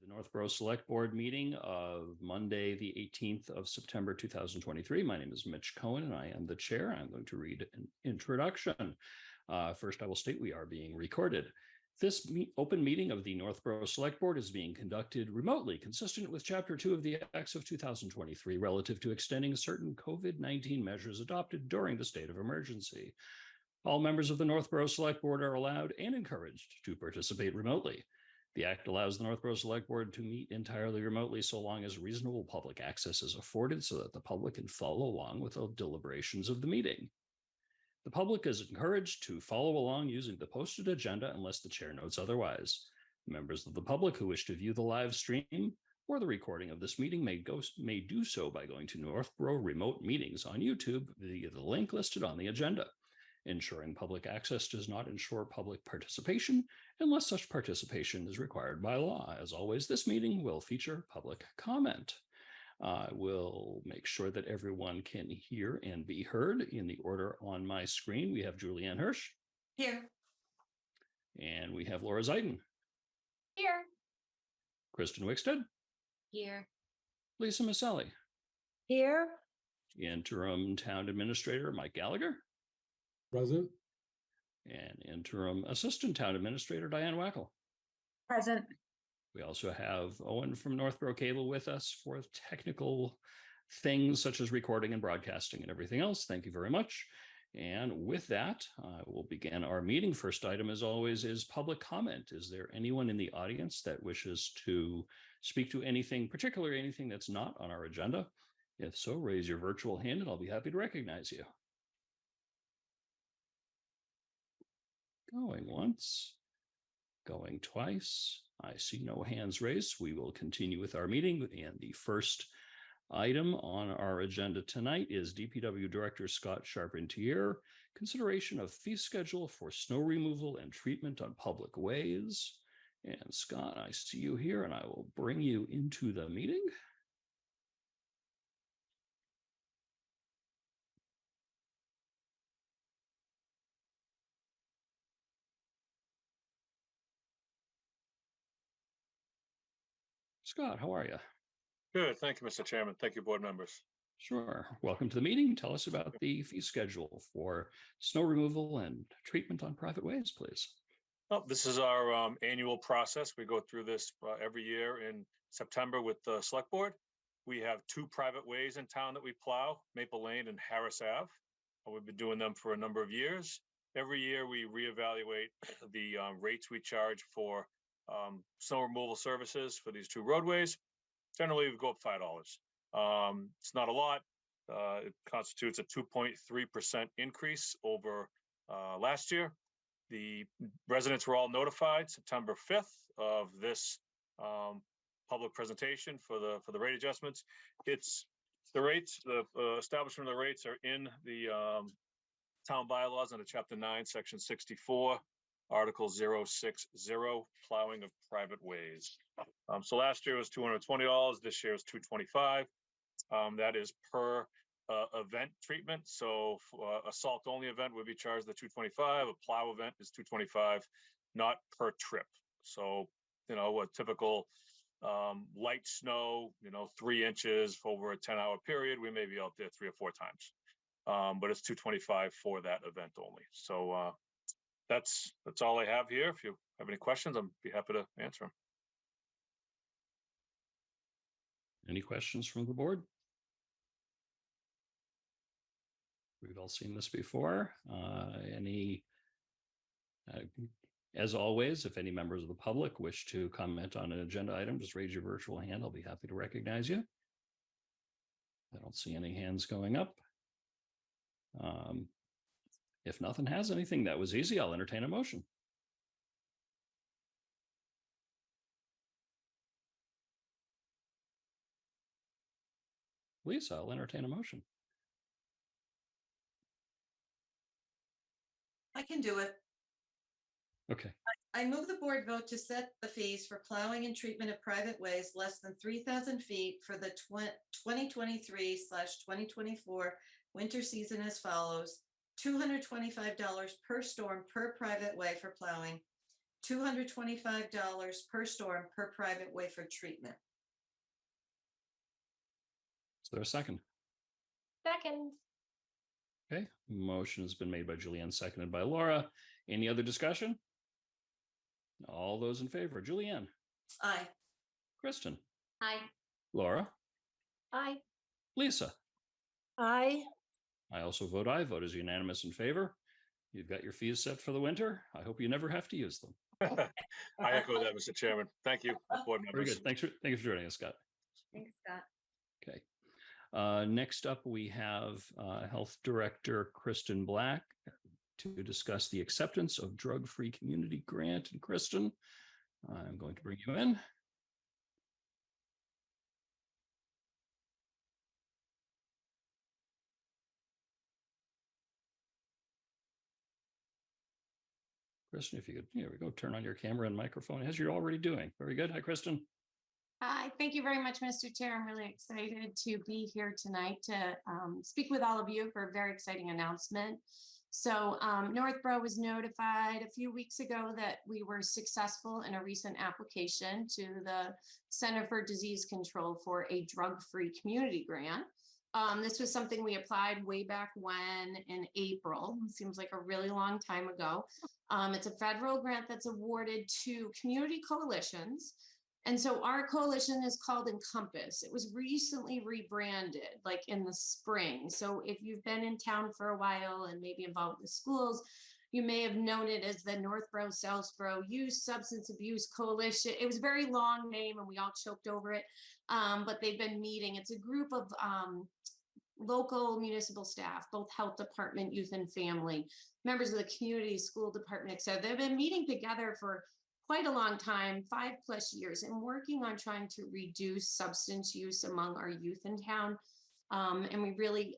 the Northborough Select Board meeting of Monday, the 18th of September, 2023. My name is Mitch Cohen and I am the chair. I'm going to read an introduction. First, I will state we are being recorded. This open meeting of the Northborough Select Board is being conducted remotely, consistent with Chapter 2 of the Acts of 2023 relative to extending certain COVID-19 measures adopted during the state of emergency. All members of the Northborough Select Board are allowed and encouraged to participate remotely. The Act allows the Northborough Select Board to meet entirely remotely so long as reasonable public access is afforded so that the public can follow along with the deliberations of the meeting. The public is encouraged to follow along using the posted agenda unless the chair notes otherwise. Members of the public who wish to view the live stream or the recording of this meeting may do so by going to Northborough Remote Meetings on YouTube via the link listed on the agenda. Ensuring public access does not ensure public participation unless such participation is required by law. As always, this meeting will feature public comment. I will make sure that everyone can hear and be heard in the order on my screen. We have Julianne Hirsch. Here. And we have Laura Zeiden. Here. Kristen Wickstead. Here. Lisa Maselli. Here. Interim Town Administrator Mike Gallagher. Present. And Interim Assistant Town Administrator Diane Wackel. Present. We also have Owen from Northborough Cable with us for technical things such as recording and broadcasting and everything else. Thank you very much. And with that, we'll begin our meeting. First item, as always, is public comment. Is there anyone in the audience that wishes to speak to anything, particularly anything that's not on our agenda? If so, raise your virtual hand and I'll be happy to recognize you. Going once, going twice. I see no hands raised. We will continue with our meeting. And the first item on our agenda tonight is DPW Director Scott Charpentier, consideration of fee schedule for snow removal and treatment on public ways. And Scott, I see you here and I will bring you into the meeting. Scott, how are you? Good. Thank you, Mr. Chairman. Thank you, board members. Sure. Welcome to the meeting. Tell us about the fee schedule for snow removal and treatment on private ways, please. Oh, this is our annual process. We go through this every year in September with the select board. We have two private ways in town that we plow, Maple Lane and Harris Ave. We've been doing them for a number of years. Every year we reevaluate the rates we charge for snow removal services for these two roadways. Generally, we go up $5. It's not a lot. It constitutes a 2.3% increase over last year. The residents were all notified September 5th of this public presentation for the rate adjustments. It's the rates, the establishment of the rates are in the town bylaws under Chapter 9, Section 64. Article 060, plowing of private ways. So last year was $220. This year is $225. That is per event treatment. So a salt only event would be charged the $225. A plow event is $225, not per trip. So, a typical light snow, 3 inches for over a 10-hour period, we may be out there 3 or 4 times. But it's $225 for that event only. So that's all I have here. If you have any questions, I'd be happy to answer them. Any questions from the board? We've all seen this before. As always, if any members of the public wish to comment on an agenda item, just raise your virtual hand. I'll be happy to recognize you. I don't see any hands going up. If nothing has anything, that was easy. I'll entertain a motion. Lisa, I'll entertain a motion. I can do it. Okay. I move the board vote to set the fees for plowing and treatment of private ways less than 3,000 feet for the 2023/2024 winter season as follows. $225 per storm per private way for plowing, $225 per storm per private way for treatment. Is there a second? Second. Okay, motion has been made by Julianne, seconded by Laura. Any other discussion? All those in favor, Julianne, Aye. Kristen, Aye. Laura, Aye. Lisa. Aye. I also vote aye. Vote is unanimous in favor. You've got your fees set for the winter. I hope you never have to use them. I echo that, Mr. Chairman. Thank you, board Very members. good. Thanks for joining us, Scott. Thanks, Scott. Okay. Next up, we have Health Director Kristen Black to discuss the acceptance of drug-free community grant. And Kristen, I'm going to bring you in. Kristen, if you could, here we go, turn on your camera and microphone as you're already doing. Very good. Hi, Kristen. Hi, thank you very much, Mr. Chair. I'm really excited to be here tonight to speak with all of you for a very exciting announcement. So Northborough was notified a few weeks ago that we were successful in a recent application to the Center for Disease Control for a drug-free community grant. This was something we applied way back when in April. It seems like a really long time ago. It's a federal grant that's awarded to community coalitions. And so our coalition is called Encompass. It was recently rebranded, like in the spring. So if you've been in town for a while and maybe involved with schools, you may have known it as the Northborough Southborough Youth Substance Abuse Coalition. It was a very long name and we all choked over it, but they've been meeting. It's a group of local municipal staff, both health department, youth and family, members of the community, school department, et cetera. They've been meeting together for quite a long time, 5+ years, and working on trying to reduce substance use among our youth in town. And we really,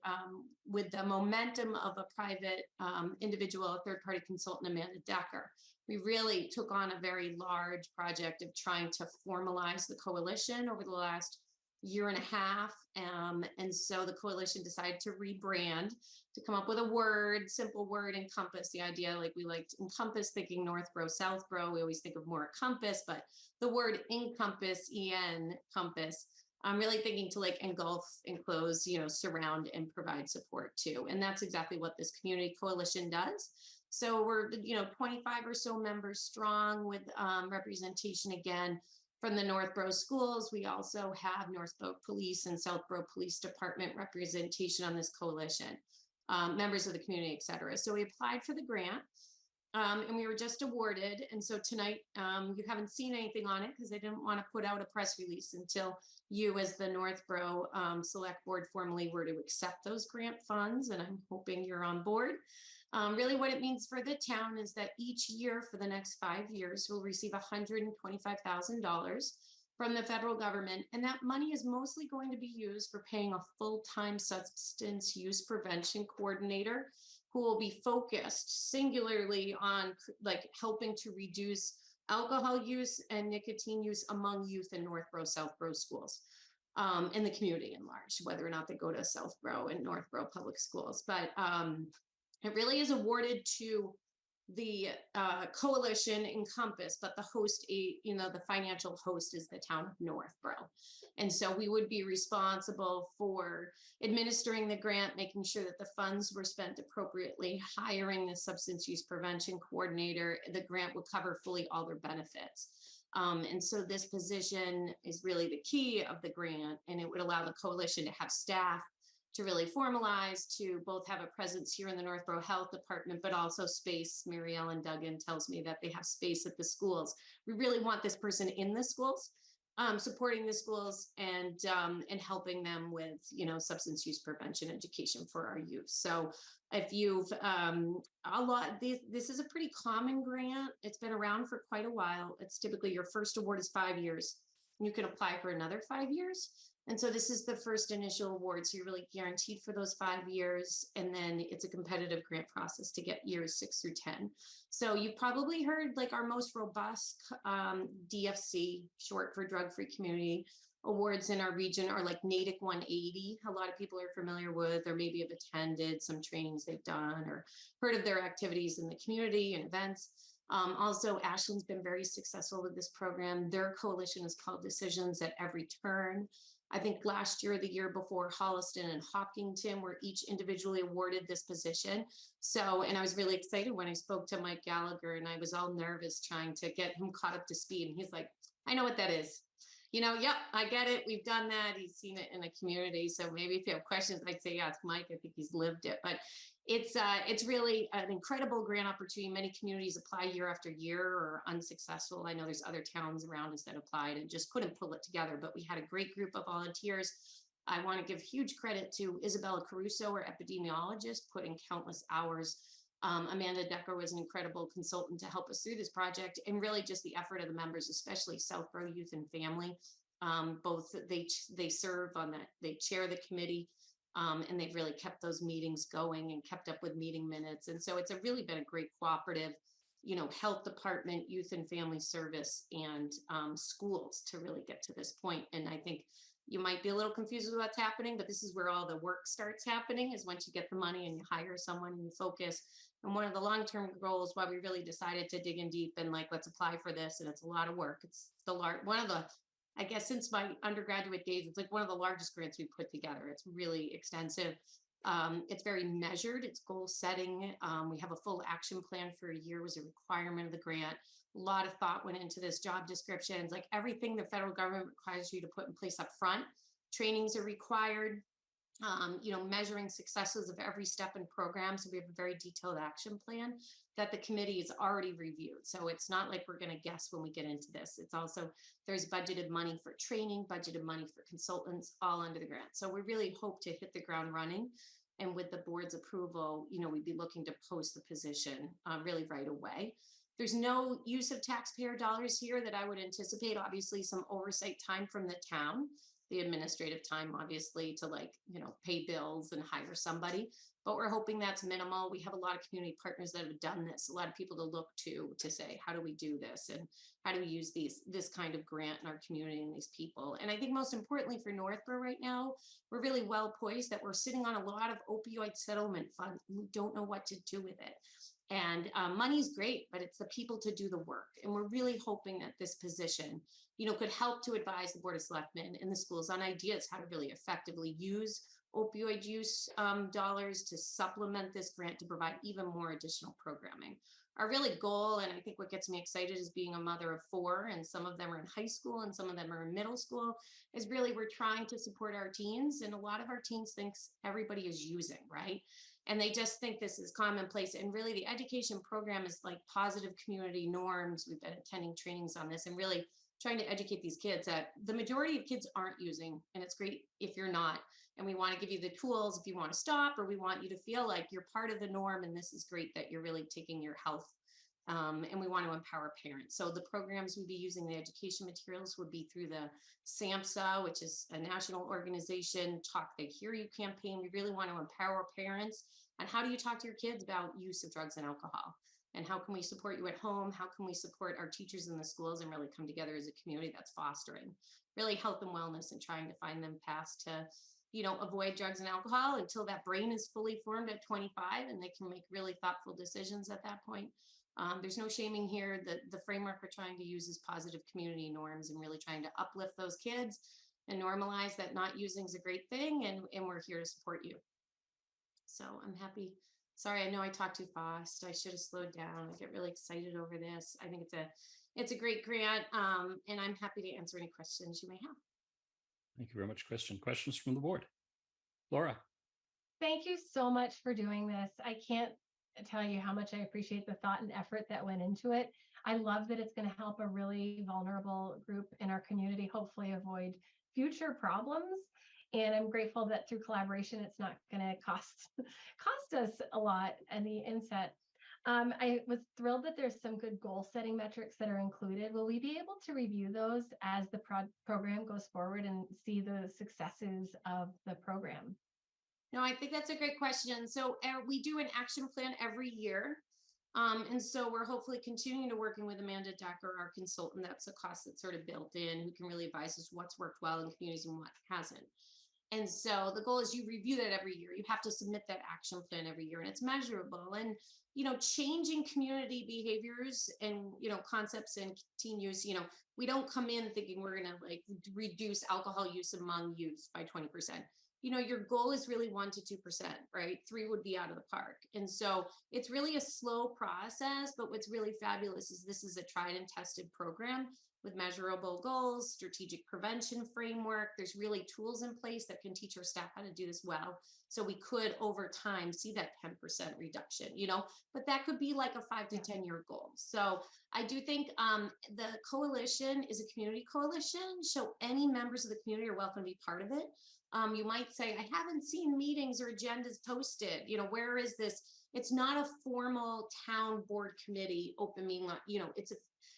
with the momentum of a private individual, a third-party consultant, Amanda Decker, we really took on a very large project of trying to formalize the coalition over the last year and a half. And so the coalition decided to rebrand, to come up with a word, simple word, encompass. The idea, like we liked encompass, thinking Northborough, Southborough, we always think of more compass, but the word encompass, EN, compass, I'm really thinking to like engulf, enclose, surround and provide support too. And that's exactly what this community coalition does. So we're, 25 or so members strong with representation again from the Northborough schools. We also have Northborough Police and Southborough Police Department representation on this coalition, members of the community, et cetera. So we applied for the grant and we were just awarded. And so tonight you haven't seen anything on it because they didn't want to put out a press release until you as the Northborough Select Board formally were to accept those grant funds. And I'm hoping you're on board. Really what it means for the town is that each year for the next 5 years, we'll receive $125,000 from the federal government. And that money is mostly going to be used for paying a full-time substance use prevention coordinator who will be focused singularly on like helping to reduce alcohol use and nicotine use among youth in Northborough, Southborough schools. In the community in large, whether or not they go to Southborough and Northborough public schools. But it really is awarded to the coalition Encompass, but the host, the financial host is the town of Northborough. And so we would be responsible for administering the grant, making sure that the funds were spent appropriately, hiring the substance use prevention coordinator. The grant would cover fully all their benefits. And so this position is really the key of the grant, and it would allow the coalition to have staff to really formalize, to both have a presence here in the Northborough Health Department, but also space. Mary Ellen Duggan tells me that they have space at the schools. We really want this person in the schools, supporting the schools and helping them with, substance use prevention education for our youth. So if you've, this is a pretty common grant. It's been around for quite a while. It's typically your first award is 5 years. And you can apply for another 5 years. And so this is the first initial award. So you're really guaranteed for those 5 years. And then it's a competitive grant process to get years 6 through 10. So you probably heard like our most robust DFC, short for Drug Free Community awards in our region are like NATIC 180. A lot of people are familiar with, or maybe have attended some trainings they've done or heard of their activities in the community and events. Also, Ashland's been very successful with this program. Their coalition is called Decisions at Every Turn. I think last year, the year before, Holliston and Hopkinton were each individually awarded this position. So, and I was really excited when I spoke to Mike Gallagher, and I was all nervous trying to get him caught up to speed. And he's like, I know what that is. Yep, I get it. We've done that. He's seen it in the community. So maybe if you have questions, I'd say, yeah, it's Mike. I think he's lived it. But it's really an incredible grant opportunity. Many communities apply year after year or unsuccessful. I know there's other towns around us that applied and just couldn't pull it together, but we had a great group of volunteers. I want to give huge credit to Isabella Caruso, our epidemiologist, put in countless hours. Amanda Decker was an incredible consultant to help us through this project, and really just the effort of the members, especially Southborough Youth and Family. Both they serve on that, they chair the committee, and they've really kept those meetings going and kept up with meeting minutes. And so it's really been a great cooperative, health department, youth and family service, and schools to really get to this point. And I think you might be a little confused with what's happening, but this is where all the work starts happening, is once you get the money and you hire someone and you focus. And one of the long-term goals, why we really decided to dig in deep and let's apply for this. And it's a lot of work. It's one of the, I guess, since my undergraduate days, it's one of the largest grants we put together. It's really extensive. It's very measured. It's goal setting. We have a full action plan for a year was a requirement of the grant. A lot of thought went into this, job descriptions, everything the federal government requires you to put in place up front. Trainings are required, measuring successes of every step in program. So we have a very detailed action plan that the committee has already reviewed. So it's not like we're going to guess when we get into this. It's also, there's budgeted money for training, budgeted money for consultants, all under the grant. So we really hope to hit the ground running. And with the board's approval, we'd be looking to post the position really right away. There's no use of taxpayer dollars here that I would anticipate. Obviously, some oversight time from the town, the administrative time, obviously, to pay bills and hire somebody. But we're hoping that's minimal. We have a lot of community partners that have done this, a lot of people to look to say, how do we do this? And how do we use this kind of grant in our community and these people? And I think most importantly for Northborough right now, we're really well poised that we're sitting on a lot of opioid settlement funds. We don't know what to do with it. And money's great, but it's the people to do the work. And we're really hoping that this position, could help to advise the Board of Selectmen and the schools on ideas how to really effectively use opioid use dollars to supplement this grant to provide even more additional programming. Our really goal, and I think what gets me excited is being a mother of 4, and some of them are in high school and some of them are in middle school, is really we're trying to support our teens. And a lot of our teens thinks everybody is using, right? And they just think this is commonplace. And really the education program is positive community norms. We've been attending trainings on this and really trying to educate these kids that the majority of kids aren't using. And it's great if you're not. And we want to give you the tools if you want to stop, or we want you to feel like you're part of the norm. And this is great that you're really taking your health. And we want to empower parents. So the programs we'd be using, the education materials would be through the SAMHSA, which is a national organization, Talk They Hear You campaign. We really want to empower parents on how do you talk to your kids about use of drugs and alcohol? And how can we support you at home? How can we support our teachers in the schools and really come together as a community that's fostering really health and wellness and trying to find them paths to, avoid drugs and alcohol until that brain is fully formed at 25 and they can make really thoughtful decisions at that point. There's no shaming here. The framework we're trying to use is positive community norms and really trying to uplift those kids and normalize that not using is a great thing. And we're here to support you. So I'm happy. Sorry, I know I talked too fast. I should have slowed down. I get really excited over this. I think it's a great grant, and I'm happy to answer any questions you may have. Thank you very much, Kristen. Questions from the board? Laura? Thank you so much for doing this. I can't tell you how much I appreciate the thought and effort that went into it. I love that it's going to help a really vulnerable group in our community hopefully avoid future problems. And I'm grateful that through collaboration, it's not going to cost us a lot in the inset. I was thrilled that there's some good goal setting metrics that are included. Will we be able to review those as the program goes forward and see the successes of the program? No, I think that's a great question. So we do an action plan every year. And so we're hopefully continuing to working with Amanda Decker, our consultant. That's a cost that's sort of built in, who can really advise us what's worked well in communities and what hasn't. And so the goal is you review that every year. You have to submit that action plan every year, and it's measurable. And, changing community behaviors and, concepts and teen use, we don't come in thinking we're going to like reduce alcohol use among youth by 20%. Your goal is really 1% to 2%, right? 3 would be out of the park. And so it's really a slow process, but what's really fabulous is this is a tried and tested program with measurable goals, strategic prevention framework. There's really tools in place that can teach our staff how to do this well. So we could over time see that 10% reduction, but that could be like a 5 to 10 year goal. So I do think the coalition is a community coalition. So any members of the community are welcome to be part of it. You might say, I haven't seen meetings or agendas posted. Where is this? It's not a formal town board committee open meeting.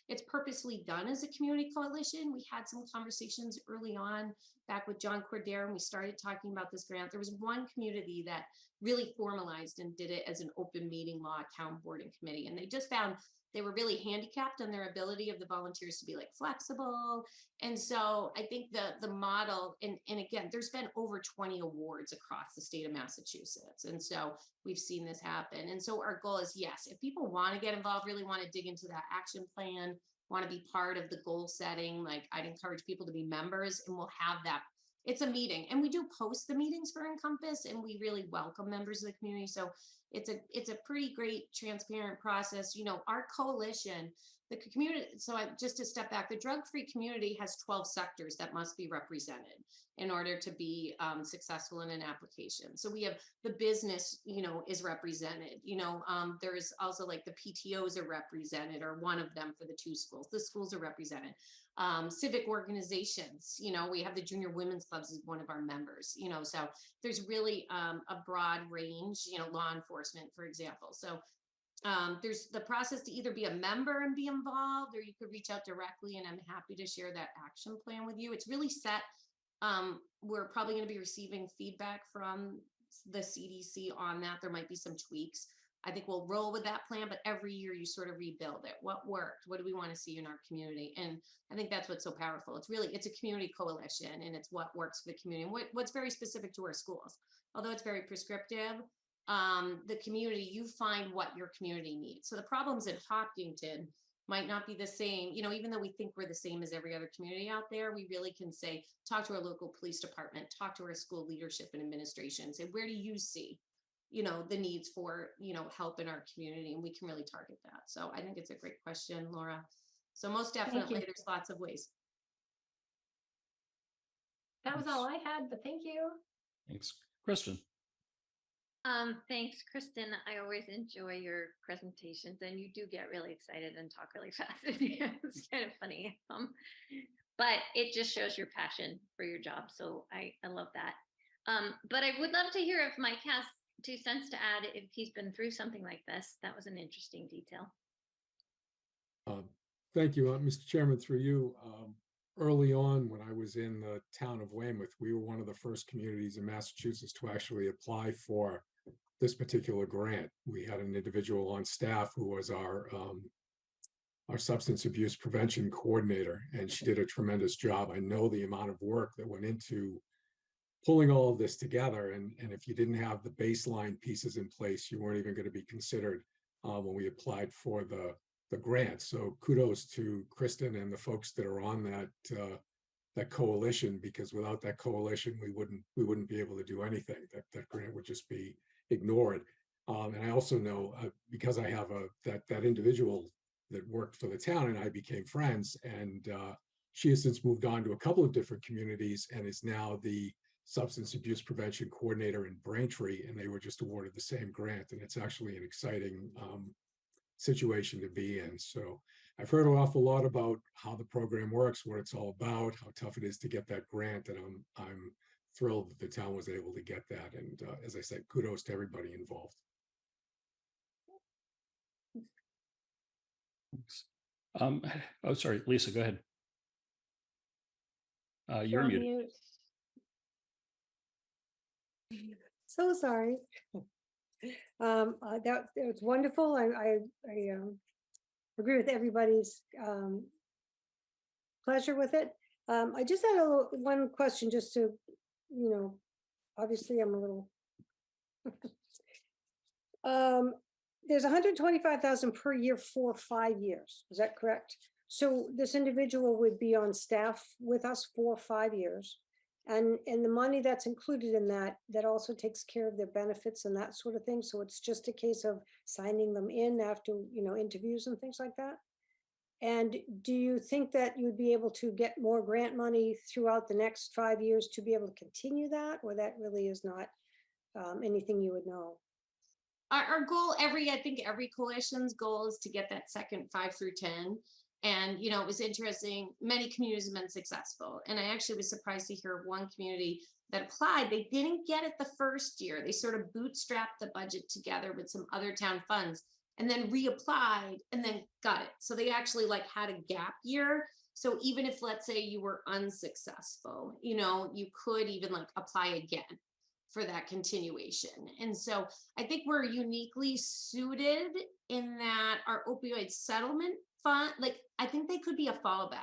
It's purposely done as a community coalition. We had some conversations early on back with John Cordero, and we started talking about this grant. There was one community that really formalized and did it as an open meeting law town board and committee. And they just found they were really handicapped on their ability of the volunteers to be like flexible. And so I think the model, and again, there's been over 20 awards across the state of Massachusetts. And so we've seen this happen. And so our goal is, yes, if people want to get involved, really want to dig into that action plan, want to be part of the goal setting, like I'd encourage people to be members, and we'll have that. It's a meeting, and we do post the meetings for Encompass, and we really welcome members of the community. So it's a pretty great transparent process. Our coalition, the community. So just to step back, the drug-free community has 12 sectors that must be represented in order to be successful in an application. So we have the business, is represented. There's also like the PTOs are represented, or one of them for the 2 schools. The schools are represented. Civic organizations, we have the junior women's clubs as one of our members, so there's really a broad range, law enforcement, for example. So there's the process to either be a member and be involved, or you could reach out directly, and I'm happy to share that action plan with you. It's really set. We're probably going to be receiving feedback from the CDC on that. There might be some tweaks. I think we'll roll with that plan, but every year you sort of rebuild it. What worked? What do we want to see in our community? And I think that's what's so powerful. It's a community coalition, and it's what works for the community, and what's very specific to our schools. Although it's very prescriptive, the community, you find what your community needs. So the problems in Hopkinton might not be the same, even though we think we're the same as every other community out there, we really can say, talk to our local police department, talk to our school leadership and administration, say, where do you see the needs for, help in our community, and we can really target that. So I think it's a great question, Laura. So most definitely there's lots of ways. That was all I had, but thank you. Thanks. Kristen. Thanks, Kristen. I always enjoy your presentations, and you do get really excited and talk really fast. It's kind of funny. But it just shows your passion for your job. So I love that. But I would love to hear if Mike has 2 cents to add if he's been through something like this. That was an interesting detail. Thank you, Mr. Chairman, through you. Early on, when I was in the town of Weymouth, we were one of the first communities in Massachusetts to actually apply for this particular grant. We had an individual on staff who was our substance abuse prevention coordinator, and she did a tremendous job. I know the amount of work that went into pulling all of this together, and if you didn't have the baseline pieces in place, you weren't even going to be considered when we applied for the grant. So kudos to Kristen and the folks that are on that coalition, because without that coalition, we wouldn't be able to do anything. That grant would just be ignored. And I also know because I have that individual that worked for the town, and I became friends, and she has since moved on to a couple of different communities and is now the substance abuse prevention coordinator in Braintree, and they were just awarded the same grant. And it's actually an exciting situation to be in. So I've heard an awful lot about how the program works, what it's all about, how tough it is to get that grant, and I'm thrilled that the town was able to get that. And as I said, kudos to everybody involved. Thanks. Oh, sorry, Lisa, go ahead. You're muted. So sorry. That was wonderful. I agree with everybody's pleasure with it. I just had one question just to obviously I'm a little. There's 125,000 per year for 5 years. Is that correct? So this individual would be on staff with us for 5 years. And the money that's included in that also takes care of their benefits and that sort of thing. So it's just a case of signing them in after, interviews and things like that. And do you think that you'd be able to get more grant money throughout the next 5 years to be able to continue that? Or that really is not anything you would know? Our goal, I think every coalition's goal is to get that second 5 through 10. And, it was interesting. Many communities have been successful. And I actually was surprised to hear of one community that applied. They didn't get it the first year. They sort of bootstrapped the budget together with some other town funds and then reapplied and then got it. So they actually had a gap year. So even if, let's say, you were unsuccessful, you could even apply again for that continuation. And so I think we're uniquely suited in that our opioid settlement fund, I think they could be a fallback.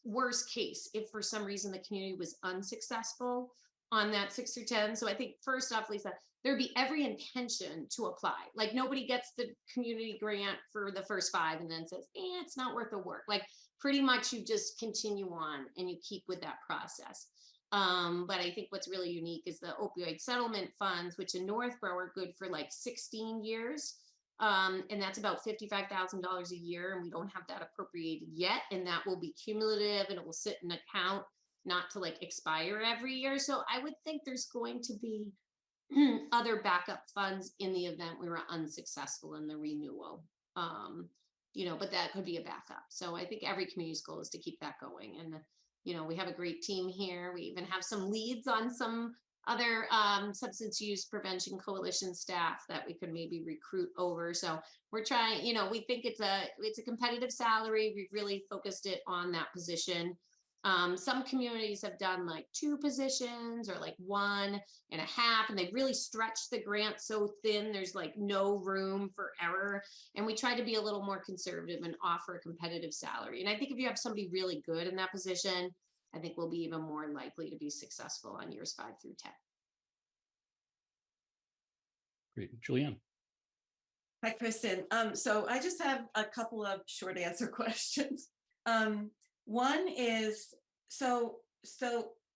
Worst case, if for some reason the community was unsuccessful on that 6 through 10. So I think first off, Lisa, there'd be every intention to apply. Nobody gets the community grant for the first 5 and then says, it's not worth the work. Pretty much you just continue on and you keep with that process. But I think what's really unique is the opioid settlement funds, which in Northborough are good for 16 years. And that's about $55,000 a year. And we don't have that appropriated yet. And that will be cumulative and it will sit in an account, not to expire every year. So I would think there's going to be other backup funds in the event we were unsuccessful in the renewal. But that could be a backup. So I think every community's goal is to keep that going. And we have a great team here. We even have some leads on some other substance use prevention coalition staff that we could maybe recruit over. So we're trying, we think it's a competitive salary. We've really focused it on that position. Some communities have done 2 positions or 1.5, and they really stretched the grant so thin, there's no room for error. And we try to be a little more conservative and offer a competitive salary. And I think if you have somebody really good in that position, I think we'll be even more likely to be successful on years 5 through 10. Great. Julianne. Hi, Kristen. So I just have a couple of short answer questions. One is, so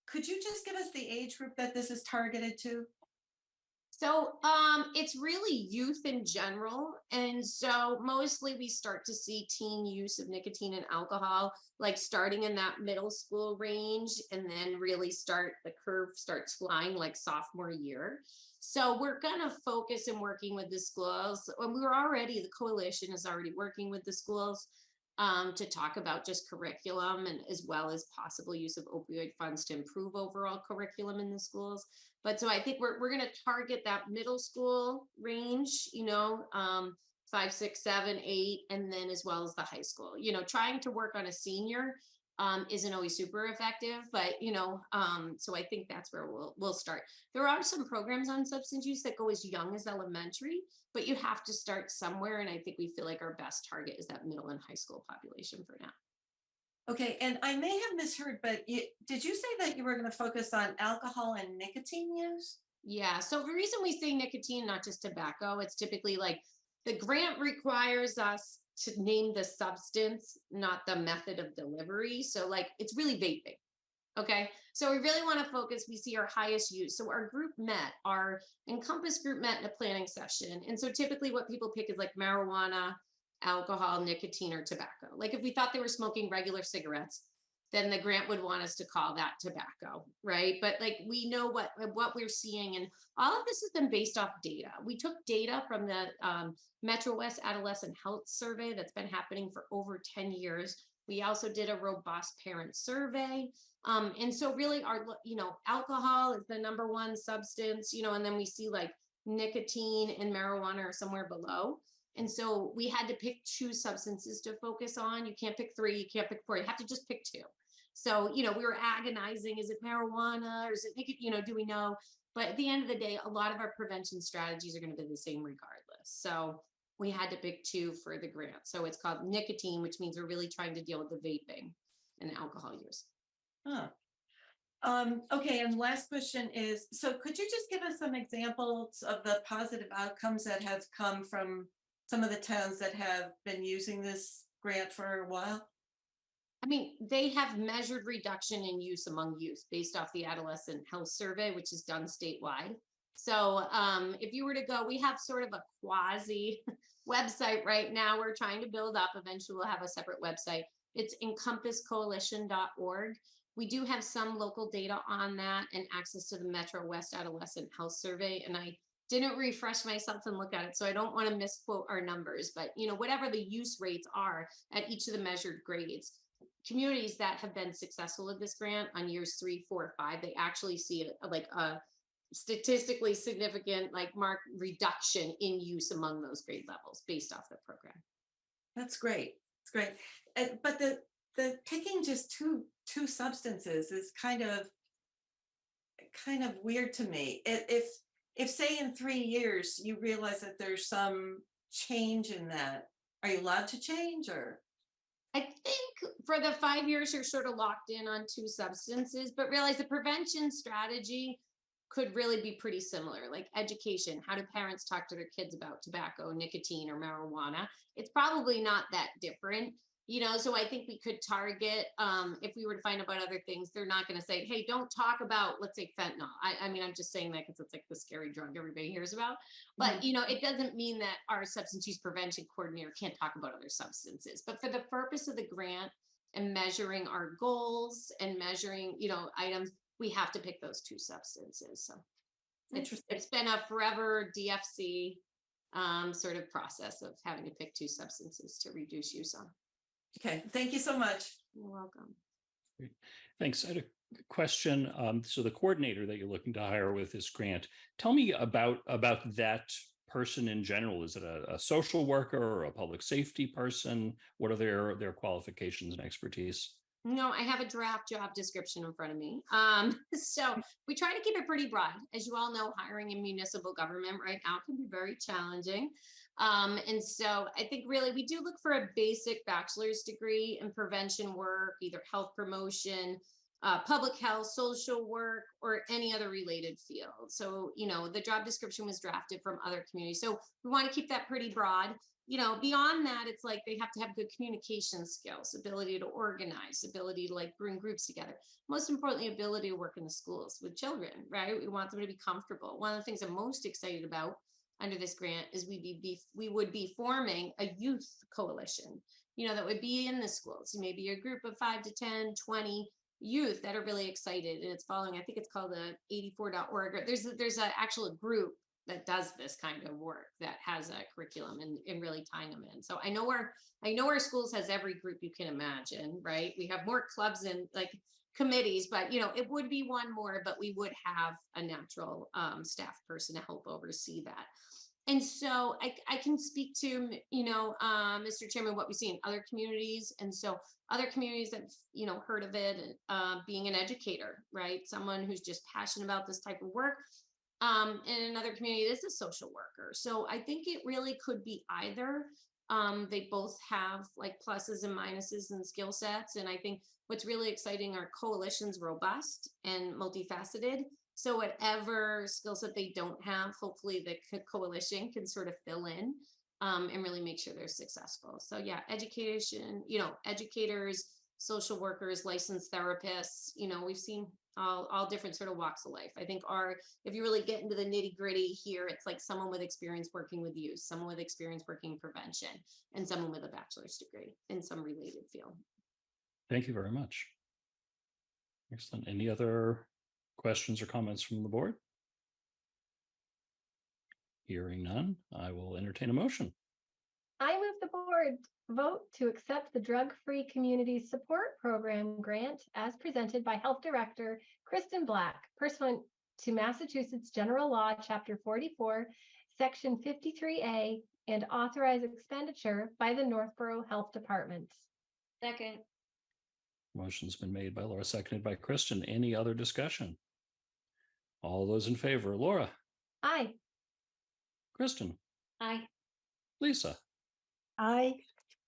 could you just give us the age group that this is targeted to? So it's really youth in general. And so mostly we start to see teen use of nicotine and alcohol, starting in that middle school range, and then really the curve starts flying sophomore year. So we're going to focus in working with the schools. And the coalition is already working with the schools to talk about just curriculum and as well as possible use of opioid funds to improve overall curriculum in the schools. But so I think we're going to target that middle school range, 5, 6, 7, 8, and then as well as the high school. Trying to work on a senior isn't always super effective, but so I think that's where we'll start. There are some programs on substance use that go as young as elementary, but you have to start somewhere. And I think we feel like our best target is that middle and high school population for now. Okay, and I may have misheard, but did you say that you were going to focus on alcohol and nicotine use? Yeah, so the reason we say nicotine, not just tobacco, it's typically the grant requires us to name the substance, not the method of delivery. So it's really vaping. Okay, so we really want to focus, we see our highest use. So our Encompass group met in a planning session. And so typically what people pick is marijuana, alcohol, nicotine, or tobacco. If we thought they were smoking regular cigarettes, then the grant would want us to call that tobacco, right? But we know what we're seeing, and all of this has been based off data. We took data from the Metro West Adolescent Health Survey that's been happening for over 10 years. We also did a robust parent survey. And so really alcohol is the #1 substance, and then we see nicotine and marijuana are somewhere below. And so we had to pick 2 substances to focus on. You can't pick 3, you can't pick 4, you have to just pick 2. So, we were agonizing, is it marijuana or is it nicotine, do we know? But at the end of the day, a lot of our prevention strategies are going to be the same regardless. So we had to pick 2 for the grant. So it's called nicotine, which means we're really trying to deal with the vaping and alcohol use. Huh. Okay, and last question is, so could you just give us some examples of the positive outcomes that have come from some of the towns that have been using this grant for a while? I mean, they have measured reduction in use among youth based off the adolescent health survey, which is done statewide. So if you were to go, we have sort of a quasi website right now we're trying to build up. Eventually we'll have a separate website. It's encompasscoalition.org. We do have some local data on that and access to the Metro West Adolescent Health Survey. And I didn't refresh myself and look at it, so I don't want to misquote our numbers, but whatever the use rates are at each of the measured grades, communities that have been successful with this grant on years 3, 4, 5, they actually see like a statistically significant marked reduction in use among those grade levels based off the program. That's great. It's great. But the picking just two substances is kind of weird to me. If say in 3 years you realize that there's some change in that, are you allowed to change? Or I think for the 5 years, you're sort of locked in on 2 substances, but realize the prevention strategy could really be pretty similar, like education. How do parents talk to their kids about tobacco, nicotine, or marijuana? It's probably not that different. So I think we could target, if we were to find out about other things, they're not going to say, hey, don't talk about, let's say, fentanyl. I mean, I'm just saying that because it's like the scary drug everybody hears about. But, it doesn't mean that our substance use prevention coordinator can't talk about other substances. But for the purpose of the grant and measuring our goals and measuring, items, we have to pick those 2 substances. So it's been a forever DFC sort of process of having to pick 2 substances to reduce use on. okay, thank you so much. You're welcome. Great. Thanks. I had a question. So the coordinator that you're looking to hire with this grant, tell me about that person in general. Is it a social worker or a public safety person? What are their qualifications and expertise? No, I have a draft job description in front of me. So we try to keep it pretty broad. As you all know, hiring in municipal government right now can be very challenging. And so I think really we do look for a basic bachelor's degree in prevention work, either health promotion, public health, social work, or any other related field. So, the job description was drafted from other communities. So we want to keep that pretty broad. Beyond that, it's like they have to have good communication skills, ability to organize, ability to bring groups together. Most importantly, ability to work in the schools with children, right? We want them to be comfortable. One of the things I'm most excited about under this grant is we would be forming a youth coalition, that would be in the schools. Maybe a group of 5 to 10, 20 youth that are really excited, and it's following, I think it's called the 84.org. There's an actual group that does this kind of work, that has a curriculum and really tying them in. So I know our schools has every group you can imagine, right? We have more clubs and committees, but it would be one more, but we would have a natural staff person to help oversee that. And so I can speak to, Mr. Chairman, what we see in other communities. And so other communities that, heard of it, being an educator, right? Someone who's just passionate about this type of work. In another community, it is a social worker. So I think it really could be either. They both have pluses and minuses and skill sets. And I think what's really exciting, our coalition's robust and multifaceted. So whatever skill set they don't have, hopefully the coalition can sort of fill in and really make sure they're successful. So yeah, education, educators, social workers, licensed therapists, we've seen all different sort of walks of life. I think if you really get into the nitty gritty here, it's like someone with experience working with youth, someone with experience working in prevention, and someone with a bachelor's degree in some related field. Thank you very much. Excellent. Any other questions or comments from the board? Hearing none, I will entertain a motion. I move the board vote to accept the Drug-Free Communities Support Program grant as presented by Health Director Kristen Black, pursuant to Massachusetts General Law, Chapter 44, Section 53A, and authorize expenditure by the Northborough Health Department. Second. Motion's been made by Laura, seconded by Kristen. Any other discussion? All those in favor, Laura. Aye. Kristen. Aye. Lisa. Aye.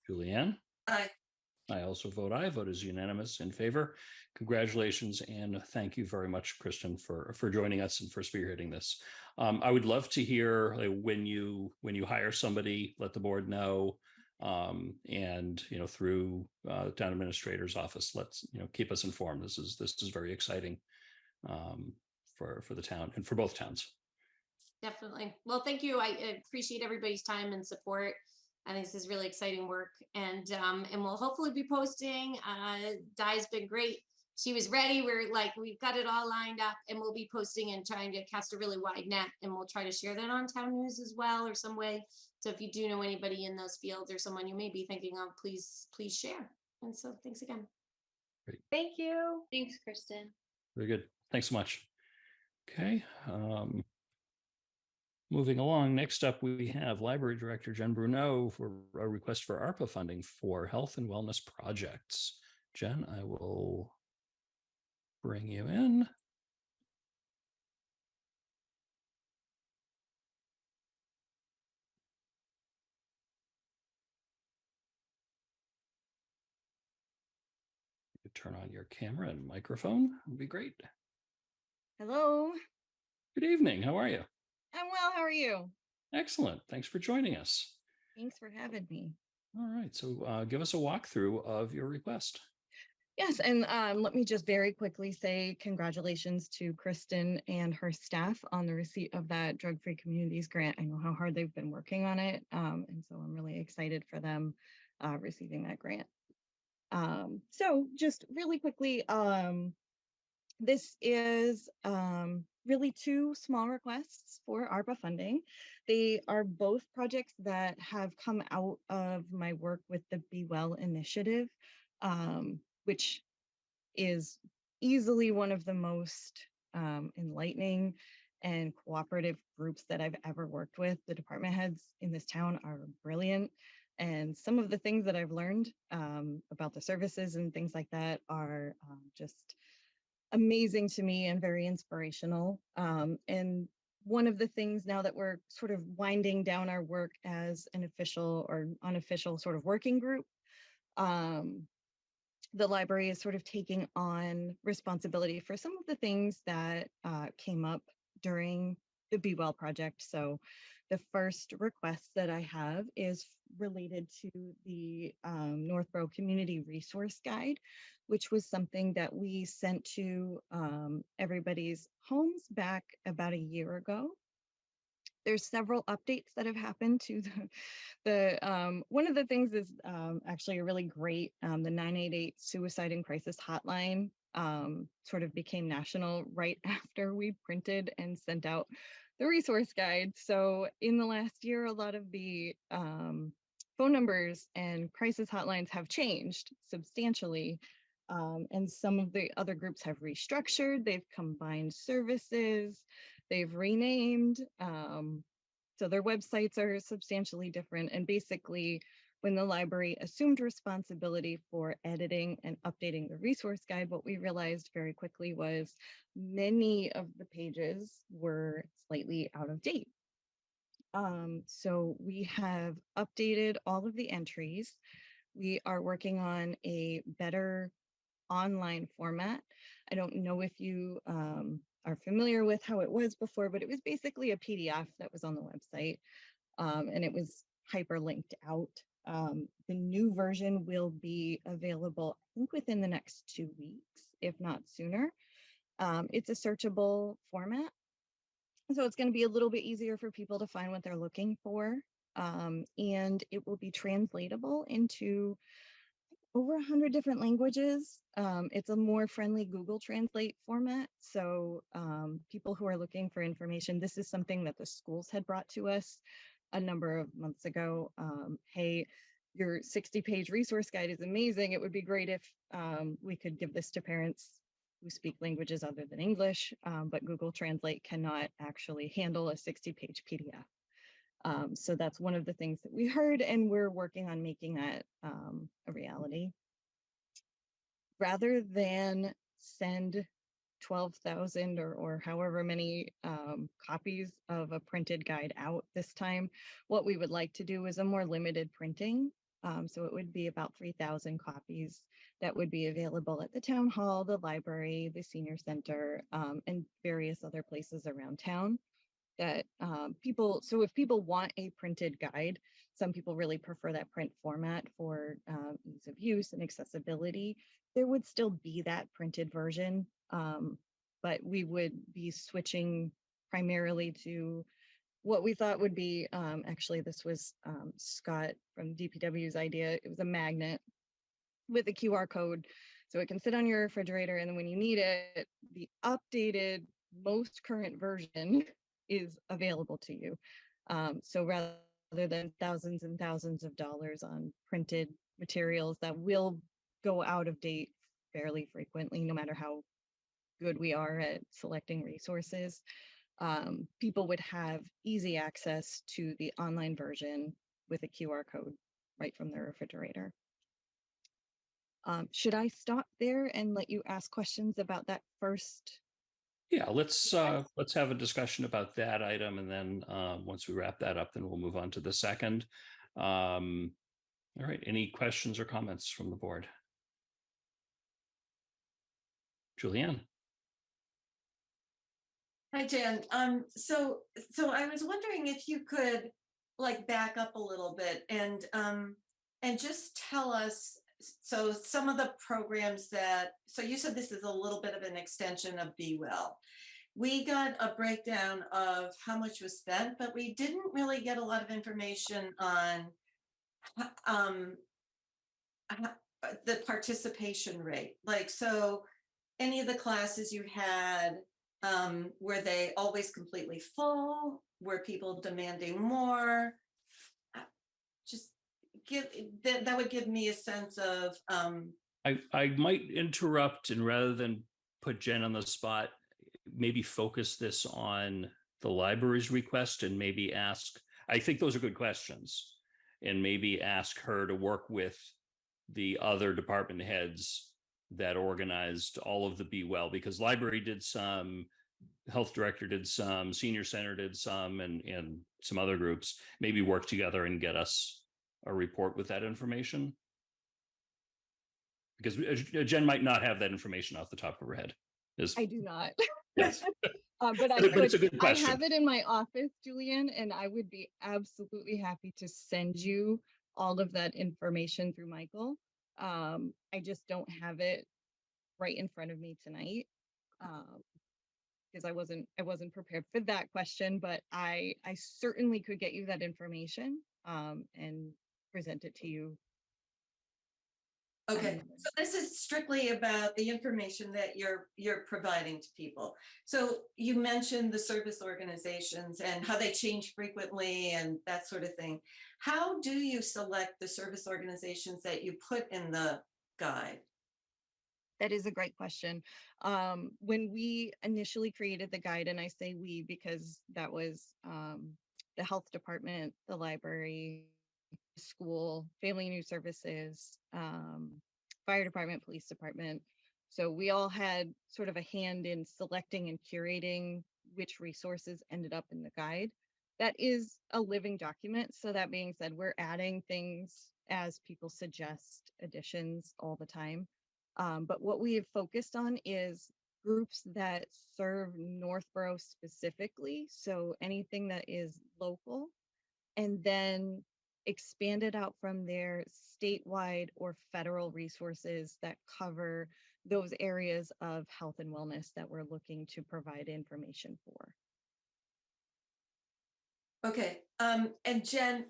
Julianne. Aye. I also vote aye. Vote is unanimous in favor. Congratulations and thank you very much, Kristen, for joining us and for spearheading this. I would love to hear when you hire somebody, let the board know. And through the town administrator's office, let's keep us informed. This is very exciting for the town and for both towns. Definitely. Well, thank you. I appreciate everybody's time and support. I think this is really exciting work, and we'll hopefully be posting. Di's been great. She was ready. We've got it all lined up, and we'll be posting and trying to cast a really wide net, and we'll try to share that on town news as well or some way. So if you do know anybody in those fields or someone you may be thinking of, please share. And so thanks again. Great. Thank you. Thanks, Kristen. Very good. Thanks so much. Okay. Moving along, next up, we have Library Director Jen Bruneau for a request for ARPA funding for health and wellness projects. Jen, I will bring you in. You turn on your camera and microphone would be great. Hello, Good evening. How are you? I'm well. How are you? Excellent. Thanks for joining us. Thanks for having me. All right. So give us a walkthrough of your request. Yes, and let me just very quickly say congratulations to Kristen and her staff on the receipt of that Drug-Free Communities grant. I know how hard they've been working on it, and so I'm really excited for them receiving that grant. So just really quickly, this is really two small requests for ARPA funding. They are both projects that have come out of my work with the Be Well initiative, which is easily one of the most enlightening and cooperative groups that I've ever worked with. The department heads in this town are brilliant. And some of the things that I've learned about the services and things like that are just amazing to me and very inspirational. And one of the things now that we're sort of winding down our work as an official or unofficial sort of working group, the library is sort of taking on responsibility for some of the things that came up during the Be Well project. So the first request that I have is related to the Northborough Community Resource Guide, which was something that we sent to everybody's homes back about a year ago. There's several updates that have happened to the one of the things is actually a really great, the 988 Suicide and Crisis Hotline sort of became national right after we printed and sent out the resource guide. So in the last year, a lot of the phone numbers and crisis hotlines have changed substantially. And some of the other groups have restructured, they've combined services, they've renamed. So their websites are substantially different. And basically, when the library assumed responsibility for editing and updating the resource guide, what we realized very quickly was many of the pages were slightly out of date. So we have updated all of the entries. We are working on a better online format. I don't know if you are familiar with how it was before, but it was basically a PDF that was on the website, and it was hyperlinked out. The new version will be available, I think, within the next 2 weeks, if not sooner. It's a searchable format, so it's going to be a little bit easier for people to find what they're looking for, and it will be translatable into over 100 different languages. It's a more friendly Google Translate format. So people who are looking for information, this is something that the schools had brought to us a number of months ago. Hey, your 60-page resource guide is amazing. It would be great if we could give this to parents who speak languages other than English, but Google Translate cannot actually handle a 60-page PDF. So that's one of the things that we heard, and we're working on making that a reality. Rather than send 12,000 or however many copies of a printed guide out this time, what we would like to do is a more limited printing. So it would be about 3,000 copies that would be available at the town hall, the library, the senior center, and various other places around town that so if people want a printed guide, some people really prefer that print format for ease of use and accessibility. There would still be that printed version, but we would be switching primarily to what we thought would be, actually, this was Scott from DPW's idea. It was a magnet with a QR code. So it can sit on your refrigerator, and then when you need it, the updated, most current version is available to you. So rather than thousands and thousands of dollars on printed materials that will go out of date fairly frequently, no matter how good we are at selecting resources, people would have easy access to the online version with a QR code right from their refrigerator. Should I stop there and let you ask questions about that first? Yeah, let's have a discussion about that item, and then once we wrap that up, then we'll move on to the second. All right, any questions or comments from the board? Julianne. Hi, Jan. So I was wondering if you could like back up a little bit and just tell us, so some of the programs so you said this is a little bit of an extension of Be Well. We got a breakdown of how much was spent, but we didn't really get a lot of information on the participation rate. Like, so any of the classes you had, were they always completely full? Were people demanding more? Just that would give me a sense of I might interrupt, and rather than put Jen on the spot, maybe focus this on the library's request and maybe ask, I think those are good questions, and maybe ask her to work with the other department heads that organized all of the Be Well, because library did some, health director did some, senior center did some, and some other groups maybe work together and get us a report with that information. Because Jen might not have that information off the top of her head. I do not. Yes. But it's a good I question. have it in my office, Julianne, and I would be absolutely happy to send you all of that information through Michael. I just don't have it right in front of me tonight, because I wasn't prepared for that question, but I certainly could get you that information and present it to you. okay. So this is strictly about the information that you're providing to people. So you mentioned the service organizations and how they change frequently and that sort of thing. How do you select the service organizations that you put in the guide? That is a great question. When we initially created the guide, and I say we because that was the health department, the library, school, family and youth services, fire department, police department. So we all had sort of a hand in selecting and curating which resources ended up in the guide. That is a living document. So that being said, we're adding things as people suggest additions all the time. But what we have focused on is groups that serve Northborough specifically. So anything that is local, and then expanded out from there statewide or federal resources that cover those areas of health and wellness that we're looking to provide information for. Okay. And Jen,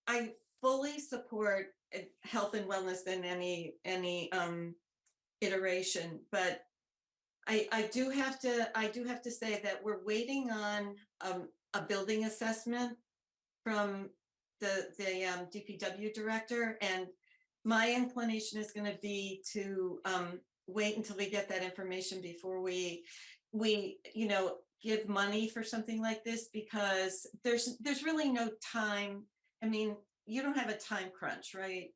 I fully support health and wellness in any iteration, but I do have to say that we're waiting on a building assessment from the DPW director, and my inclination is going to be to wait until we get that information before we give money for something like this, because there's really no time. I mean, you don't have a time crunch, right?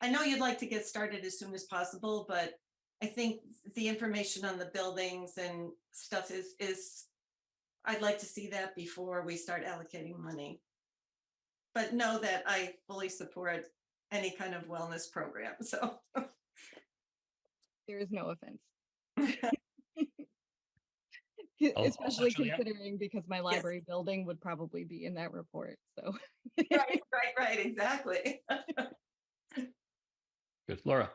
I know you'd like to get started as soon as possible, but I think the information on the buildings and stuff is I'd like to see that before we start allocating money. But know that I fully support any kind of wellness program. So There is no offense. Also, Especially Julianne? considering because my library building would probably be in that report, so. right, exactly. Good. Laura?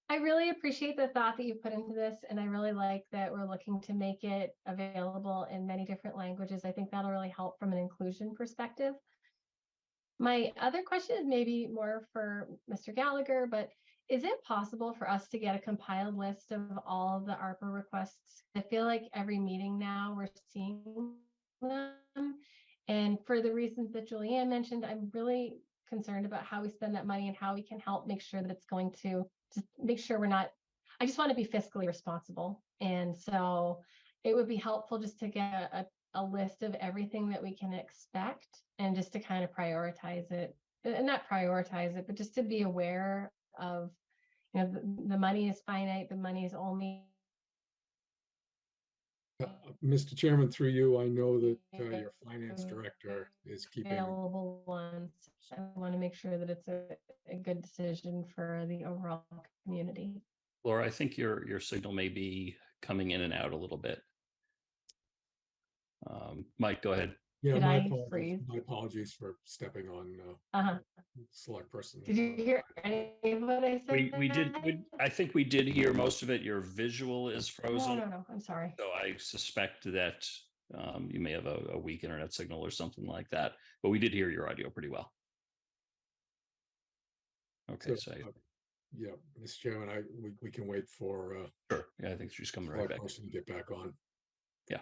I really appreciate the thought that you put into this, and I really like that we're looking to make it available in many different languages. I think that'll really help from an inclusion perspective. My other question is maybe more for Mr. Gallagher, but is it possible for us to get a compiled list of all of the ARPA requests? I feel like every meeting now we're seeing them. And for the reasons that Julianne mentioned, I'm really concerned about how we spend that money and how we can help make sure that it's going to just make sure we're not, I just want to be fiscally responsible. And so it would be helpful just to get a list of everything that we can expect and just to kind of prioritize it, and not prioritize it, but just to be aware of, you know, the money is finite, the money is only Mr. Chairman, through you, I know that your finance director is keeping. available ones. I want to make sure that it's a good decision for the overall community. Laura, I think your signal may be coming in and out a little bit. Mike, go ahead. Yeah, Did my I apologies. freeze? My apologies for stepping on Uh-huh. select person. Did you hear any of what I said? We did. I think we did hear most of it. Your visual is frozen. No, I'm sorry. So I suspect that you may have a weak internet signal or something like that, but we did hear your audio pretty well. Okay, so yeah, Mr. Chairman, we can wait for sure. Yeah, I think she's coming right back. person to get back on. Yeah.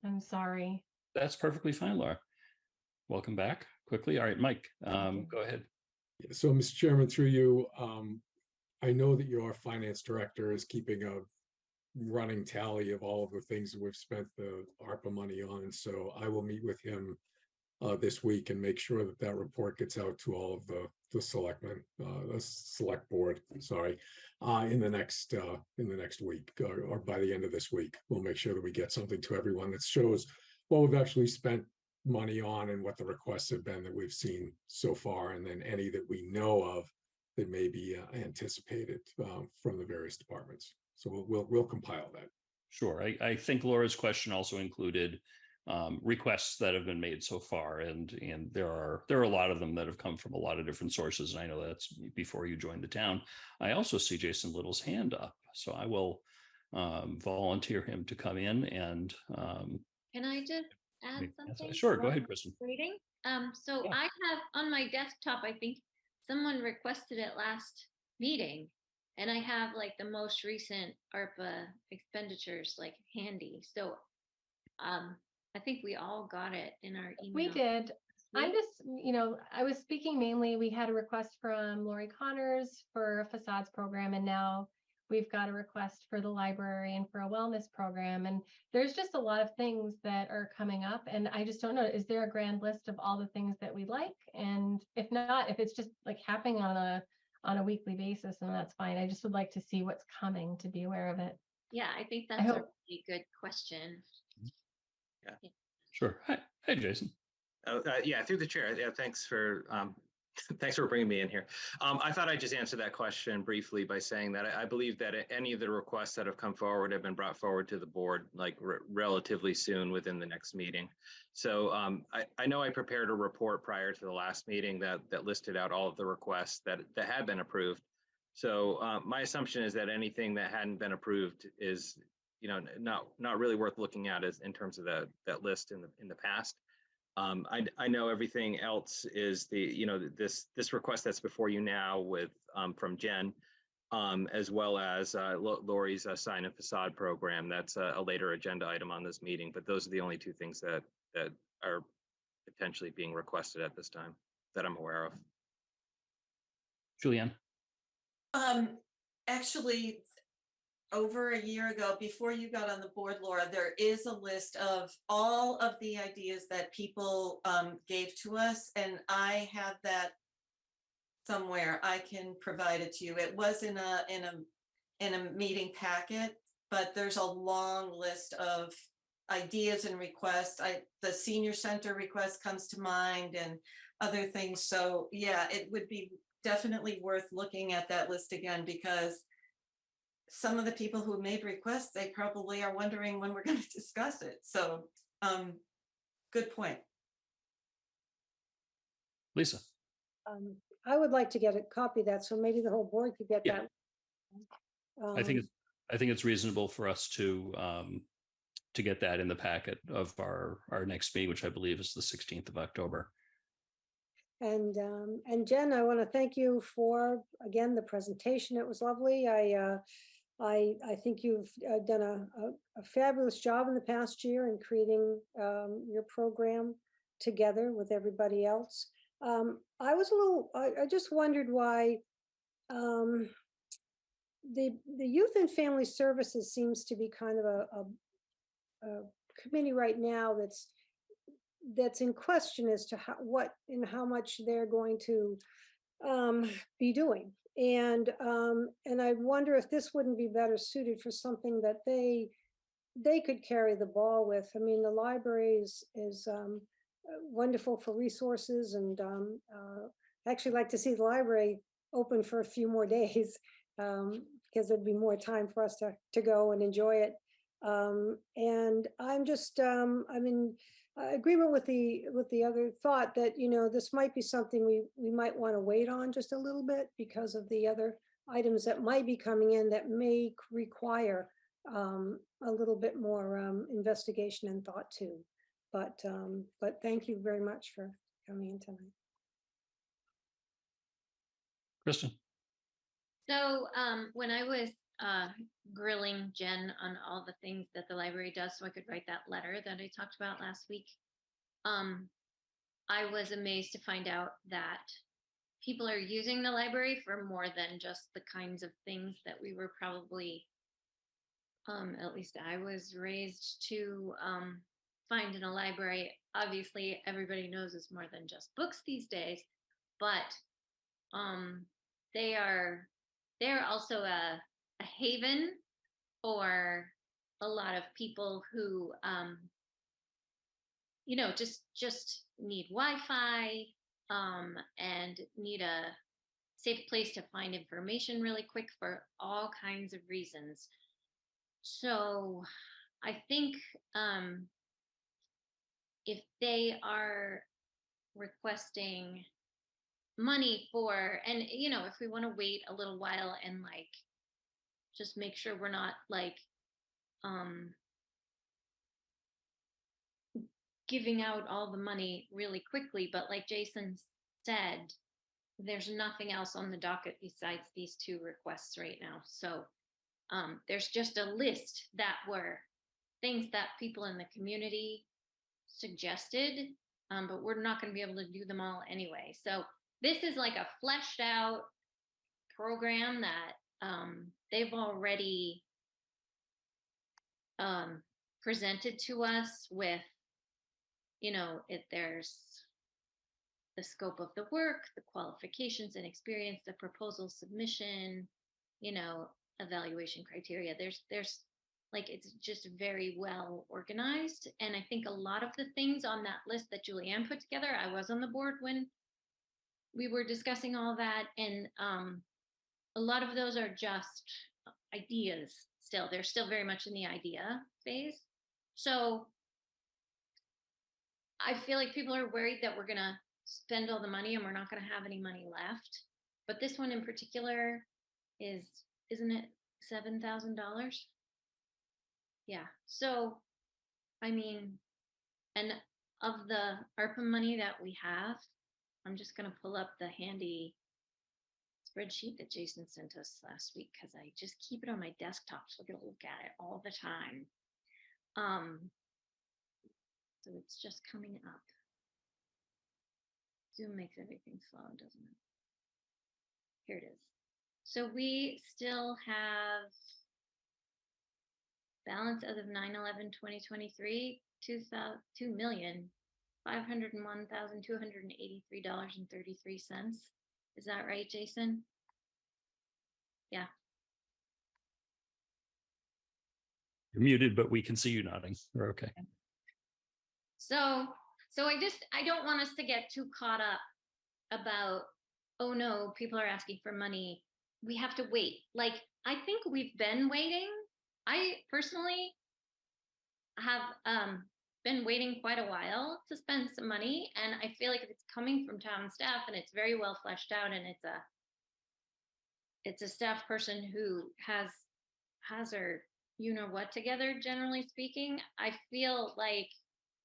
I'm sorry. That's perfectly fine, Laura. Welcome back quickly. All right, Mike, you. go ahead. Yeah, so, Mr. Chairman, through you, I know that your finance director is keeping a running tally of all of the things that we've spent the ARPA money on. So I will meet with him this week and make sure that that report gets out to all of the selectmen, the select board, sorry, in the next week or by the end of this week. We'll make sure that we get something to everyone that shows what we've actually spent money on and what the requests have been that we've seen so far, and then any that we know of that may be anticipated from the various departments. So we'll compile that. Sure. I think Laura's question also included requests that have been made so far, and there are a lot of them that have come from a lot of different sources, and I know that's before you joined the town. I also see Jason Little's hand up, so I will volunteer him to come in and Can I just add something? Sure, go ahead, Kristen. Reading. So Yeah. I have on my desktop, I think someone requested it last meeting, and I have like the most recent ARPA expenditures like handy. So I think we all got it in our email. We did. I'm week. just, you know, I was speaking mainly, we had a request from Lori Connors for a facades program, and now we've got a request for the library and for a wellness program. And there's just a lot of things that are coming up, and I just don't know, is there a grand list of all the things that we like? And if not, if it's just like happening on a weekly basis, then that's fine. I just would like to see what's coming to be aware of it. Yeah, I think that's a really good question. Sure. Hi, Jason. Yeah, through the chair. Yeah, thanks for thanks for bringing me in here. I thought I'd just answer that question briefly by saying that I believe that any of the requests that have come forward have been brought forward to the board like relatively soon within the next meeting. So I know I prepared a report prior to the last meeting that listed out all of the requests that had been approved. So my assumption is that anything that hadn't been approved is, you know, not really worth looking at as in terms of that list in the past. I know everything else is this request that's before you now with from Jen, as well as Lori's sign and facade program. That's a later agenda item on this meeting, but those are the only two things that are potentially being requested at this time that I'm aware of. Julianne. Actually, over a year ago, before you got on the board, Laura, there is a list of all of the ideas that people gave to us, and I have that somewhere. I can provide it to you. It was in a meeting packet, but there's a long list of ideas and requests. The senior center request comes to mind and other things. So yeah, it would be definitely worth looking at that list again, because some of the people who made requests, they probably are wondering when we're going to discuss it. So good point. Lisa. I would like to get a copy of that, so maybe the whole board could get Yeah. that. I think it's reasonable for us to get that in the packet of our next meeting, which I believe is the 16th of October. And Jen, I want to thank you for, again, the presentation. It was lovely. I think you've done a fabulous job in the past year in creating your program together with everybody else. I just wondered why the Youth and Family Services seems to be kind of a committee right now that's in question as to how much they're going to be doing. And I wonder if this wouldn't be better suited for something that they could carry the ball with. I mean, the library is wonderful for resources, and I actually like to see the library open for a few more days, because there'd be more time for us to go and enjoy it. And I'm just, I'm in agreement with the other thought that, this might be something we might want to wait on just a little bit because of the other items that might be coming in that may require a little bit more investigation and thought too. But thank you very much for coming in tonight. Kristen. So when I was grilling Jen on all the things that the library does so I could write that letter that I talked about last week, I was amazed to find out that people are using the library for more than just the kinds of things that we were probably, at least I was raised to find in a library. Obviously, everybody knows it's more than just books these days, but they're also a haven for a lot of people who just need Wi-Fi and need a safe place to find information really quick for all kinds of reasons. So I think if they are requesting money for, and if we want to wait a little while and just make sure we're not giving out all the money really quickly, but like Jason said, there's nothing else on the docket besides these two requests right now. So there's just a list that were things that people in the community suggested, but we're not going to be able to do them all anyway. So this is like a fleshed out program that they've already presented to us with, there's the scope of the work, the qualifications and experience, the proposal submission, evaluation criteria. There's it's just very well organized. And I think a lot of the things on that list that Julianne put together, I was on the board when we were discussing all that. And a lot of those are just ideas still. They're still very much in the idea phase. So I feel like people are worried that we're going to spend all the money and we're not going to have any money left. But this one in particular isn't it $7,000? Yeah. So, I mean, and of the ARPA money that we have, I'm just going to pull up the handy spreadsheet that Jason sent us last week because I just keep it on my desktop so I can look at it all the time. So it's just coming up. Zoom makes everything slow, doesn't it? Here it is. So we still have balance as of 9/11/2023, $2,501,283.33. Is that right, Jason? Yeah. You're muted, but we can see you nodding. We're okay. So I don't want us to get too caught up about, oh no, people are asking for money. We have to wait. Like, I think we've been waiting. I personally have been waiting quite a while to spend some money. And I feel like if it's coming from town staff and it's very well fleshed out and it's a staff person who has her what together, generally speaking, I feel like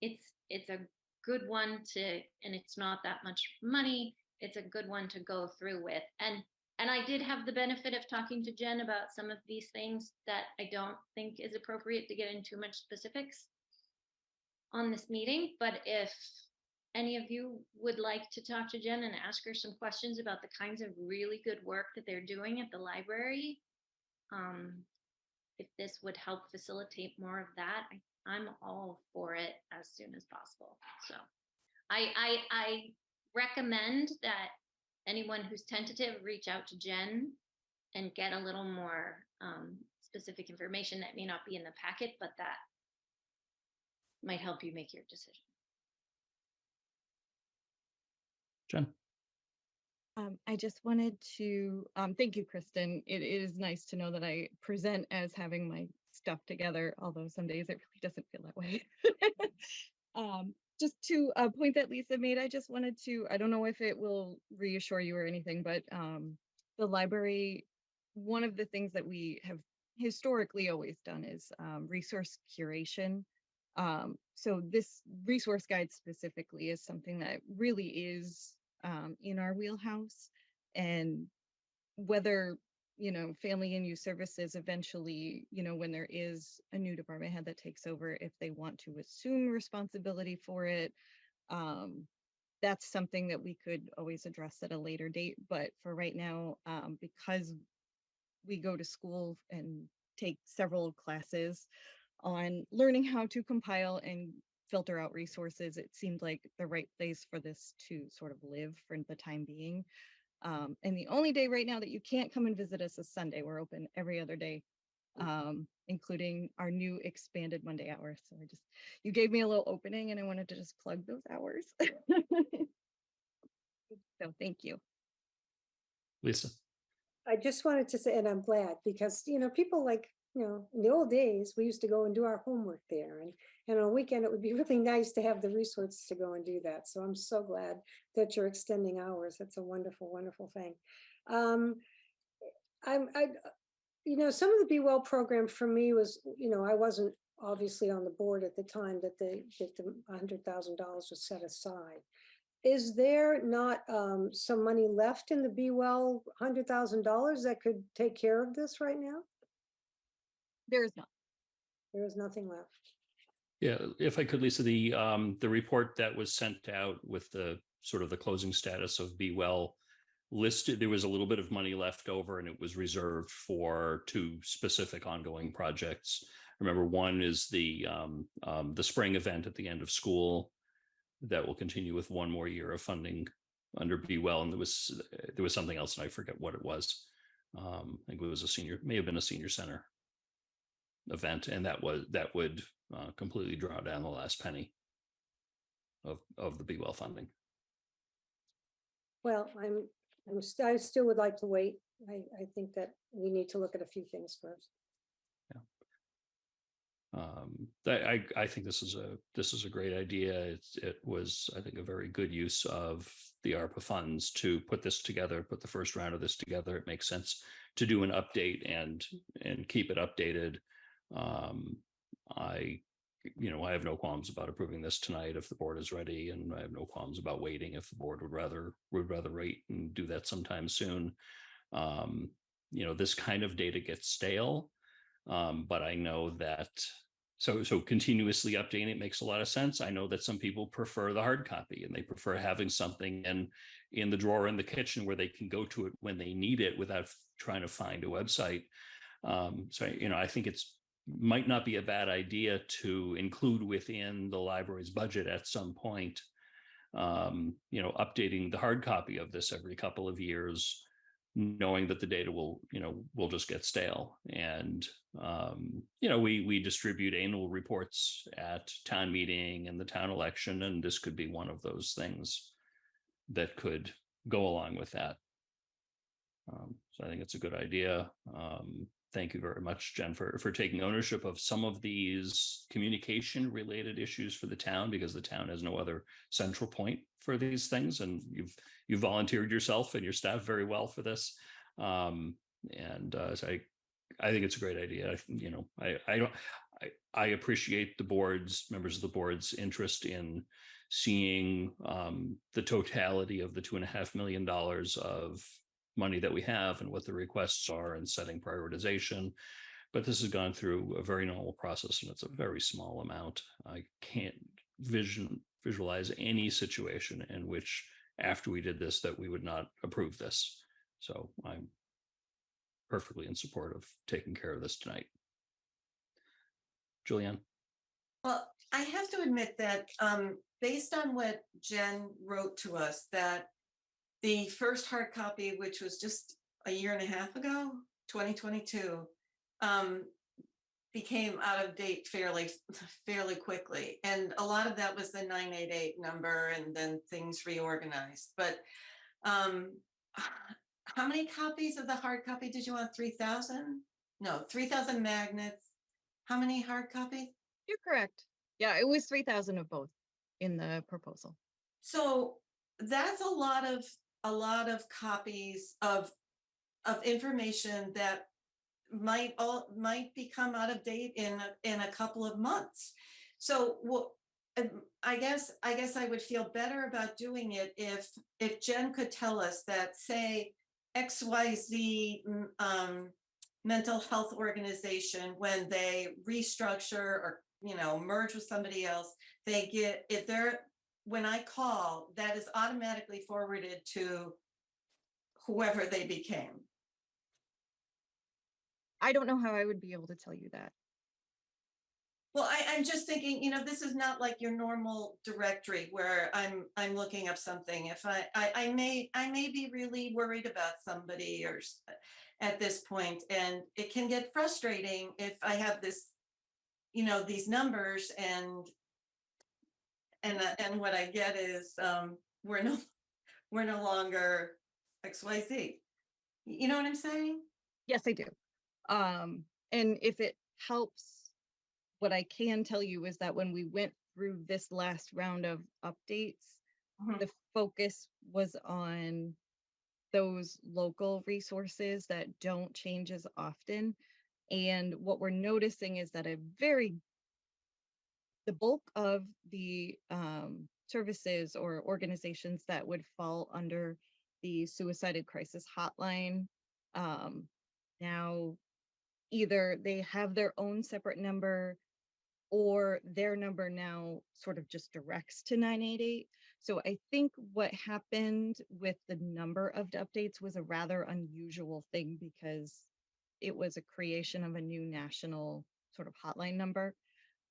it's a good one to, and it's not that much money. It's a good one to go through with. And I did have the benefit of talking to Jen about some of these things that I don't think is appropriate to get into too much specifics on this meeting. But if any of you would like to talk to Jen and ask her some questions about the kinds of really good work that they're doing at the library, if this would help facilitate more of that, I'm all for it as soon as possible. So I recommend that anyone who's tentative reach out to Jen and get a little more specific information that may not be in the packet, but that might help you make your decision. Jen. I just wanted to thank you, Kristen. It is nice to know that I present as having my stuff together, although some days it really doesn't feel that way. Just to a point that Lisa made, I just wanted to, I don't know if it will reassure you or anything, but the library, one of the things that we have historically always done is resource curation. So this resource guide specifically is something that really is in our wheelhouse, and whether family and youth services eventually, when there is a new department head that takes over, if they want to assume responsibility for it, that's something that we could always address at a later date. But for right now, because we go to school and take several classes on learning how to compile and filter out resources, it seemed like the right place for this to sort of live for the time being. And the only day right now that you can't come and visit us is Sunday. We're open every other day, including our new expanded Monday hours. So you gave me a little opening and I wanted to just plug those hours. So thank you. Lisa. I just wanted to say, and I'm glad because, people like, in the old days, we used to go and do our homework there. And on a weekend, it would be really nice to have the resources to go and do that. So I'm so glad that you're extending hours. That's a wonderful, wonderful thing. Some of the Be Well program for me was, I wasn't obviously on the board at the time that the $100,000 was set aside. Is there not some money left in the Be Well $100,000 that could take care of this right now? There is not. There is nothing left. Yeah, if I could, Lisa, the report that was sent out with the sort of the closing status of Be Well listed, there was a little bit of money left over and it was reserved for 2 specific ongoing projects. Remember, one is the spring event at the end of school that will continue with 1 more year of funding under Be Well, and there was something else and I forget what it was. I think it was may have been a senior center event, and that would completely draw down the last penny of the Be Well funding. Well, I still would like to wait. I think that we need to look at a few things first. Yeah. I think this is a great idea. It was, I think, a very good use of the ARPA funds to put this together, put the first round of this together. It makes sense to do an update and keep it updated. I have no qualms about approving this tonight if the board is ready, and I have no qualms about waiting if the board would rather wait and do that sometime soon. This kind of data gets stale, but I know that so continuously updating it makes a lot of sense. I know that some people prefer the hard copy and they prefer having something in the drawer in the kitchen where they can go to it when they need it without trying to find a website. I think might not be a bad idea to include within the library's budget at some point, updating the hard copy of this every couple of years knowing that the data will just get stale. And we distribute annual reports at town meeting and the town election, and this could be one of those things that could go along with that. So I think it's a good idea. Thank you very much, Jen, for taking ownership of some of these communication related issues for the town, because the town has no other central point for these things. And you've volunteered yourself and your staff very well for this. So I think it's a great idea. I appreciate the members of the board's interest in seeing the totality of the $2.5 million of money that we have and what the requests are and setting prioritization. But this has gone through a very normal process, and it's a very small amount. I can't visualize any situation in which after we did this that we would not approve this. So I'm perfectly in support of taking care of this tonight. Julianne? Well, I have to admit that based on what Jen wrote to us, that the first hard copy, which was just a year and a half ago, 2022, became out of date fairly quickly. And a lot of that was the 988 number, and then things reorganized. But how many copies of the hard copy did you want? 3,000? No, 3,000 magnets. How many hard copies? You're correct. Yeah, it was 3,000 of both in the proposal. So that's a lot of copies of information that might become out of date in a couple of months. So I guess I would feel better about doing it if Jen could tell us that, say, XYZ mental health organization, when they restructure or merge with somebody else, they get, when I call, that is automatically forwarded to whoever they became. I don't know how I would be able to tell you that. Well, I'm just thinking, this is not like your normal directory where I'm looking up something. If I may be really worried about somebody or at this point, and it can get frustrating if I have this, these numbers and what I get is we're no longer XYZ. You know what I'm saying? Yes, I do. And if it helps, what I can tell you is that when we went through this last round of updates, the focus was on those local resources that don't change as often. And what we're noticing is that the bulk of the services or organizations that would fall under the suicide crisis hotline, now either they have their own separate number, or their number now sort of just directs to 988. So I think what happened with the number of updates was a rather unusual thing, because it was a creation of a new national sort of hotline number.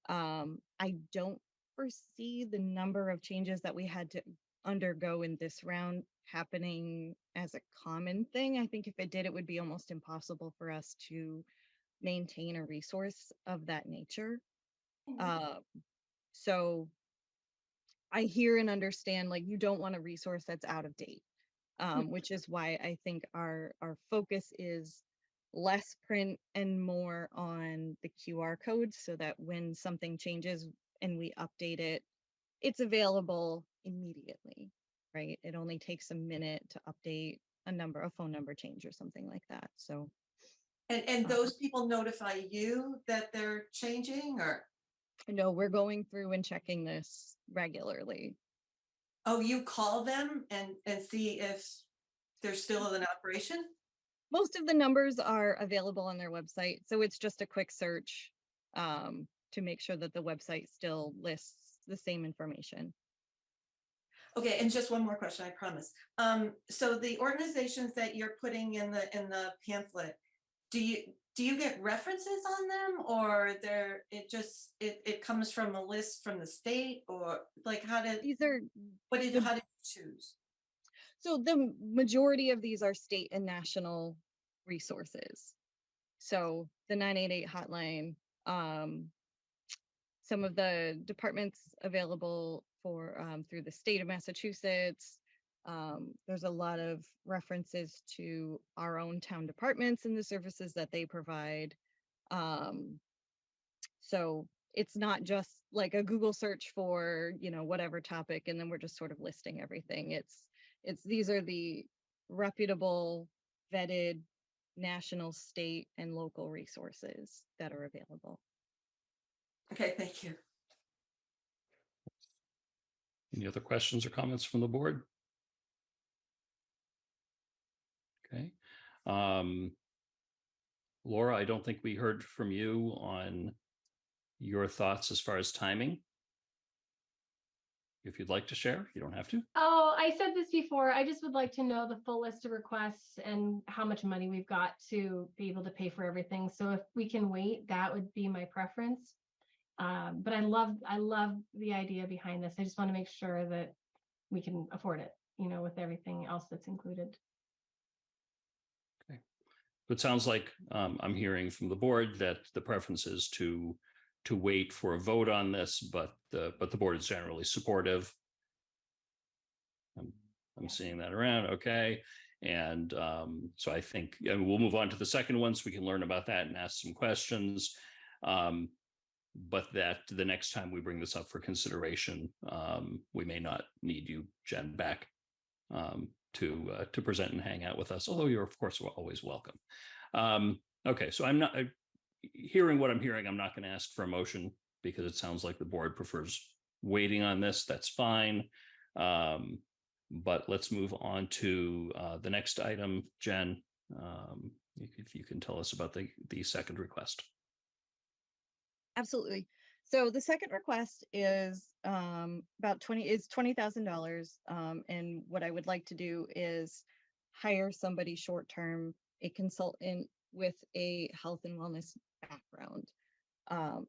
I don't foresee the number of changes that we had to undergo in this round happening as a common thing. I think if it did, it would be almost impossible for us to maintain a resource of that nature. So I hear and understand, like, you don't want a resource that's out of date, which is why I think our focus is less print and more on the QR codes, so that when something changes and we update it, it's available immediately, right? It only takes a minute to update a phone number change or something like that. So. And those people notify you that they're changing, or? No, we're going through and checking this regularly. Oh, you call them and see if they're still in operation? Most of the numbers are available on their website, so it's just a quick search to make sure that the website still lists the same information. Okay, and just one more question, I promise. So the organizations that you're putting in the pamphlet, do you get references on them, or it comes from a list from the state, or like how did you choose? So the majority of these are state and national resources. So the 988 hotline, some of the departments available for through the state of Massachusetts. There's a lot of references to our own town departments and the services that they provide. So it's not just like a Google search for, whatever topic, and then we're just sort of listing everything. It's these are the reputable, vetted national, state, and local resources that are available. Okay, thank you. Any other questions or comments from the board? Okay. Laura, I don't think we heard from you on your thoughts as far as timing. If you'd like to share, you don't have to. Oh, I said this before. I just would like to know the full list of requests and how much money we've got to be able to pay for everything. So if we can wait, that would be my preference. But I love the idea behind this. I just want to make sure that we can afford it, with everything else that's included. Okay. It sounds like I'm hearing from the board that the preference is to wait for a vote on this, but the board is generally supportive. I'm seeing that around. Okay. And so I think, and we'll move on to the second one so we can learn about that and ask some questions. But that the next time we bring this up for consideration, we may not need you, Jen, back to present and hang out with us, although you're of course always welcome. Okay, so I'm not hearing what I'm hearing. I'm not going to ask for a motion because it sounds like the board prefers waiting on this. That's fine. But let's move on to the next item. Jen, if you can tell us about the second request. Absolutely. So the second request is about $20,000. And what I would like to do is hire somebody short-term, a consultant with a health and wellness background.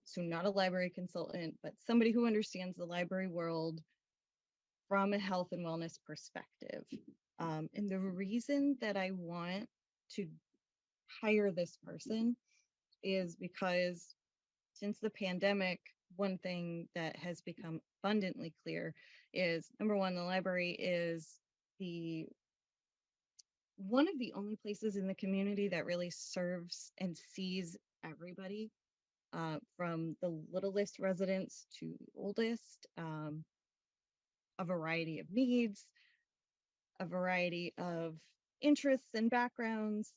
So not a library consultant, but somebody who understands the library world from a health and wellness perspective. And the reason that I want to hire this person is because since the pandemic, one thing that has become abundantly clear is, number one, the library is one of the only places in the community that really serves and sees everybody, from the littlest residents to the oldest, a variety of needs, a variety of interests and backgrounds.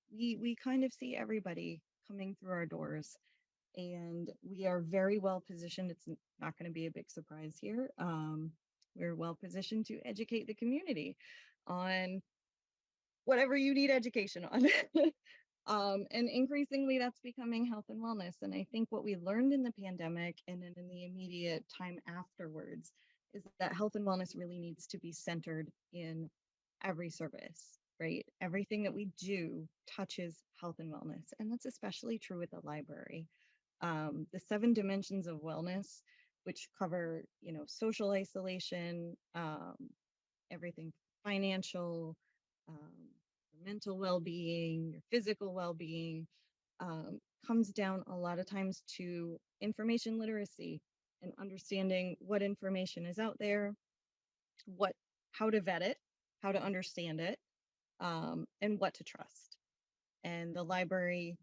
We kind of see everybody coming through our doors. And we are very well positioned. It's not going to be a big surprise here. We're well positioned to educate the community on whatever you need education on. And increasingly, that's becoming health and wellness. And I think what we learned in the pandemic and then in the immediate time afterwards is that health and wellness really needs to be centered in every service, right? Everything that we do touches health and wellness. And that's especially true with the library. The 7 dimensions of wellness, which cover, social isolation, everything financial, your mental well-being, your physical well-being, comes down a lot of times to information literacy and understanding what information is out there, how to vet it, how to understand it, and what to trust. And the library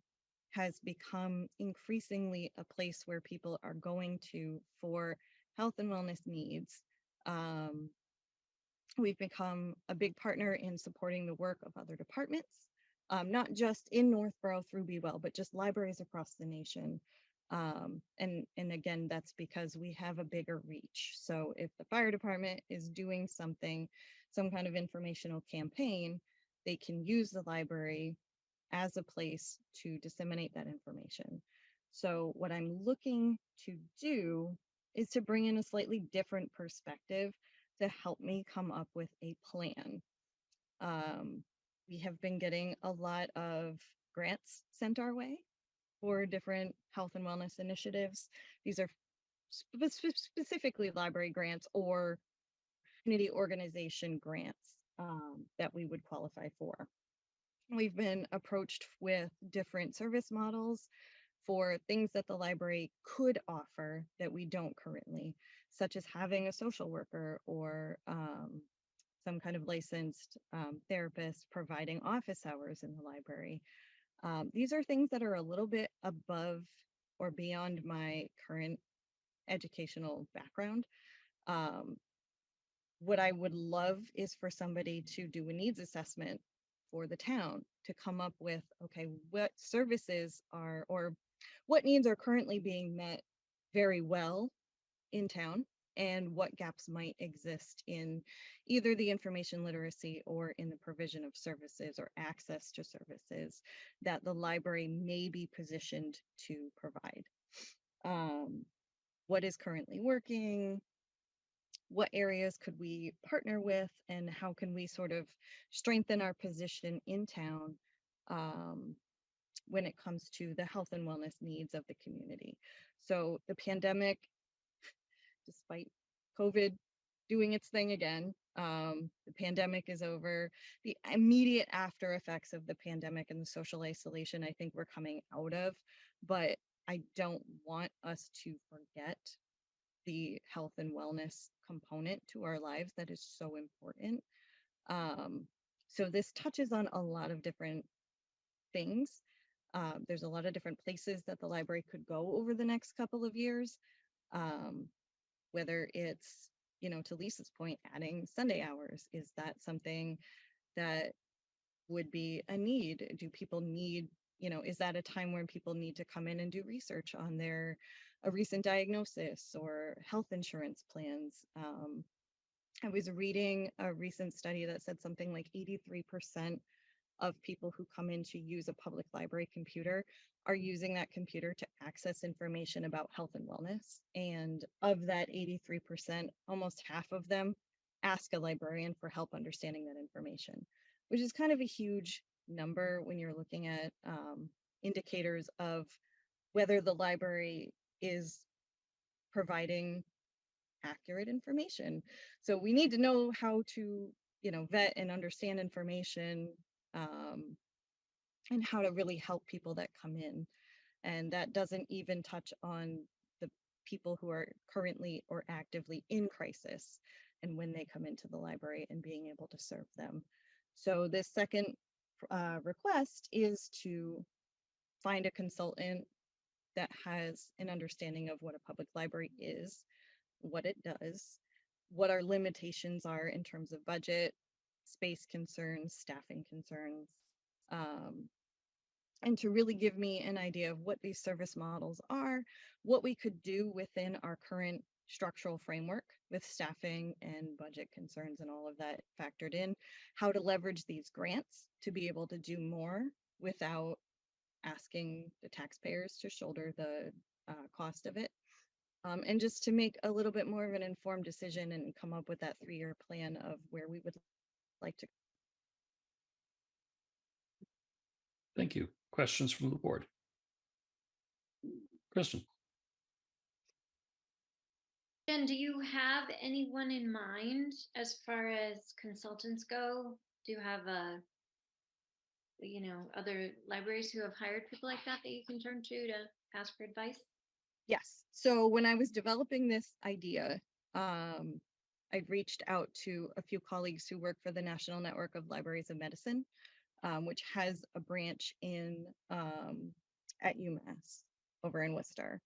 has become increasingly a place where people are going to for health and wellness needs. We've become a big partner in supporting the work of other departments, not just in Northborough through Be Well, but just libraries across the nation. And again, that's because we have a bigger reach. So if the fire department is doing some kind of informational campaign, they can use the library as a place to disseminate that information. So what I'm looking to do is to bring in a slightly different perspective to help me come up with a plan. We have been getting a lot of grants sent our way for different health and wellness initiatives. These are specifically library grants or community organization grants. that we would qualify for. We've been approached with different service models for things that the library could offer that we don't currently, such as having a social worker or some kind of licensed therapist providing office hours in the library. These are things that are a little bit above or beyond my current educational background. What I would love is for somebody to do a needs assessment for the town to come up with, okay, what services are, or what needs are currently being met very well in town, and what gaps might exist in either the information literacy or in the provision of services or access to services that the library may be positioned to provide. What is currently working? What areas could we partner with, and how can we sort of strengthen our position in town when it comes to the health and wellness needs of the community? So the pandemic, despite COVID doing its thing again, the pandemic is over. The immediate after effects of the pandemic and the social isolation, I think we're coming out of, but I don't want us to forget the health and wellness component to our lives that is so important. So this touches on a lot of different things. There's a lot of different places that the library could go over the next couple of years, whether it's, to Lisa's point, adding Sunday hours. Is that something that would be a need? Do people need, is that a time when people need to come in and do research on a recent diagnosis or health insurance plans? I was reading a recent study that said something like 83% of people who come in to use a public library computer are using that computer to access information about health and wellness. And of that 83%, almost half of them ask a librarian for help understanding that information, which is kind of a huge number when you're looking at indicators of whether the library is providing accurate information. So we need to know how to, vet and understand information, and how to really help people that come in. And that doesn't even touch on the people who are currently or actively in crisis and when they come into the library and being able to serve them. So this second request is to find a consultant that has an understanding of what a public library is, what it does, what our limitations are in terms of budget, space concerns, staffing concerns, and to really give me an idea of what these service models are, what we could do within our current structural framework with staffing and budget concerns and all of that factored in, how to leverage these grants to be able to do more without asking the taxpayers to shoulder the cost of it. And just to make a little bit more of an informed decision and come up with that 3-year plan of where we would like to. Thank you. Questions from the board? Kristen. Jen, do you have anyone in mind as far as consultants go? Do you have other libraries who have hired people like that you can turn to ask for advice? Yes. So when I was developing this idea, I reached out to a few colleagues who work for the National Network of Libraries of Medicine, which has a branch at UMass over in Worcester.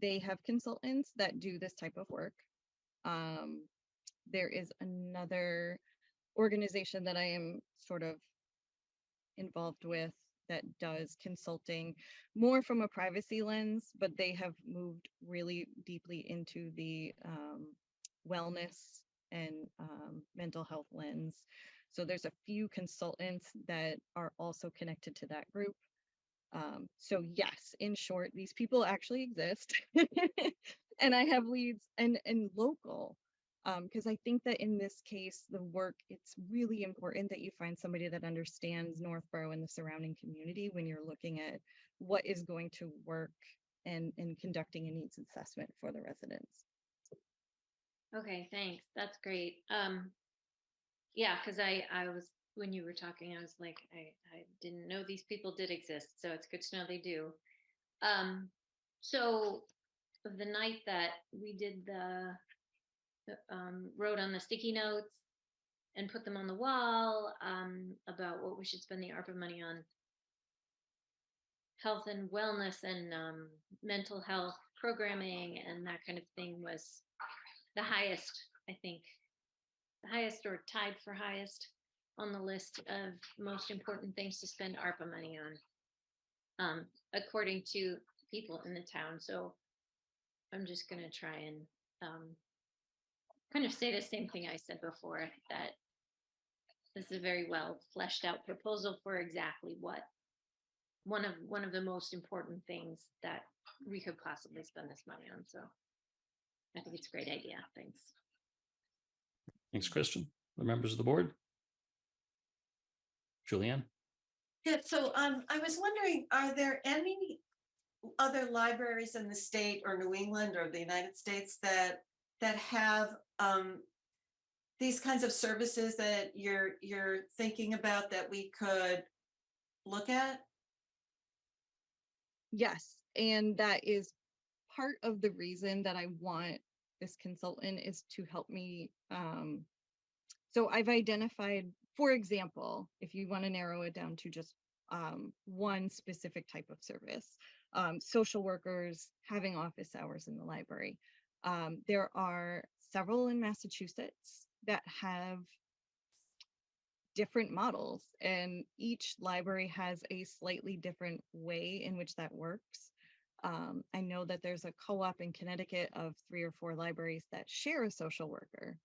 They have consultants that do this type of work. There is another organization that I am sort of involved with that does consulting more from a privacy lens, but they have moved really deeply into the wellness and mental health lens. So there's a few consultants that are also connected to that group. So yes, in short, these people actually exist. And I have leads and local, because I think that in this case, the work, it's really important that you find somebody that understands Northborough and the surrounding community when you're looking at what is going to work and conducting a needs assessment for the residents. Okay, thanks. That's great. Yeah, because I was, when you were talking, I was like, I didn't know these people did exist, so it's good to know they do. So the night that we did wrote on the sticky notes and put them on the wall, about what we should spend the ARPA money on, health and wellness and mental health programming and that kind of thing, was the highest, I think, the highest or tied for highest on the list of most important things to spend ARPA money on, according to people in the town. So I'm just going to try and kind of say the same thing I said before, that this is a very well fleshed out proposal for exactly what one of the most important things that we could possibly spend this money on. So I think it's a great idea. Thanks. Thanks, Kristen. The members of the board. Julianne. Yeah, so I was wondering, are there any other libraries in the state or New England or the United States that have these kinds of services that you're thinking about that we could look at? Yes, and that is part of the reason that I want this consultant, is to help me. So I've identified, for example, if you want to narrow it down to just one specific type of service, social workers having office hours in the library. There are several in Massachusetts that have different models, and each library has a slightly different way in which that works. I know that there's a co-op in Connecticut of 3 or 4 libraries that share a social worker.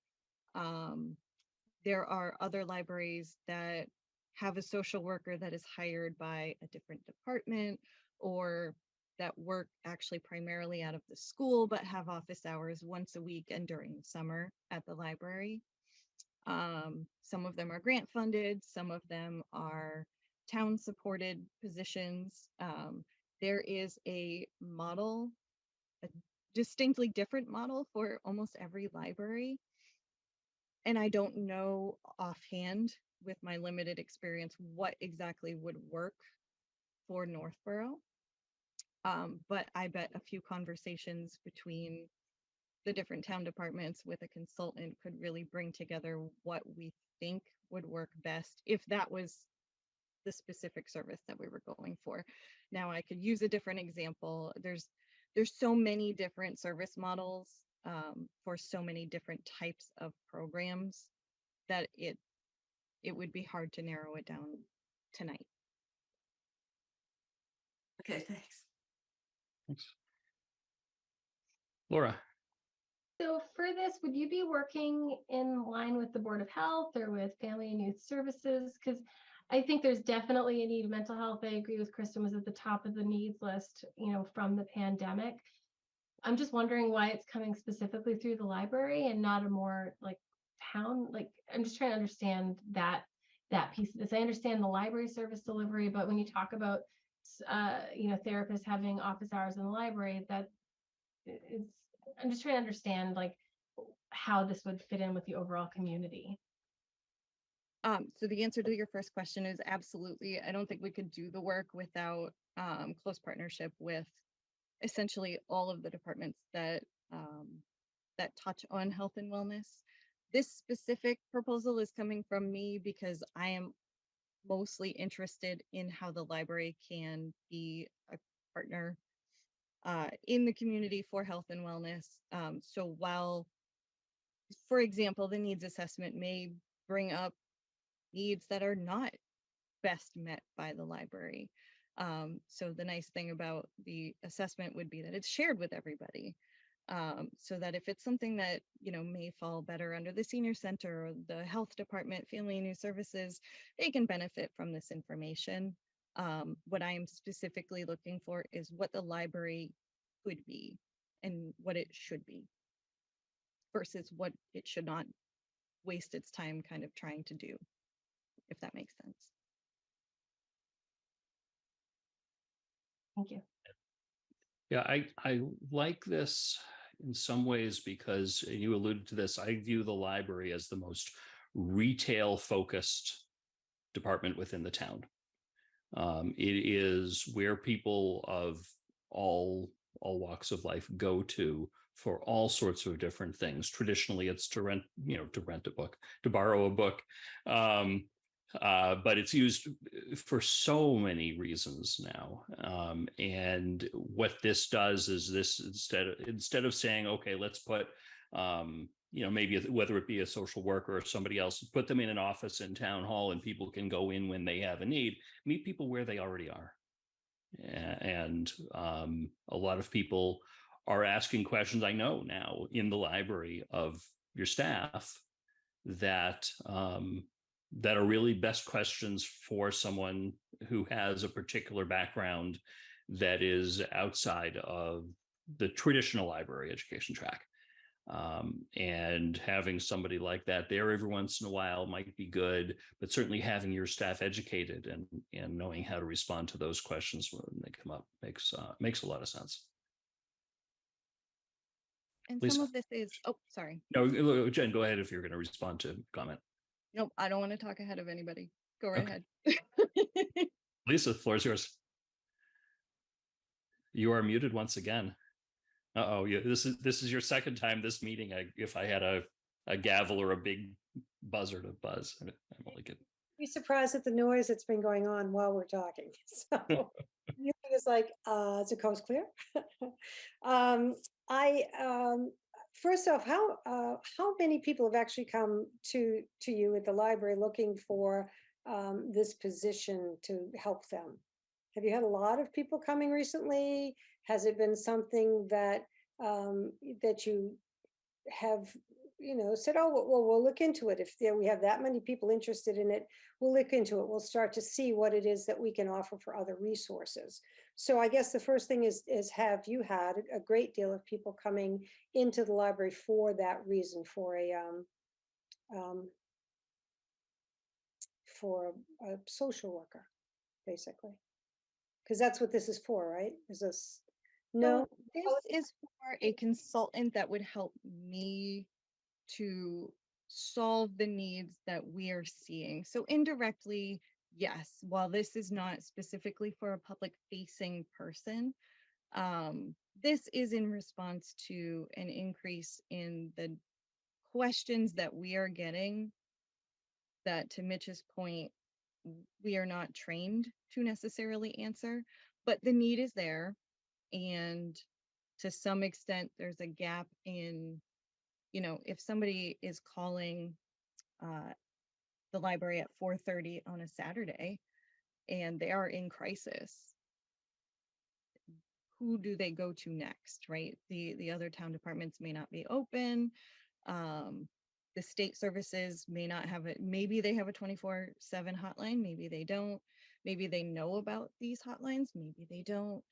There are other libraries that have a social worker that is hired by a different department, or that work actually primarily out of the school, but have office hours once a week and during the summer at the library. Some of them are grant funded, some of them are town supported positions. There is a model, a distinctly different model for almost every library. And I don't know offhand, with my limited experience, what exactly would work for Northborough. But I bet a few conversations between the different town departments with a consultant could really bring together what we think would work best, if that was the specific service that we were going for. Now, I could use a different example. There's so many different service models for so many different types of programs that it would be hard to narrow it down tonight. Okay, thanks. Thanks. Laura. So for this, would you be working in line with the Board of Health or with Family and Youth Services? Because I think there's definitely a need. Mental health, I agree with Kristen, was at the top of the needs list, from the pandemic. I'm just wondering why it's coming specifically through the library and not a more town, I'm just trying to understand that piece of this. I understand the library service delivery, but when you talk about therapists having office hours in the library, that is, I'm just trying to understand how this would fit in with the overall community. So the answer to your first question is absolutely. I don't think we could do the work without close partnership with essentially all of the departments that that touch on health and wellness. This specific proposal is coming from me because I am mostly interested in how the library can be a partner in the community for health and wellness. So while, for example, the needs assessment may bring up needs that are not best met by the library. So the nice thing about the assessment would be that it's shared with everybody. So that if it's something that, may fall better under the senior center or the health department, family and youth services, they can benefit from this information. What I am specifically looking for is what the library could be and what it should be versus what it should not waste its time kind of trying to do, if that makes sense. Thank you. Yeah, I like this in some ways because you alluded to this. I view the library as the most retail focused department within the town. It is where people of all walks of life go to for all sorts of different things. Traditionally, it's to rent a book, to borrow a book. But it's used for so many reasons now. And what this does is this, instead of saying, okay, let's put, maybe whether it be a social worker or somebody else, put them in an office in town hall and people can go in when they have a need, meet people where they already are. And a lot of people are asking questions, I know now, in the library of your staff that that are really best questions for someone who has a particular background that is outside of the traditional library education track. And having somebody like that there every once in a while might be good, but certainly having your staff educated and knowing how to respond to those questions when they come up makes a lot of sense. And Lisa. some of this is, oh, sorry. No, Jen, go ahead if you're going to respond to comment. Nope, I don't want to talk ahead of anybody. Go right ahead. Lisa, the floor is yours. You are muted once again. Uh-oh, yeah, this is your second time this meeting. If I had a gavel or a big buzzer to buzz, I'm only kidding. Be surprised at the noise that's been going on while we're talking. So you it's like, is the coast clear? First off, how many people have actually come to you at the library looking for this position to help them? Have you had a lot of people coming recently? Has it been something that that you have, said, oh, well, we'll look into it. If we have that many people interested in it, we'll look into it. We'll start to see what it is that we can offer for other resources. So I guess the first thing is have you had a great deal of people coming into the library for that reason, for a social worker, basically? Because that's what this is for, right? Is this? No, So this is for a consultant that would help me to solve the needs that we are seeing. So indirectly, yes, while this is not specifically for a public facing person, this is in response to an increase in the questions that we are getting that, to Mitch's point, we are not trained to necessarily answer, but the need is there. And to some extent, there's a gap in, if somebody is calling the library at 4:30 on a Saturday and they are in crisis, who do they go to next, right? The other town departments may not be open. The state services may not have it. Maybe they have a 24/7 hotline. Maybe they don't. Maybe they know about these hotlines. Maybe they don't.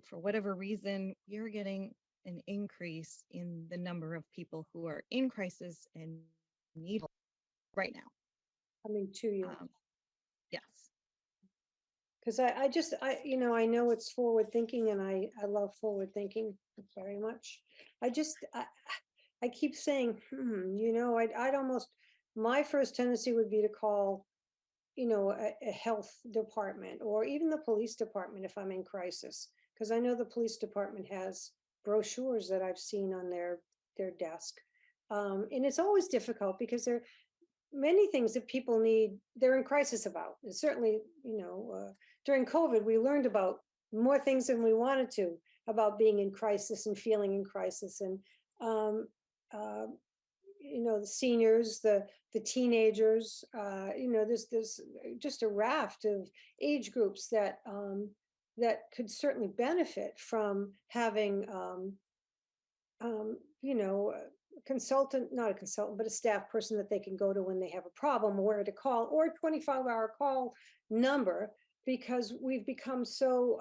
For whatever reason, you're getting an increase in the number of people who are in crisis and need help right now. Coming to you. Yes. Because I know it's forward thinking, and I love forward thinking very much. I keep saying, I'd almost, my first tendency would be to call, a health department or even the police department if I'm in crisis. Because I know the police department has brochures that I've seen on their desk. And it's always difficult because there are many things that people need, they're in crisis about. And certainly, during COVID, we learned about more things than we wanted to about being in crisis and feeling in crisis. And, the seniors, the teenagers, there's just a raft of age groups that could certainly benefit from having, not a consultant, but a staff person that they can go to when they have a problem, or where to call, or a 25-hour call number, because we've become so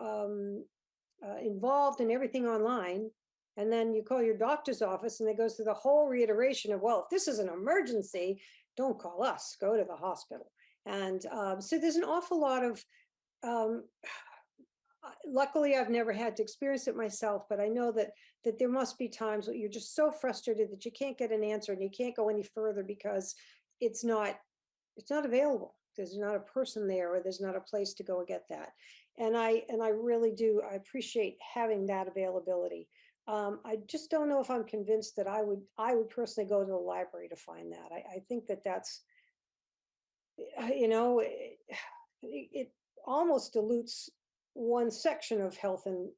involved in everything online. And then you call your doctor's office and it goes through the whole reiteration of, well, if this is an emergency, don't call us, go to the hospital. And so there's an awful lot of, luckily I've never had to experience it myself, but I know that there must be times where you're just so frustrated that you can't get an answer and you can't go any further because it's not available. There's not a person there, or there's not a place to go and get that. And I really do, I appreciate having that availability. I just don't know if I'm convinced that I would personally go to the library to find that. I think that that's, it almost dilutes one section of health and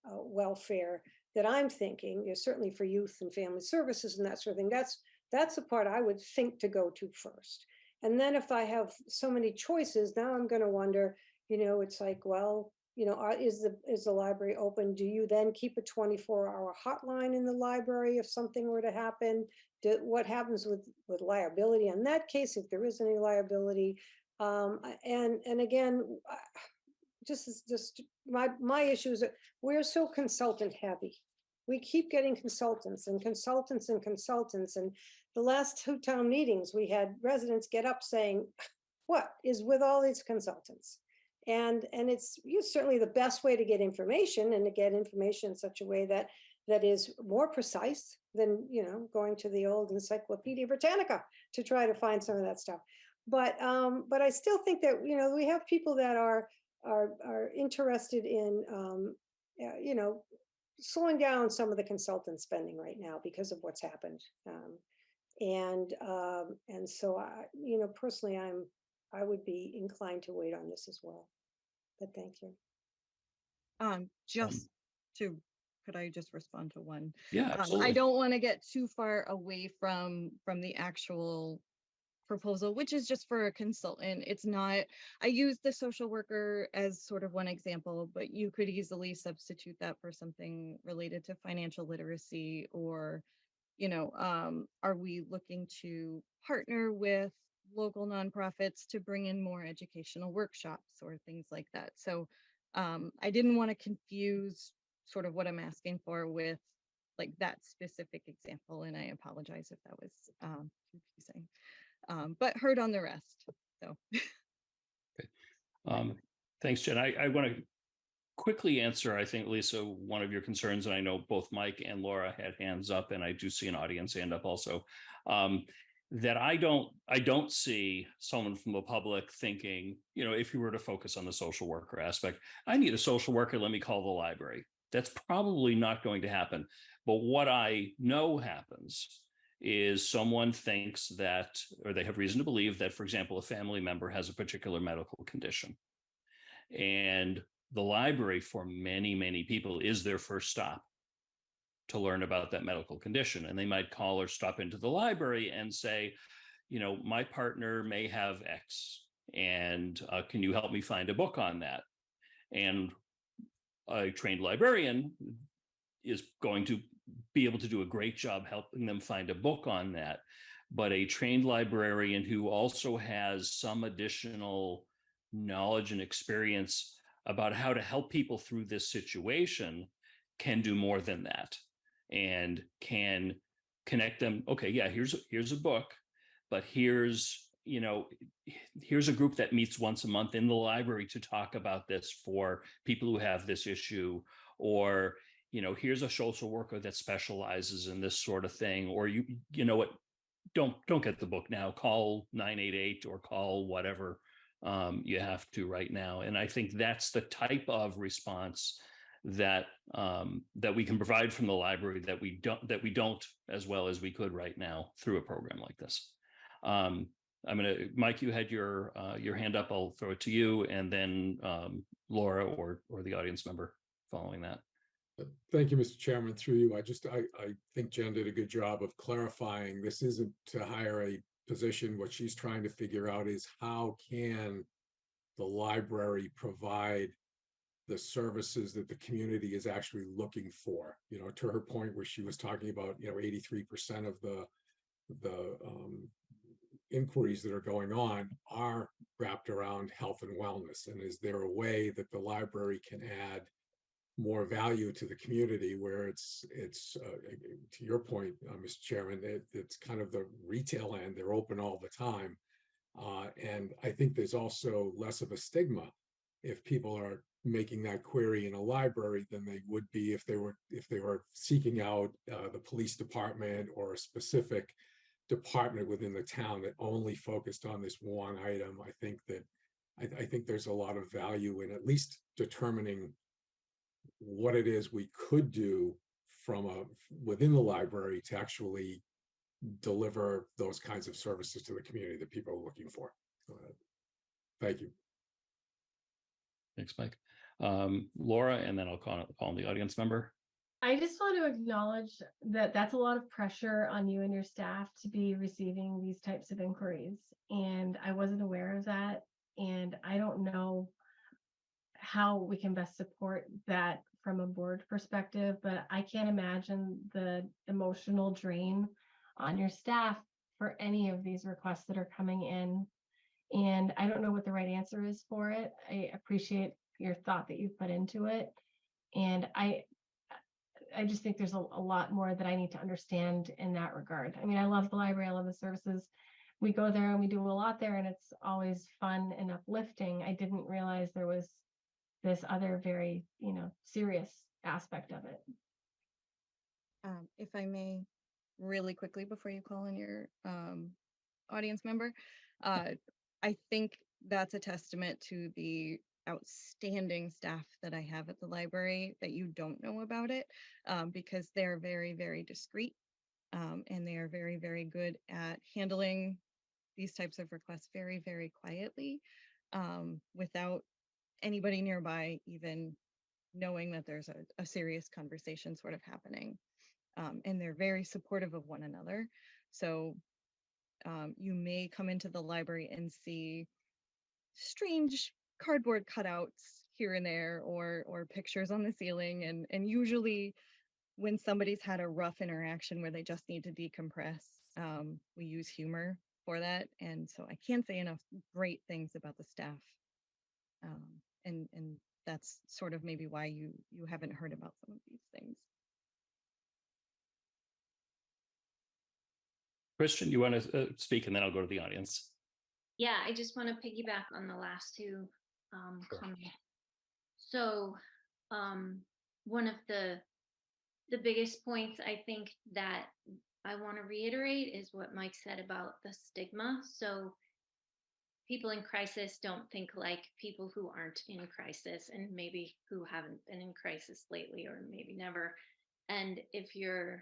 welfare that I'm thinking is certainly for youth and family services and that sort of thing. That's the part I would think to go to first. And then if I have so many choices, now I'm going to wonder, it's like, well, is the library open? Do you then keep a 24-hour hotline in the library if something were to happen? What happens with liability in that case, if there is any liability? And again, just my issue is that we're so consultant heavy. We keep getting consultants and consultants and consultants. And the last 2 town meetings, we had residents get up saying, what is with all these consultants? And it's certainly the best way to get information, and to get information in such a way that is more precise than, going to the old Encyclopedia Britannica to try to find some of that stuff. But I still think that, we have people that are interested in, slowing down some of the consultant spending right now because of what's happened. And so personally, I would be inclined to wait on this as well. But thank you. Just to, could I just respond to one? Yeah, absolutely. I don't want to get too far away from the actual proposal, which is just for a consultant. It's not, I use the social worker as sort of one example, but you could easily substitute that for something related to financial literacy, or, are we looking to partner with local nonprofits to bring in more educational workshops or things like that? So I didn't want to confuse sort of what I'm asking for with like that specific example, and I apologize if that was confusing. But heard on the rest. So. Okay. Thanks, Jen. I want to quickly answer, I think, Lisa, one of your concerns, and I know both Mike and Laura had hands up, and I do see an audience hand up also, that I don't see someone from the public thinking, if you were to focus on the social worker aspect, I need a social worker, let me call the library. That's probably not going to happen. But what I know happens is someone thinks that, or they have reason to believe that, for example, a family member has a particular medical condition. And the library for many, many people is their first stop to learn about that medical condition. And they might call or stop into the library and say, my partner may have X, and can you help me find a book on that? And a trained librarian is going to be able to do a great job helping them find a book on that. But a trained librarian who also has some additional knowledge and experience about how to help people through this situation can do more than that, and can connect them. Okay, yeah, here's a book, but here's a group that meets once a month in the library to talk about this for people who have this issue, or here's a social worker that specializes in this sort of thing, or you know what, don't get the book now, call 988 or call whatever you have to right now. And I think that's the type of response that that we can provide from the library that we don't as well as we could right now through a program like this. Mike, you had your hand up. I'll throw it to you, and then Laura or the audience member following that. Thank you, Mr. Chairman. Through you, I think Jen did a good job of clarifying this isn't to hire a position. What she's trying to figure out is how can the library provide the services that the community is actually looking for. To her point where she was talking about 83% of the inquiries that are going on are wrapped around health and wellness. And is there a way that the library can add more value to the community, where it's to your point, Mr. Chairman, it's kind of the retail end. They're open all the time, and I think there's also less of a stigma if people are making that query in a library than they would be if they were seeking out the police department or a specific department within the town that only focused on this one item. I think that I think there's a lot of value in at least determining what it is we could do from within the library to actually deliver those kinds of services to the community that people are looking for. Thank you. Thanks, Mike. Laura, and then I'll call on the audience member. I just want to acknowledge that that's a lot of pressure on you and your staff to be receiving these types of inquiries. And I wasn't aware of that. And I don't know how we can best support that from a board perspective, but I can't imagine the emotional drain on your staff for any of these requests that are coming in. And I don't know what the right answer is for it. I appreciate your thought that you've put into it. And I just think there's a lot more that I need to understand in that regard. I mean, I love the library, I love the services. We go there and we do a lot there, and it's always fun and uplifting. I didn't realize there was this other very, serious aspect of it. If I may, really quickly before you call in your audience member, I think that's a testament to the outstanding staff that I have at the library that you don't know about it, because they're very, very discreet, and they are very, very good at handling these types of requests very, very quietly, without anybody nearby even knowing that there's a serious conversation sort of happening. And they're very supportive of one another. So you may come into the library and see strange cardboard cutouts here and there, or pictures on the ceiling. And usually when somebody's had a rough interaction where they just need to decompress, we use humor for that. And so I can't say enough great things about the staff. And that's sort of maybe why you haven't heard about some of these things. Christian, you want to speak, and then I'll go to the audience. Yeah, I just want to piggyback on the last two Sure. comments. So one of the biggest points I think that I want to reiterate is what Mike said about the stigma. So people in crisis don't think like people who aren't in crisis, and maybe who haven't been in crisis lately, or maybe never. And if you're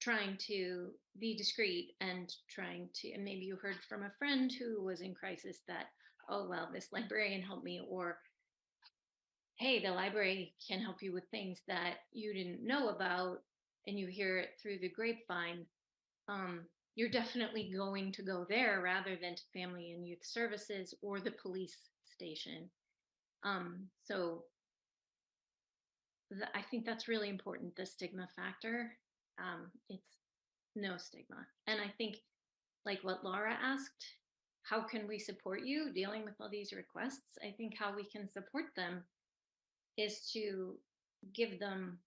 trying to be discreet and and maybe you heard from a friend who was in crisis that, oh, well, this librarian helped me, or hey, the library can help you with things that you didn't know about, and you hear it through the grapevine, you're definitely going to go there rather than to Family and Youth Services or the police station. So I think that's really important, the stigma factor. It's no stigma. And I think, like what Laura asked, how can we support you dealing with all these requests? I think how we can support them is to give them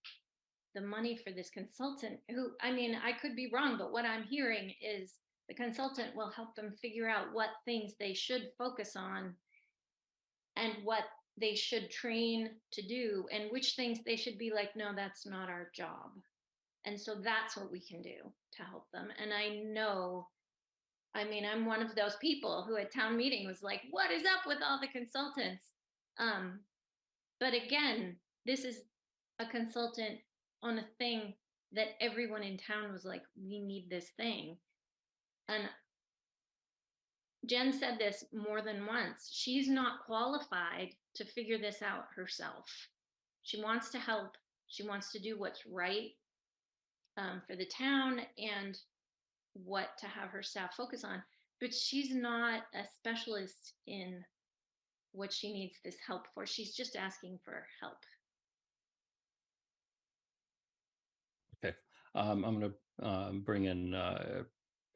the money for this consultant who, I mean, I could be wrong, but what I'm hearing is the consultant will help them figure out what things they should focus on and what they should train to do, and which things they should be like, no, that's not our job. And so that's what we can do to help them. And I know, I mean, I'm one of those people who at town meeting was like, what is up with all the consultants? But again, this is a consultant on a thing that everyone in town was like, we need this thing. And Jen said this more than once. She's not qualified to figure this out herself. She wants to help. She wants to do what's right for the town and what to have her staff focus on. But she's not a specialist in what she needs this help for. She's just asking for help. Okay. I'm going to bring in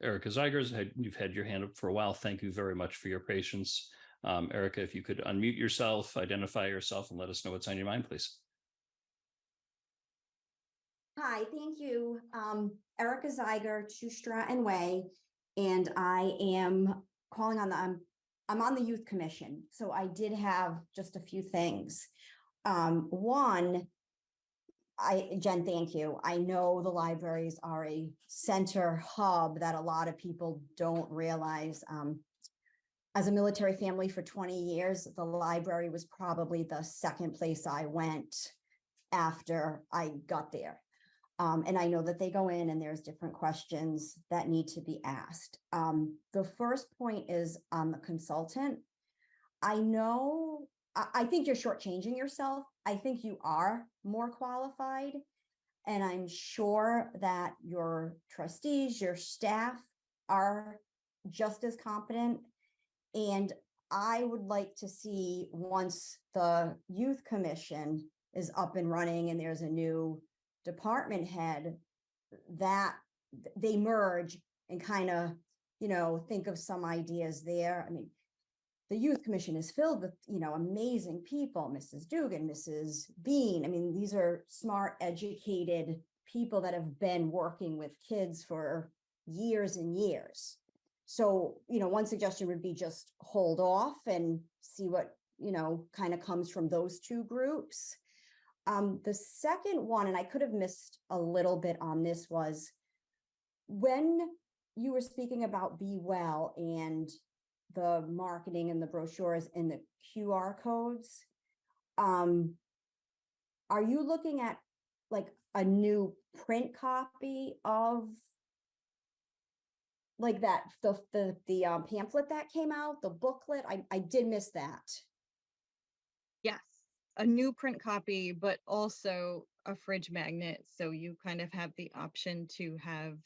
Erica Zeigers. You've had your hand up for a while. Thank you very much for your patience. Erica, if you could unmute yourself, identify yourself, and let us know what's on your mind, please. Hi, thank you. Erica Zeiger, Chustra and Way, and I am calling on I'm on the Youth Commission, so I did have just a few things. One, Jen, thank you. I know the libraries are a center hub that a lot of people don't realize. As a military family for 20 years, the library was probably the second place I went after I got there. And I know that they go in and there's different questions that need to be asked. The first point is on the consultant. I think you're shortchanging yourself. I think you are more qualified. And I'm sure that your trustees, your staff are just as competent. And I would like to see, once the youth commission is up and running and there's a new department head, that they merge and kind of, think of some ideas there. I mean, the youth commission is filled with, amazing people, Mrs. Dugan, Mrs. Bean. I mean, these are smart, educated people that have been working with kids for years and years. So, one suggestion would be just hold off and see what, kind of comes from those two groups. The second one, and I could have missed a little bit on this, was when you were speaking about Be Well and the marketing and the brochures and the QR codes. Are you looking at like a new print copy of like that, the pamphlet that came out, the booklet? I did miss that. Yes, a new print copy, but also a fridge magnet. So you kind of have the option to have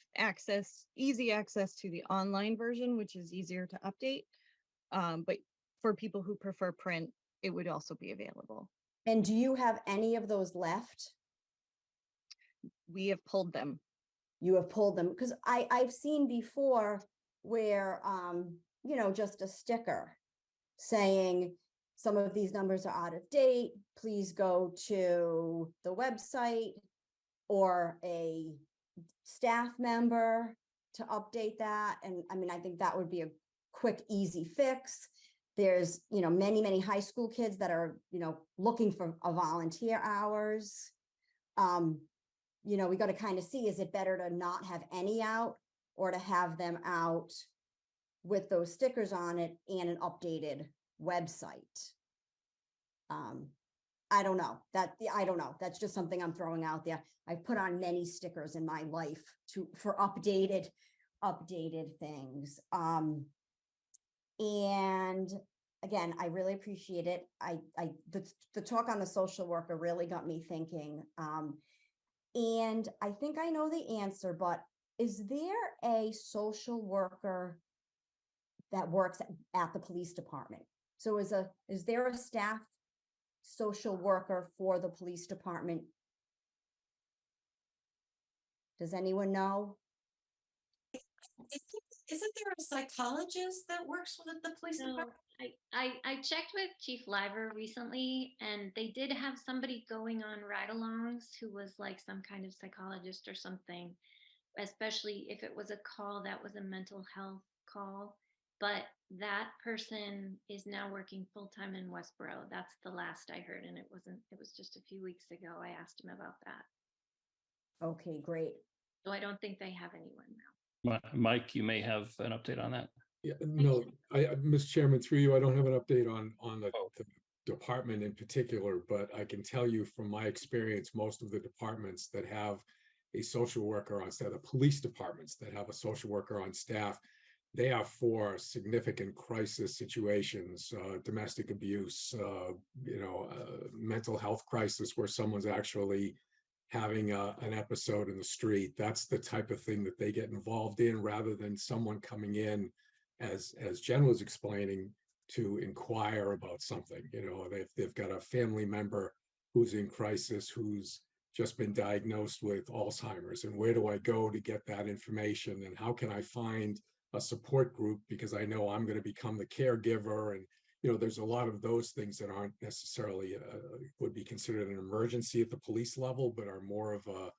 easy access to the online version, which is easier to update. But for people who prefer print, it would also be available. And do you have any of those left? We have pulled them. You have pulled them, because I've seen before where, just a sticker saying some of these numbers are out of date, please go to the website, or a staff member to update that. And I mean, I think that would be a quick, easy fix. There's, many, many high school kids that are, looking for a volunteer hours. We got to kind of see, is it better to not have any out, or to have them out with those stickers on it and an updated website? I don't know. I don't know. That's just something I'm throwing out there. I've put on many stickers in my life for updated things. And again, I really appreciate it. The talk on the social worker really got me thinking. And I think I know the answer, but is there a social worker that works at the police department? So is there a staff social worker for the police department? Does anyone know? Isn't there a psychologist that works with the police No, department? I checked with Chief Liver recently, and they did have somebody going on ride-alongs who was like some kind of psychologist or something, especially if it was a call that was a mental health call. But that person is now working full-time in Westborough. That's the last I heard, and it was just a few weeks ago. I asked him about that. Okay, great. So I don't think they have anyone now. Mike, you may have an update on that. Yeah, no, Mr. Chairman, through you, I don't have an update on the department in particular, but I can tell you from my experience, most of the departments that have a social worker on staff, the police departments that have a social worker on staff, they are for significant crisis situations, domestic abuse, mental health crisis where someone's actually having an episode in the street. That's the type of thing that they get involved in, rather than someone coming in, as Jen was explaining, to inquire about something. They've got a family member who's in crisis, who's just been diagnosed with Alzheimer's, and where do I go to get that information, and how can I find a support group, because I know I'm going to become the caregiver. And there's a lot of those things that aren't necessarily would be considered an emergency at the police level, but are more of a,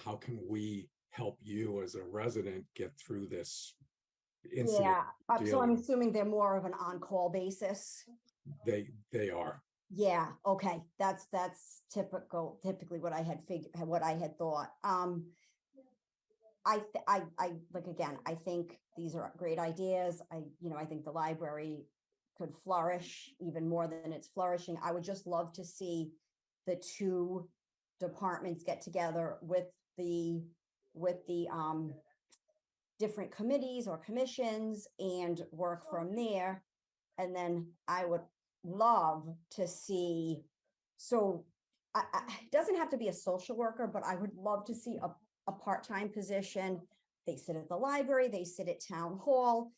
how can we help you as a resident get through this incident? Yeah, so I'm assuming they're more of an on-call basis. They are. Yeah, okay, that's typically what I had what I had thought. Like, again, I think these are great ideas. I think the library could flourish even more than it's flourishing. I would just love to see the two departments get together with the different committees or commissions and work from there. And then I would love to see, so it doesn't have to be a social worker, but I would love to see a part-time position. They sit at the library, they sit at town hall,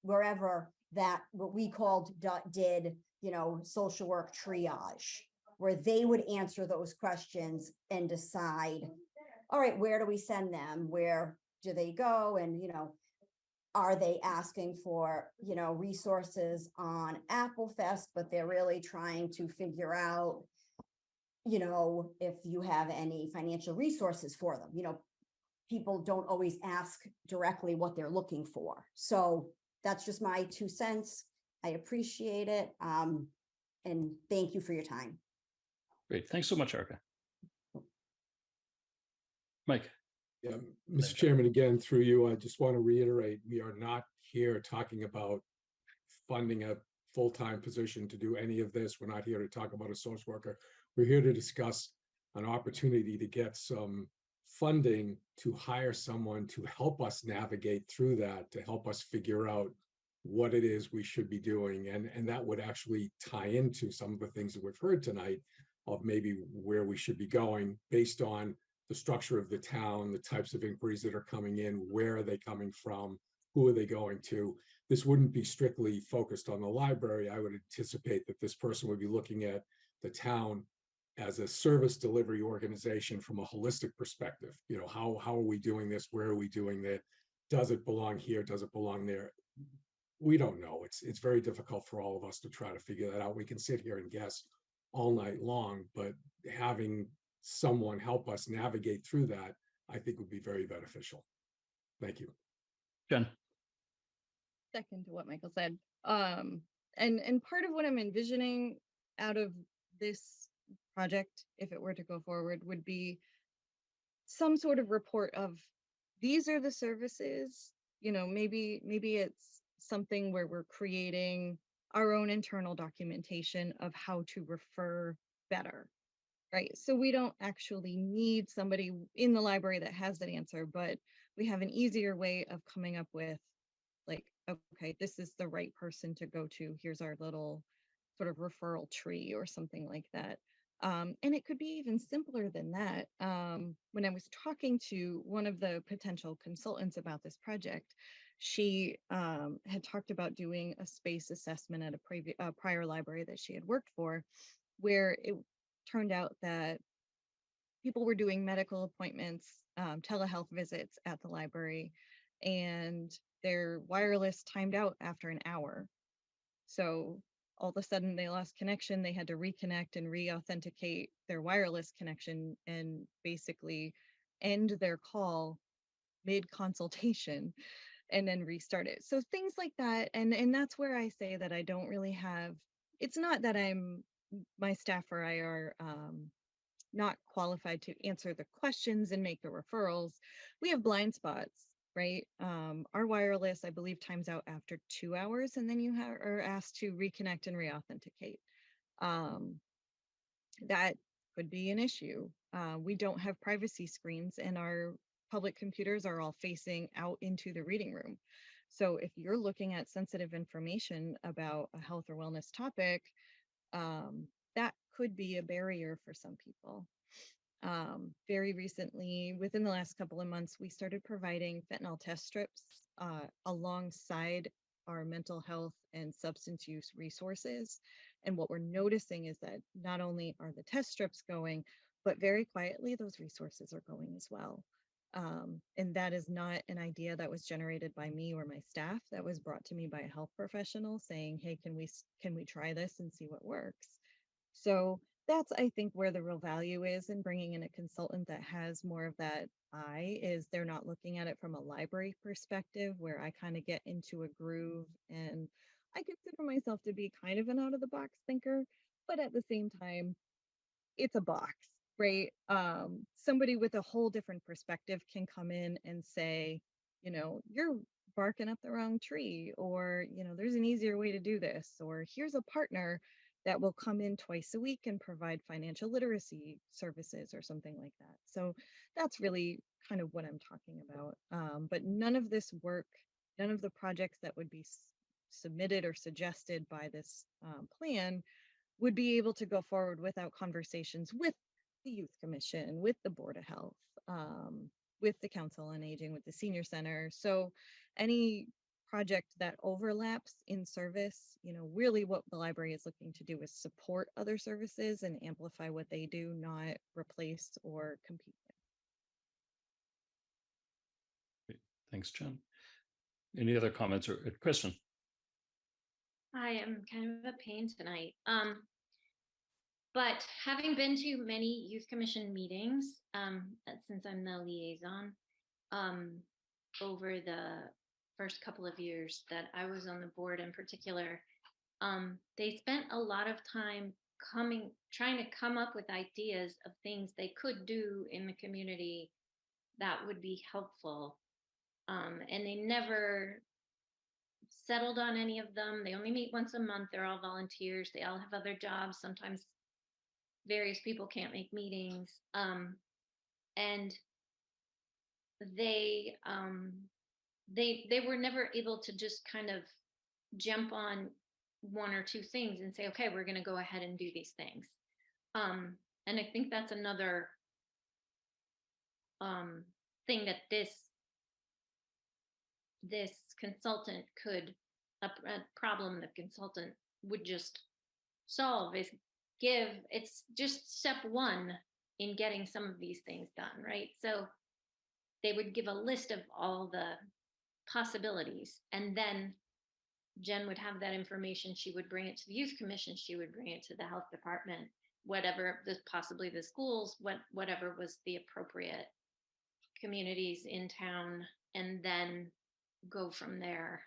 wherever that, what we did, social work triage, where they would answer those questions and decide, all right, where do we send them? Where do they go? And, are they asking for, resources on Apple Fest, but they're really trying to figure out, if you have any financial resources for them. People don't always ask directly what they're looking for. So that's just my 2 cents. I appreciate it. And thank you for your time. Great. Thanks so much, Erica. Mike. Yeah, Mr. Chairman, again, through you, I just want to reiterate, we are not here talking about funding a full-time position to do any of this. We're not here to talk about a social worker. We're here to discuss an opportunity to get some funding to hire someone to help us navigate through that, to help us figure out what it is we should be doing. And that would actually tie into some of the things that we've heard tonight of maybe where we should be going based on the structure of the town, the types of inquiries that are coming in, where are they coming from, who are they going to? This wouldn't be strictly focused on the library. I would anticipate that this person would be looking at the town as a service delivery organization from a holistic perspective. How are we doing this? Where are we doing that? Does it belong here? Does it belong there? We don't know. It's very difficult for all of us to try to figure that out. We can sit here and guess all night long, but having someone help us navigate through that, I think would be very beneficial. Thank you. Jen. Second to what Michael said. And part of what I'm envisioning out of this project, if it were to go forward, would be some sort of report of these are the services, maybe it's something where we're creating our own internal documentation of how to refer better, right? So we don't actually need somebody in the library that has that answer, but we have an easier way of coming up with, like, okay, this is the right person to go to. Here's our little sort of referral tree or something like that. And it could be even simpler than that. When I was talking to one of the potential consultants about this project, she had talked about doing a space assessment at a prior library that she had worked for, where it turned out that people were doing medical appointments, telehealth visits at the library, and their wireless timed out after an hour. So all of a sudden they lost connection. They had to reconnect and re-authenticate their wireless connection and basically end their call mid-consultation and then restart it. So things like that. And that's where I say that I don't really have, it's not that my staff or I are not qualified to answer the questions and make the referrals. We have blind spots, right? Our wireless, I believe, times out after 2 hours, and then you are asked to reconnect and re-authenticate. That could be an issue. We don't have privacy screens, and our public computers are all facing out into the reading room. So if you're looking at sensitive information about a health or wellness topic, that could be a barrier for some people. Very recently, within the last couple of months, we started providing fentanyl test strips alongside our mental health and substance use resources. And what we're noticing is that not only are the test strips going, but very quietly, those resources are going as well. And that is not an idea that was generated by me or my staff. That was brought to me by a health professional saying, hey, can we try this and see what works? So that's, I think, where the real value is in bringing in a consultant that has more of that eye, is they're not looking at it from a library perspective where I kind of get into a groove, and I consider myself to be kind of an out of the box thinker. but at the same time, it's a box, right? Somebody with a whole different perspective can come in and say, you're barking up the wrong tree, or, there's an easier way to do this, or here's a partner that will come in twice a week and provide financial literacy services or something like that. So that's really kind of what I'm talking about. But none of this work, none of the projects that would be submitted or suggested by this plan would be able to go forward without conversations with the Youth Commission, with the Board of Health, with the Council on Aging, with the Senior Center. So any project that overlaps in service, really what the library is looking to do is support other services and amplify what they do, not replace or compete with. Thanks, Jen. Any other comments or Kristen? I am kind of a pain tonight. But having been to many youth commission meetings, since I'm the liaison, over the first couple of years that I was on the board in particular, they spent a lot of time trying to come up with ideas of things they could do in the community that would be helpful. And they never settled on any of them. They only meet once a month. They're all volunteers. They all have other jobs. Sometimes various people can't make meetings. And they were never able to just kind of jump on one or two things and say, okay, we're going to go ahead and do these things. And I think that's another thing that this consultant a problem the consultant would just solve is it's just step one in getting some of these things done, right? So they would give a list of all the possibilities, and then Jen would have that information. She would bring it to the Youth Commission. She would bring it to the health department, whatever, possibly the schools, whatever was the appropriate communities in town, and then go from there.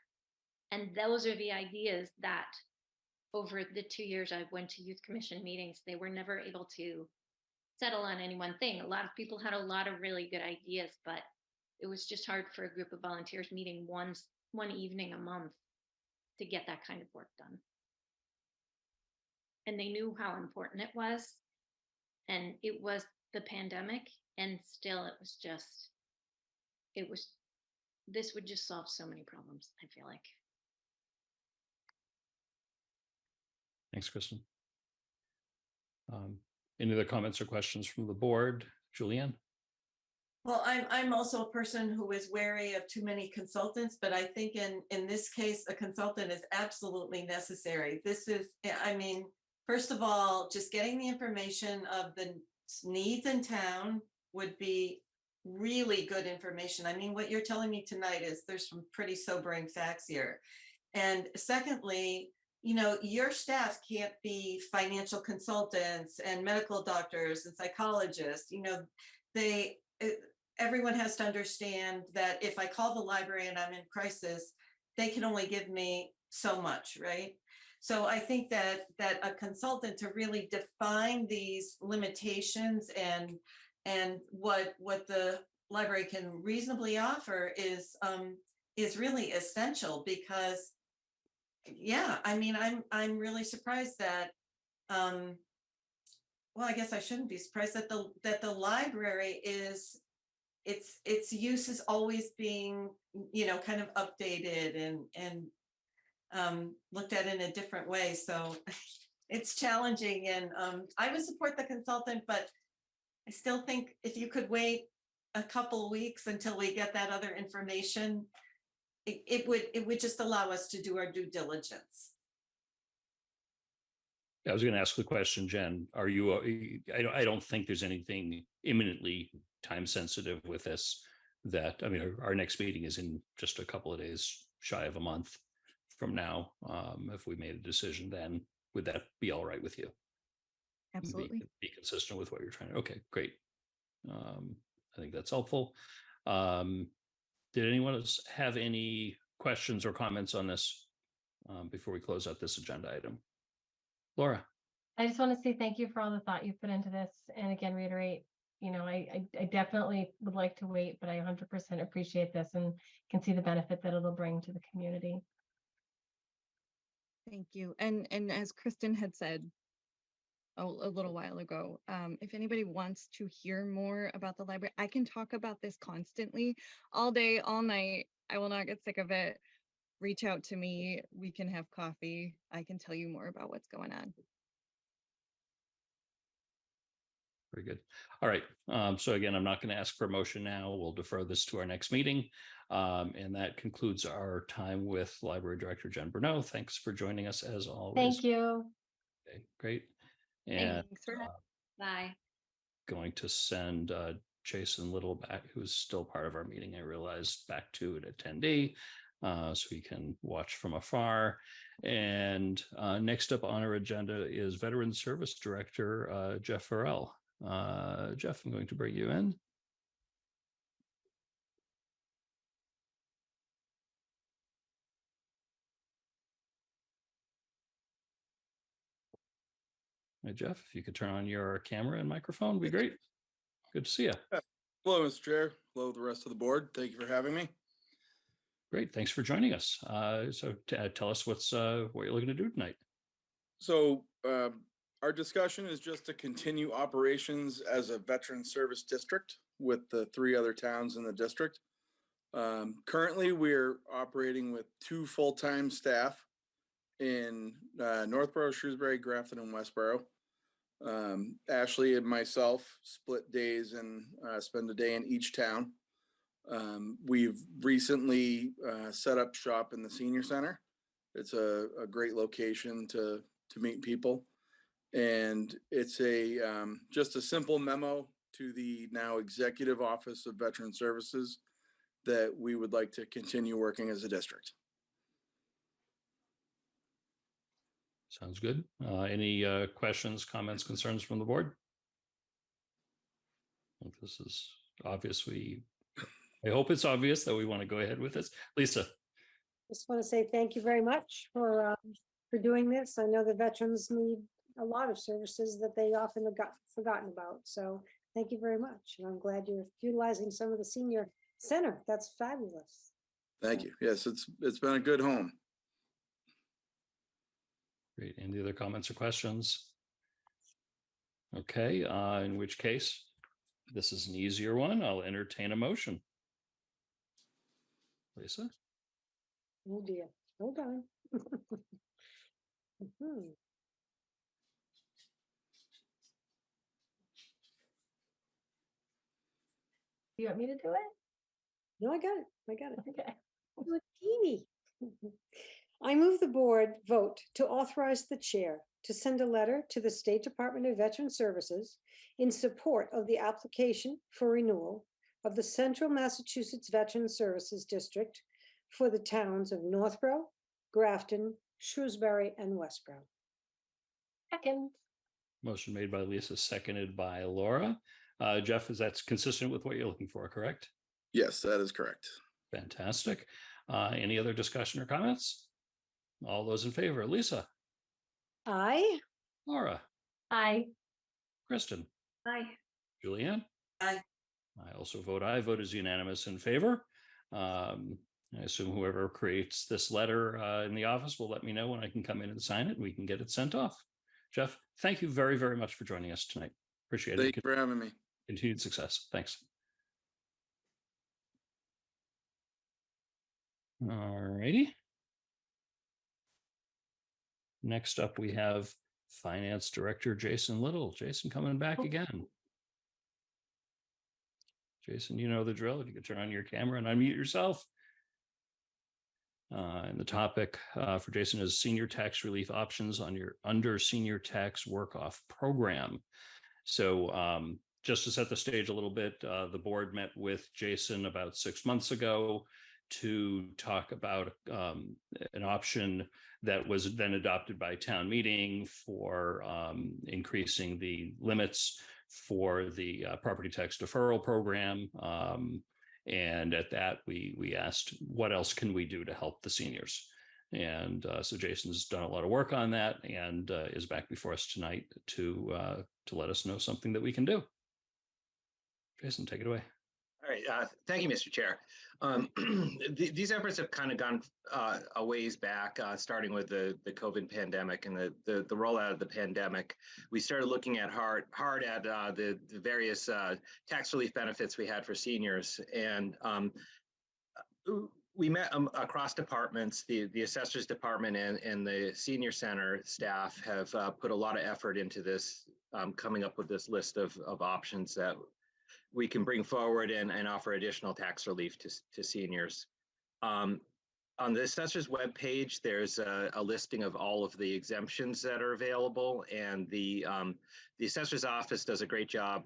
And those are the ideas that over the 2 years I went to Youth Commission meetings, they were never able to settle on any one thing. A lot of people had a lot of really good ideas, but it was just hard for a group of volunteers meeting one evening a month to get that kind of work done. And they knew how important it was. And it was the pandemic, and still this would just solve so many problems, I feel like. Thanks, Kristen. Any other comments or questions from the board? Julianne? Well, I'm also a person who is wary of too many consultants, but I think in this case, a consultant is absolutely necessary. First of all, just getting the information of the needs in town would be really good information. I mean, what you're telling me tonight there's some pretty sobering facts here. And secondly, your staff can't be financial consultants and medical doctors and psychologists. Everyone has to understand that if I call the library and I'm in crisis, they can only give me so much, right? So I think that a consultant to really define these limitations and what the library can reasonably offer is really essential, because I'm really surprised that I guess I shouldn't be surprised that the library is its use is always being kind of updated and looked at in a different way. So it's challenging, and I would support the consultant, but I still think if you could wait a couple of weeks until we get that other information, it would just allow us to do our due diligence. I was going to ask the question, Jen, are you, I don't think there's anything imminently time sensitive with this our next meeting is in just a couple of days, shy of a month from now. If we made a decision then, would that be all right with you? Absolutely. Be consistent with what you're trying to, okay, great. I think that's helpful. Did anyone else have any questions or comments on this before we close out this agenda item? Laura? I just want to say thank you for all the thought you put into this. And again, reiterate, I definitely would like to wait, but I 100% appreciate this and can see the benefit that it'll bring to the community. Thank you. And as Kristen had said a little while ago, if anybody wants to hear more about the library, I can talk about this constantly, all day, all night. I will not get sick of it. Reach out to me. We can have coffee. I can tell you more about what's going on. Very good. All right. So again, I'm not going to ask for a motion now. We'll defer this to our next meeting. And that concludes our time with Library Director Jen Bruneau. Thanks for joining us as always. Thank you. Okay, great. And Thanks for having Bye. going to send Jason Little back, who's still part of our meeting, I realized, back to an attendee. So he can watch from afar. And next up on our agenda is Veteran Service Director Jeff Farrell. Jeff, I'm going to bring you in. Hey, Jeff, if you could turn on your camera and microphone, would be great. Good to see you. Hello, Mr. Chair. Hello, the rest of the board. Thank you for having me. Great. Thanks for joining us. So tell us what you're looking to do tonight. So our discussion is just to continue operations as a veteran service district with the 3 other towns in the district. Currently, we're operating with 2 full-time staff in Northborough, Shrewsbury, Grafton, and Westborough. Ashley and myself split days and spend a day in each town. We've recently set up shop in the senior center. It's a great location to meet people. And it's just a simple memo to the now Executive Office of Veteran Services that we would like to continue working as a district. Sounds good. Any questions, comments, concerns from the board? I think this is obvious. I hope it's obvious that we want to go ahead with this. Lisa. Just want to say thank you very much for doing this. I know the veterans need a lot of services that they often have got forgotten about. So thank you very much. And I'm glad you're utilizing some of the senior center. That's fabulous. Thank you. Yes, it's been a good home. Great. Any other comments or questions? Okay, in which case, this is an easier one. I'll entertain a motion. Lisa? Oh dear. Hold on. Mhm. Do you want me to do it? No, I got it. I got it. Okay. Look, teeny. I move the board vote to authorize the chair to send a letter to the State Department of Veteran Services in support of the application for renewal of the Central Massachusetts Veteran Services District for the towns of Northborough, Grafton, Shrewsbury, and Westborough. Second. Motion made by Lisa, seconded by Laura. Jeff, is that consistent with what you're looking for, correct? Yes, that is correct. Fantastic. Any other discussion or comments? All those in favor, Lisa, Aye. Laura, Aye. Kristen, Bye. Julianne. Aye. I also vote aye. Vote is unanimous in favor. I assume whoever creates this letter in the office will let me know when I can come in and sign it and we can get it sent off. Jeff, thank you very, very much for joining us tonight. Appreciate it. Thank you for having me. Continued success. Thanks. All righty. Next up, we have Finance Director Jason Little. Jason coming back again. Jason, you know the drill. If you could turn on your camera and unmute yourself. And the topic for Jason is senior tax relief options on your under senior tax work-off program. So just to set the stage a little bit, the board met with Jason about 6 months ago to talk about an option that was then adopted by town meeting for increasing the limits for the property tax deferral program. And at that, we asked, what else can we do to help the seniors? And so Jason's done a lot of work on that and is back before us tonight to let us know something that we can do. Jason, take it away. All right, thank you, Mr. Chair. These efforts have kind of gone a ways back, starting with the COVID pandemic and the rollout of the pandemic. We started looking at hard at the various tax relief benefits we had for seniors, and we met across departments. The assessors department and the senior center staff have put a lot of effort into this, coming up with this list of options that we can bring forward and offer additional tax relief to seniors. On the assessor's webpage, there's a listing of all of the exemptions that are available, and the assessor's office does a great job.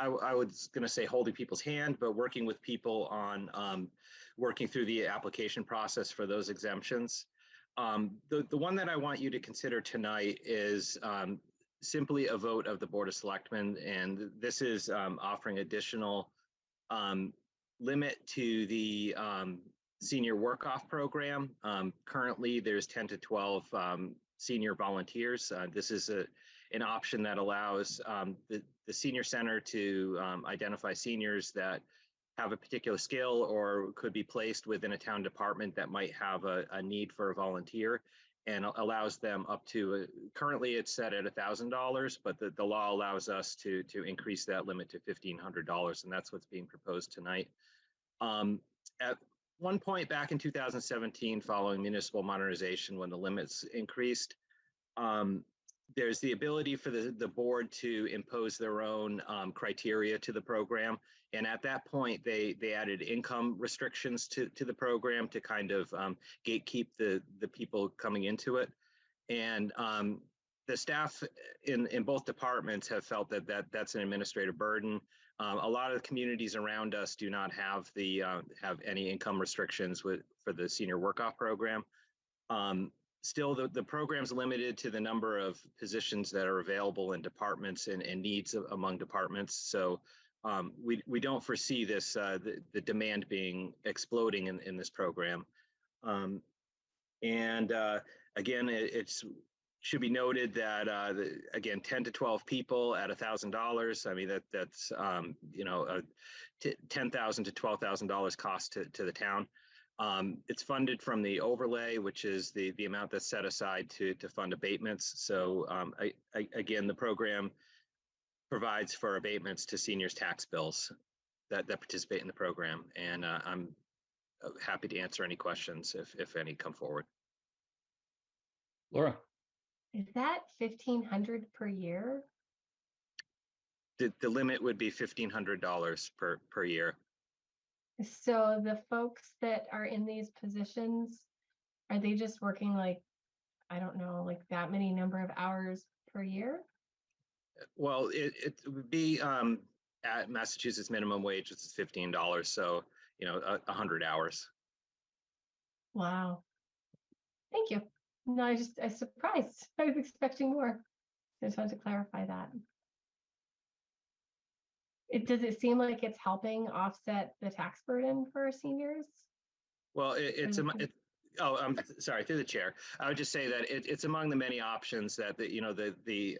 I was going to say holding people's hand, but working with people on working through the application process for those exemptions. The one that I want you to consider tonight is simply a vote of the Board of Selectmen, and this is offering additional limit to the senior work-off program. Currently, there's 10 to 12 senior volunteers. This is an option that allows the senior center to identify seniors that have a particular skill or could be placed within a town department that might have a need for a volunteer, and allows them up to, currently it's set at $1,000, but the law allows us to increase that limit to $1,500, and that's what's being proposed tonight. At one point back in 2017, following municipal modernization, when the limits increased, there's the ability for the board to impose their own criteria to the program. And at that point, they added income restrictions to the program to kind of gatekeep the people coming into it. And the staff in both departments have felt that's an administrative burden. A lot of the communities around us do not have any income restrictions for the senior work-off program. Still, the program's limited to the number of positions that are available in departments and needs among departments. So we don't foresee this the demand being exploding in this program. Again, it's should be noted that again, 10 to 12 people at $1,000. I mean that's you know, $10,000 to $12,000 cost to the town. It's funded from the overlay, which is the amount that's set aside to fund abatements. So again, the program provides for abatements to seniors' tax bills that participate in the program. And I'm happy to answer any questions if any come forward. Laura. Is that $1,500 per year? The limit would be $1,500 per year. So the folks that are in these positions, are they just working like, I don't know, like that many number of hours per year? Well, it would be at Massachusetts minimum wage, it's $15. So, you know, 100 hours. Wow. Thank you. No, I was surprised. I was expecting more. I just wanted to clarify that. Does it seem like it's helping offset the tax burden for our seniors? Well, I'm sorry, through the chair. I would just say that it's among the many options that the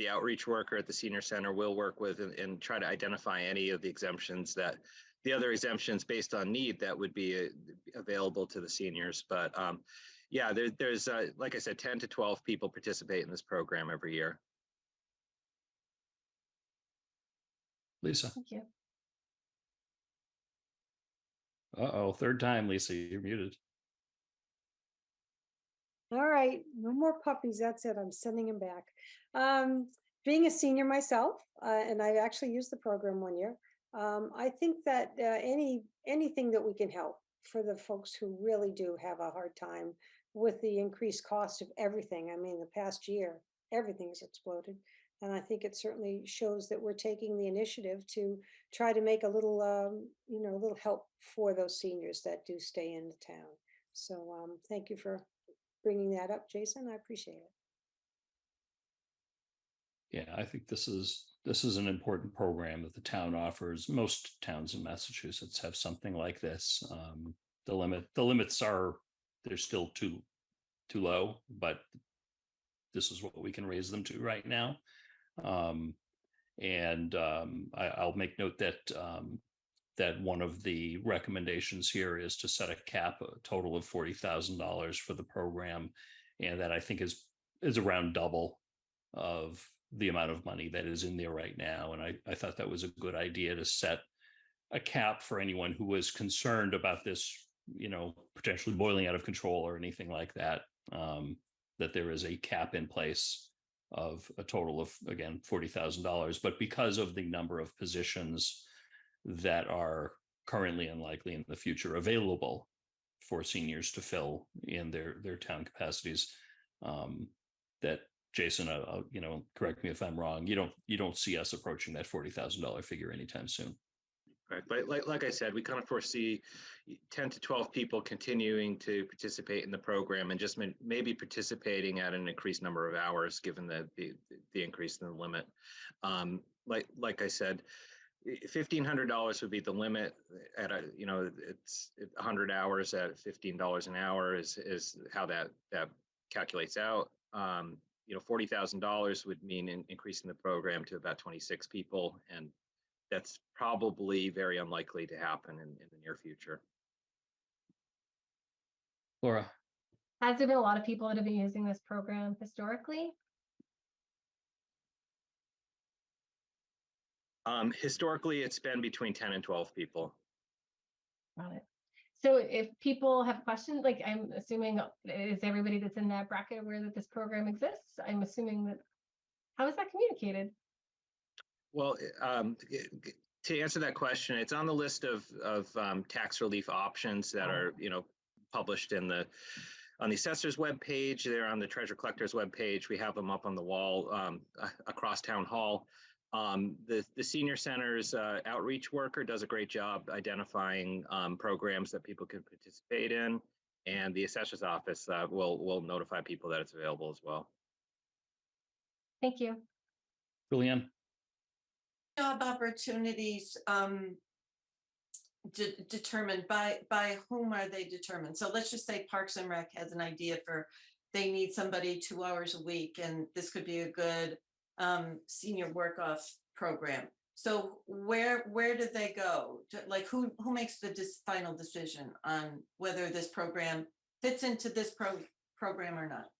outreach worker at the senior center will work with and try to identify any of the exemptions the other exemptions based on need that would be available to the seniors. But yeah, there's like I said, 10 to 12 people participate in this program every year. Lisa. Thank you. Uh-oh, third time, Lisa, you're muted. All right, no more puppies. That's it. I'm sending him back. Being a senior myself, and I actually used the program one year. I think that anything that we can help for the folks who really do have a hard time with the increased cost of everything. I mean, the past year, everything has exploded. And I think it certainly shows that we're taking the initiative to try to make a little, a little help for those seniors that do stay in the town. So thank you for bringing that up, Jason. I appreciate it. Yeah, I think this is an important program that the town offers. Most towns in Massachusetts have something like this. The limits are they're still too low, but this is what we can raise them to right now. I'll make note that that one of the recommendations here is to set a cap, a total of $40,000 for the program, and that I think is around double of the amount of money that is in there right now. And I thought that was a good idea to set a cap for anyone who was concerned about this, potentially boiling out of control or anything like that. That there is a cap in place of a total of, again, $40,000. But because of the number of positions that are currently unlikely in the future available for seniors to fill in their town capacities, that Jason, correct me if I'm wrong, you don't see us approaching that $40,000 figure anytime soon. Right, but like I said, we kind of foresee 10 to 12 people continuing to participate in the program, and just maybe participating at an increased number of hours, given the increase in the limit. Like I said, $1,500 would be the limit. At it's 100 hours at $15 an hour is how that calculates out. $40,000 would mean increasing the program to about 26 people, and that's probably very unlikely to happen in the near future. Laura. Has there been a lot of people that have been using this program historically? Historically, it's been between 10 and 12 people. Got it. So if people have questions, like I'm assuming, is everybody that's in that bracket aware that this program exists? I'm assuming that, how is that communicated? Well, to answer that question, it's on the list of tax relief options that are, published on the assessor's webpage. They're on the treasurer collector's webpage. We have them up on the wall across town hall. The senior center's outreach worker does a great job identifying programs that people can participate in, and the assessor's office will notify people that it's available as well. Thank you. Julianne. Job opportunities determined by whom are they determined? So let's just say Parks and Rec has an idea for, they need somebody 2 hours a week, and this could be a good senior work off program. So where do they go? Like who makes the final decision on whether this program fits into this program or not?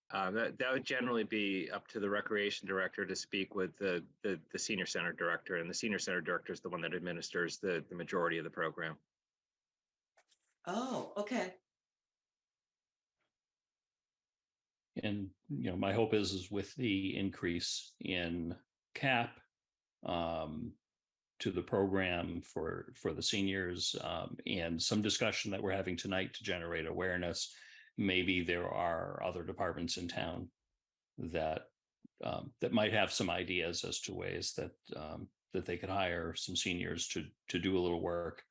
That would generally be up to the recreation director to speak with the senior center director, and the senior center director is the one that administers the majority of the program. Oh, okay. And my hope is with the increase in cap to the program for the seniors, and some discussion that we're having tonight to generate awareness, maybe there are other departments in town that might have some ideas as to ways that they could hire some seniors to do a little work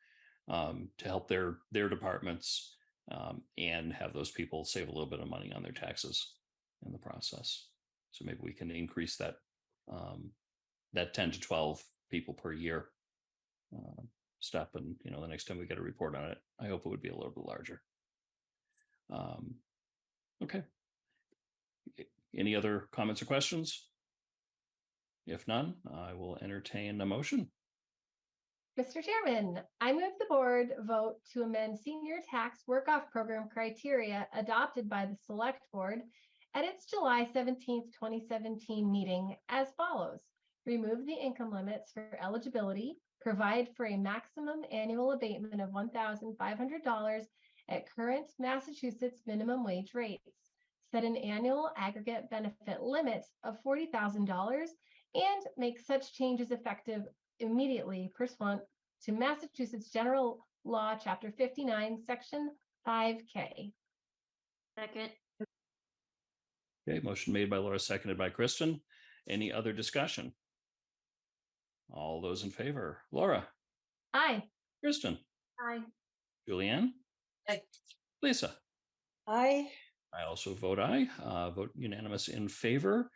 to help their departments, and have those people save a little bit of money on their taxes in the process. So maybe we can increase that 10 to 12 people per year step, and the next time we get a report on it, I hope it would be a little bit larger. Okay. Any other comments or questions? If none, I will entertain a motion. Mr. Chairman, I move the board vote to amend senior tax work-off program criteria adopted by the select board at its July 17th, 2017 meeting as follows. Remove the income limits for eligibility, provide for a maximum annual abatement of $1,500 at current Massachusetts minimum wage rates, set an annual aggregate benefit limit of $40,000, and make such changes effective immediately pursuant to Massachusetts General Law, Chapter 59, Section 5K. Second. Okay, motion made by Laura, seconded by Kristen. Any other discussion? All those in favor? Laura. Aye. Kristen. Aye. Julianne. Aye. Lisa. Aye. I also vote aye. Vote unanimous in favor.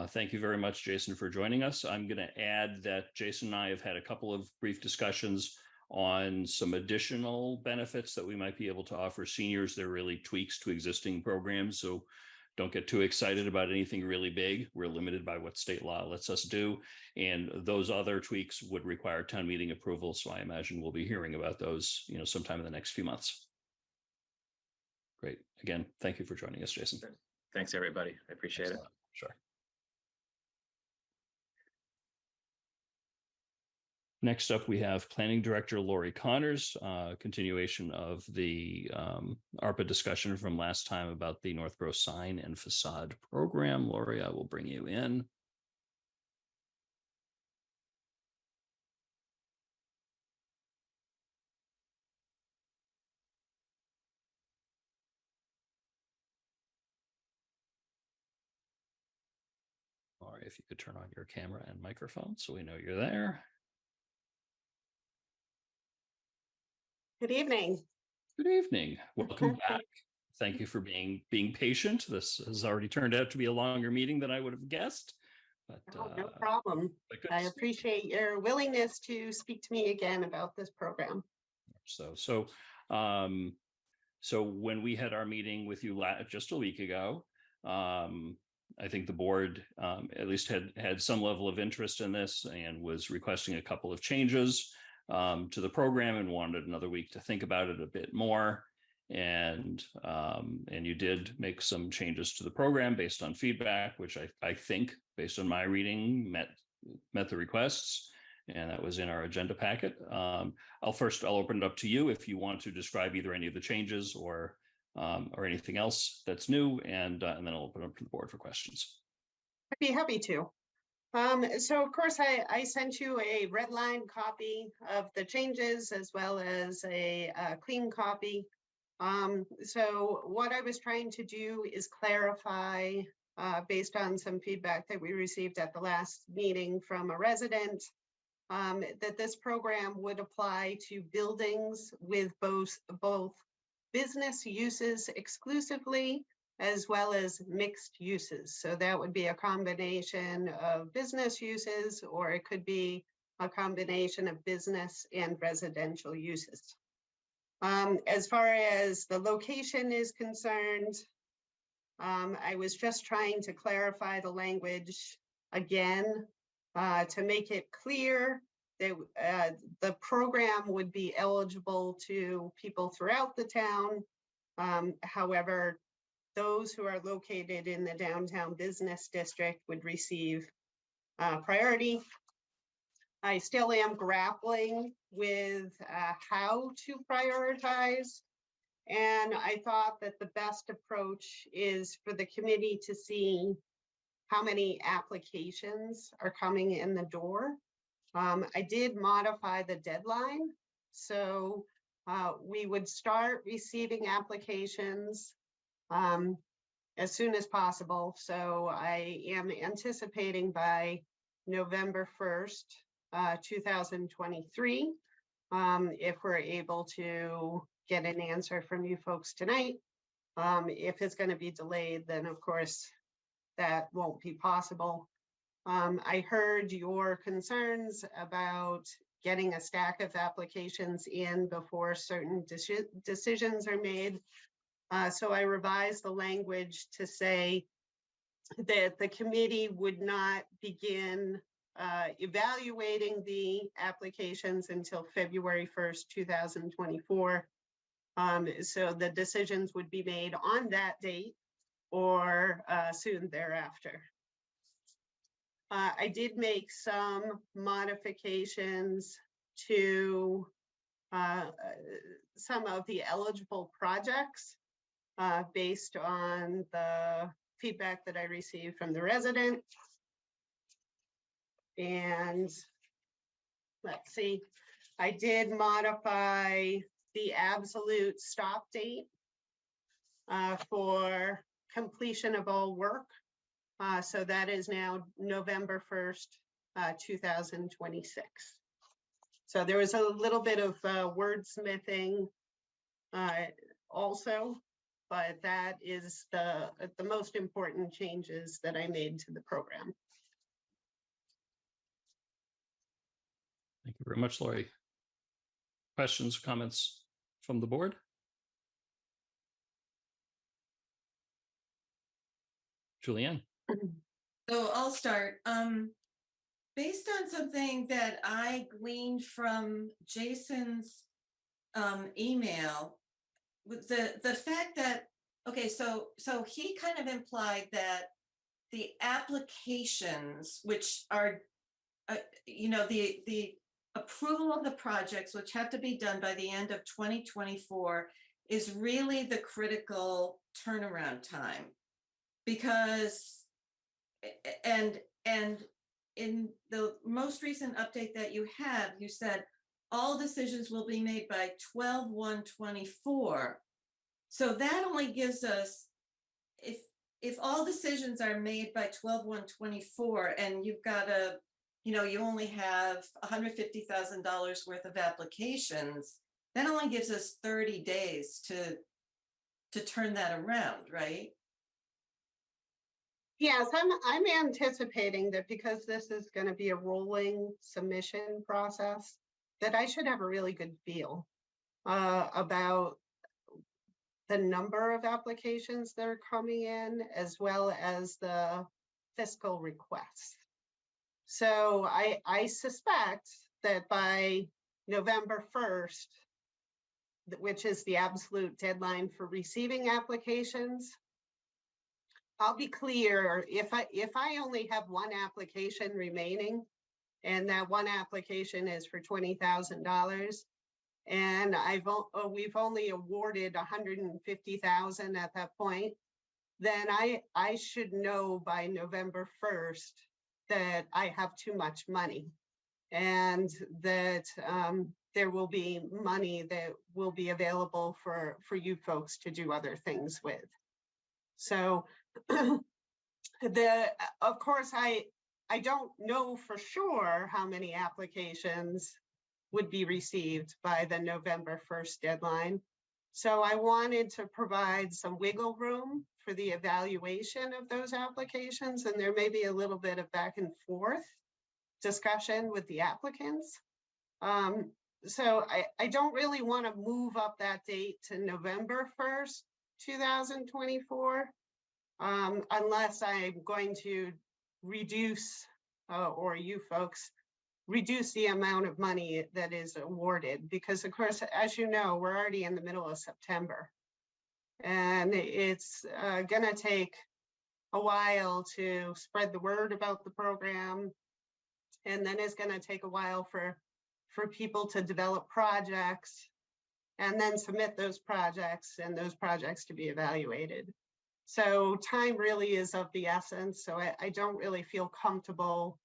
Thank you very much, Jason, for joining us. I'm going to add that Jason and I have had a couple of brief discussions on some additional benefits that we might be able to offer seniors. They're really tweaks to existing programs. So don't get too excited about anything really big. We're limited by what state law lets us do. And those other tweaks would require town meeting approval. So I imagine we'll be hearing about those, sometime in the next few months. Great. Again, thank you for joining us, Jason. Thanks, everybody. I appreciate it. Sure. Next up, we have Planning Director Lori Connors, continuation of the ARPA discussion from last time about the Northborough sign and facade program. Lori, I will bring you in. Lori, if you could turn on your camera and microphone so we know you're there. Good evening. Good evening. Welcome back. Thank you for being patient. This has already turned out to be a longer meeting than I would have guessed. But no problem. I appreciate your willingness to speak to me again about this program. So when we had our meeting with you just a week ago, I think the board at least had some level of interest in this and was requesting a couple of changes to the program and wanted another week to think about it a bit more. And you did make some changes to the program based on feedback, which I think, based on my reading, met the requests, and that was in our agenda packet. I'll open it up to you if you want to describe either any of the changes or anything else that's new, and then I'll open it up to the board for questions. I'd be happy to. So of course, I sent you a red line copy of the changes as well as a clean copy. So what I was trying to do is clarify, based on some feedback that we received at the last meeting from a resident, that this program would apply to buildings with both business uses exclusively as well as mixed uses. So that would be a combination of business uses, or it could be a combination of business and residential uses. As far as the location is concerned, I was just trying to clarify the language again to make it clear that the program would be eligible to people throughout the town. However, those who are located in the downtown business district would receive priority. I still am grappling with how to prioritize. And I thought that the best approach is for the committee to see how many applications are coming in the door. I did modify the deadline. So we would start receiving applications as soon as possible. So I am anticipating by November 1st, 2023, if we're able to get an answer from you folks tonight. If it's going to be delayed, then of course that won't be possible. I heard your concerns about getting a stack of applications in before certain decisions are made. So I revised the language to say that the committee would not begin evaluating the applications until February 1st, 2024. So the decisions would be made on that date or soon thereafter. I did make some modifications to some of the eligible projects based on the feedback that I received from the resident. And let's see, I did modify the absolute stop date for completion of all work. So that is now November 1st, 2026. So there was a little bit of wordsmithing also, but that is the most important changes that I made to the program. Thank you very much, Lori. Questions, comments from the board? Julianne? So I'll start. Based on something that I gleaned from Jason's email, with the fact that, okay, so he kind of implied that the applications, which are, the approval of the projects, which have to be done by the end of 2024, is really the critical turnaround time. Because, and in the most recent update that you have, you said all decisions will be made by 12/1/24. So that only gives us, if all decisions are made by 12/1/24 and you've got you only have $150,000 worth of applications, that only gives us 30 days to turn that around, right? Yes, I'm anticipating that because this is going to be a rolling submission process, that I should have a really good feel about the number of applications that are coming in, as well as the fiscal requests. So I suspect that by November 1st, which is the absolute deadline for receiving applications, I'll be clear, if I only have one application remaining, and that one application is for $20,000, and we've only awarded $150,000 at that point, then I should know by November 1st that I have too much money, and that there will be money that will be available for you folks to do other things with. So of course, I don't know for sure how many applications would be received by the November 1st deadline. So I wanted to provide some wiggle room for the evaluation of those applications, and there may be a little bit of back and forth discussion with the applicants. So I don't really want to move up that date to November 1st, 2024. Unless I'm going to reduce, or you folks, reduce the amount of money that is awarded. Because of course, as you know, we're already in the middle of September. And it's gonna take a while to spread the word about the program. And then it's gonna take a while for people to develop projects and then submit those projects and those projects to be evaluated. So time really is of the essence. So I don't really feel comfortable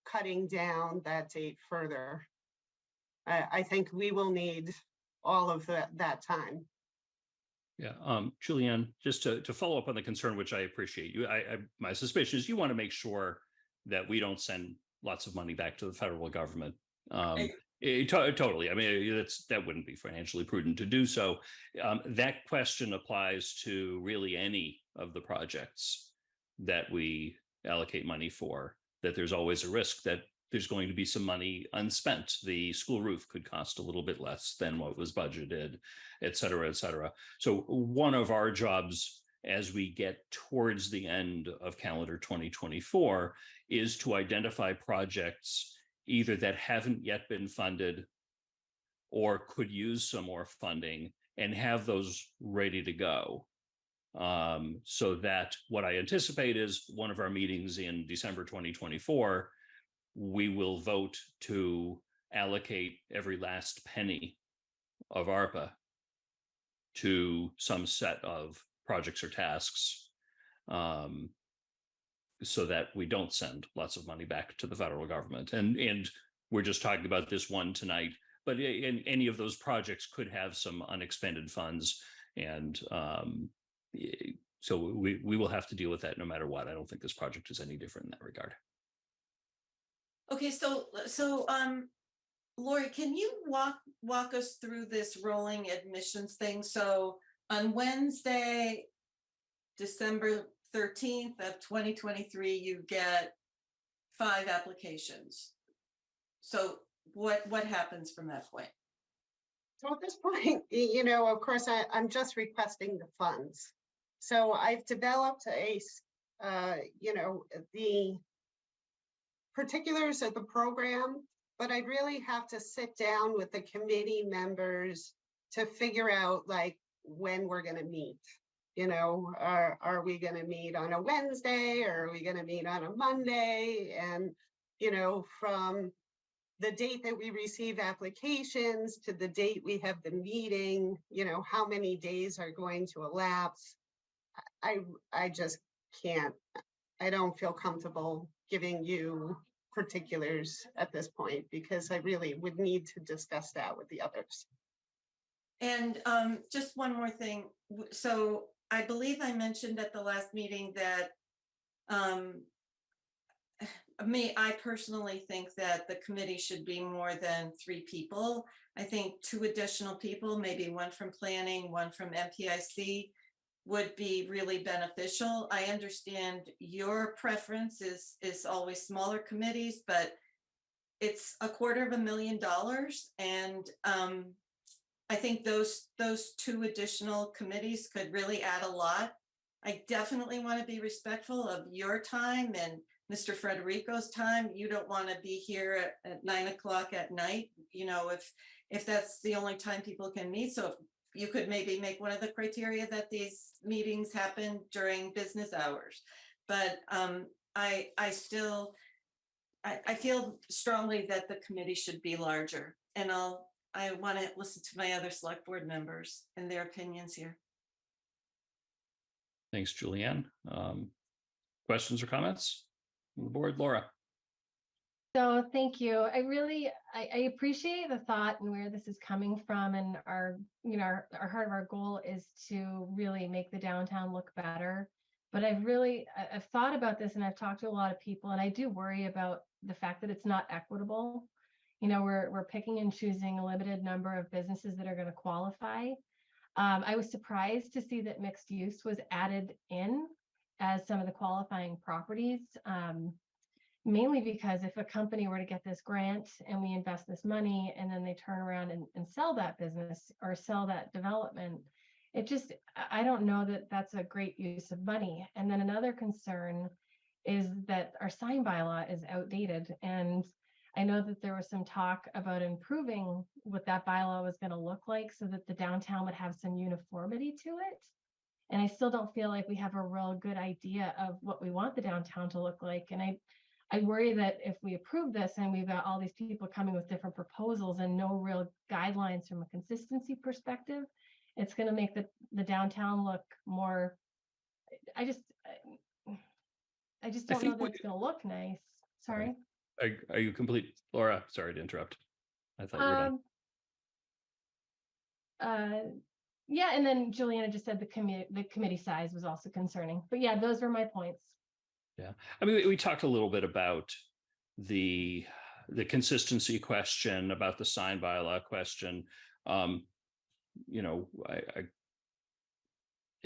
cutting down that date further. I think we will need all of that time. Yeah, Julianne, just to follow up on the concern, which I appreciate, my suspicion is you want to make sure that we don't send lots of money back to the federal government. Totally. I mean, that wouldn't be financially prudent to do so. That question applies to really any of the projects that we allocate money for, that there's always a risk that there's going to be some money unspent. The school roof could cost a little bit less than what was budgeted, et cetera, et cetera. So one of our jobs as we get towards the end of calendar 2024 is to identify projects either that haven't yet been funded or could use some more funding and have those ready to go. So that what I anticipate is one of our meetings in December 2024, we will vote to allocate every last penny of ARPA to some set of projects or tasks, so that we don't send lots of money back to the federal government. And we're just talking about this one tonight, but in any of those projects could have some unexpended funds. And so we will have to deal with that no matter what. I don't think this project is any different in that regard. Okay, so Lori, can you walk us through this rolling admissions thing? So on Wednesday, December 13th of 2023, you get 5 applications. So what happens from that point? So at this point, of course, I'm just requesting the funds. So I've developed the particulars of the program, but I really have to sit down with the committee members to figure out like when we're going to meet. Are we going to meet on a Wednesday, or are we going to meet on a Monday? And, from the date that we receive applications to the date we have the meeting, how many days are going to elapse? I just can't, I don't feel comfortable giving you particulars at this point, because I really would need to discuss that with the others. And just one more thing. So I believe I mentioned at the last meeting that I personally think that the committee should be more than 3 people. I think 2 additional people, maybe one from planning, one from MPIC, would be really beneficial. I understand your preference is always smaller committees, but it's $250,000, and I think those 2 additional committees could really add a lot. I definitely want to be respectful of your time and Mr. Frederico's time. You don't want to be here at 9 o'clock at night, if that's the only time people can meet. So if you could maybe make one of the criteria that these meetings happen during business hours. But I feel strongly that the committee should be larger, and I want to listen to my other select board members and their opinions here. Thanks, Julianne. Questions or comments from the board? Laura? So thank you. I appreciate the thought and where this is coming from. And our heart of our goal is to really make the downtown look better. But I've thought about this, and I've talked to a lot of people, and I do worry about the fact that it's not equitable. We're picking and choosing a limited number of businesses that are going to qualify. I was surprised to see that mixed use was added in as some of the qualifying properties, mainly because if a company were to get this grant and we invest this money and then they turn around and sell that business or sell that development, I don't know that that's a great use of money. And then another concern is that our sign bylaw is outdated. And I know that there was some talk about improving what that bylaw was going to look like so that the downtown would have some uniformity to it. And I still don't feel like we have a real good idea of what we want the downtown to look like. And I worry that if we approve this and we've got all these people coming with different proposals and no real guidelines from a consistency perspective, it's going to make the downtown look more, I just don't know that it's going to look nice. Sorry. Are you complete, Laura? Sorry to interrupt. I thought you were done. Yeah, and then Juliana just said the committee size was also concerning. But yeah, those were my points. Yeah, I mean, we talked a little bit about the consistency question, about the sign bylaw question. At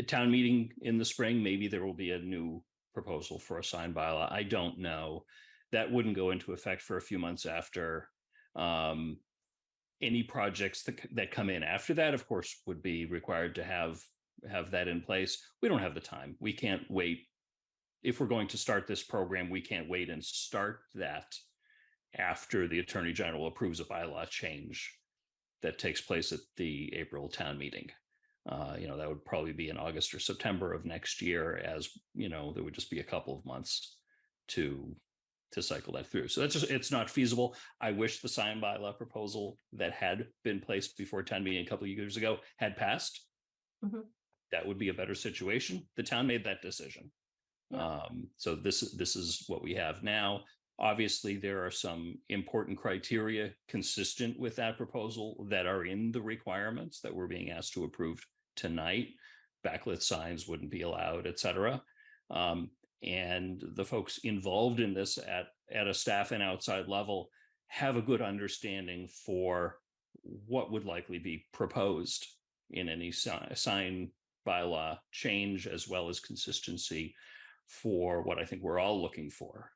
town meeting in the spring, maybe there will be a new proposal for a sign bylaw. I don't know. That wouldn't go into effect for a few months after. Any projects that come in after that, of course, would be required to have that in place. We don't have the time. We can't wait. If we're going to start this program, we can't wait and start that after the Attorney General approves a bylaw change that takes place at the April town meeting. That would probably be in August or September of next year, as there would just be a couple of months to cycle that through. So it's not feasible. I wish the sign bylaw proposal that had been placed before town meeting a couple of years ago had passed. Mm-hmm. That would be a better situation. The town made that decision. Yeah. So this is what we have now. Obviously, there are some important criteria consistent with that proposal that are in the requirements that we're being asked to approve tonight. Backlit signs wouldn't be allowed, et cetera. And the folks involved in this at a staff and outside level have a good understanding for what would likely be proposed in any sign bylaw change, as well as consistency for what I think we're all looking for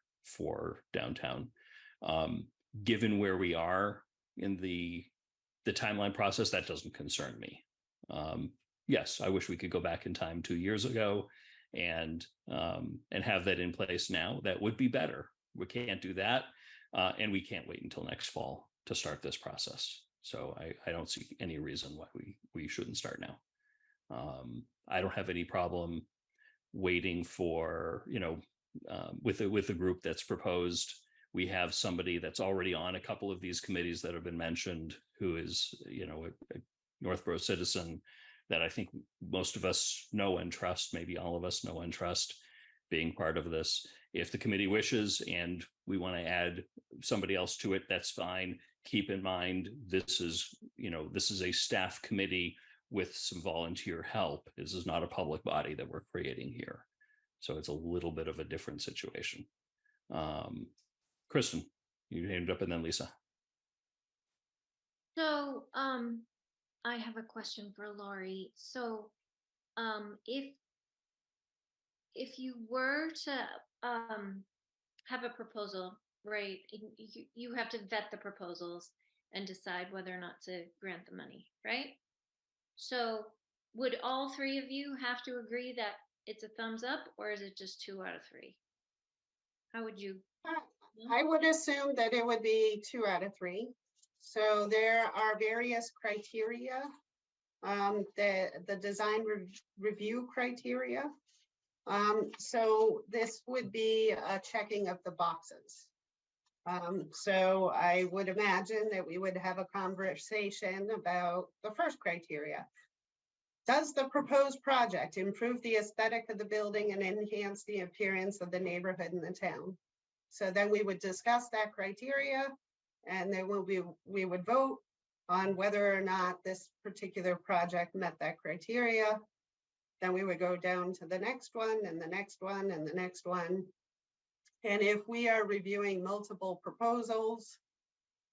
downtown. given where we are in the timeline process, that doesn't concern me. Yes, I wish we could go back in time 2 years ago and have that in place now. That would be better. We can't do that, and we can't wait until next fall to start this process. So I don't see any reason why we shouldn't start now. I don't have any problem waiting for, with the group that's proposed. We have somebody that's already on a couple of these committees that have been mentioned, who is, a Northborough citizen that I think most of us know and trust, maybe all of us know and trust, being part of this. If the committee wishes and we want to add somebody else to it, that's fine. Keep in mind, this is a staff committee with some volunteer help. This is not a public body that we're creating here. So it's a little bit of a different situation. Kristen, you ended up, and then Lisa. So I have a question for Laurie. So if you were to have a proposal, right, you have to vet the proposals and decide whether or not to grant the money, right? So would all three of you have to agree that it's a thumbs up, or is it just 2 out of 3? How would you? I would assume that it would be 2 out of 3. So there are various criteria, the design review criteria. So this would be a checking of the boxes. So I would imagine that we would have a conversation about the first criteria. Does the proposed project improve the aesthetic of the building and enhance the appearance of the neighborhood in the town? So then we would discuss that criteria, and then we would vote on whether or not this particular project met that criteria. Then we would go down to the next one and the next one and the next one. And if we are reviewing multiple proposals,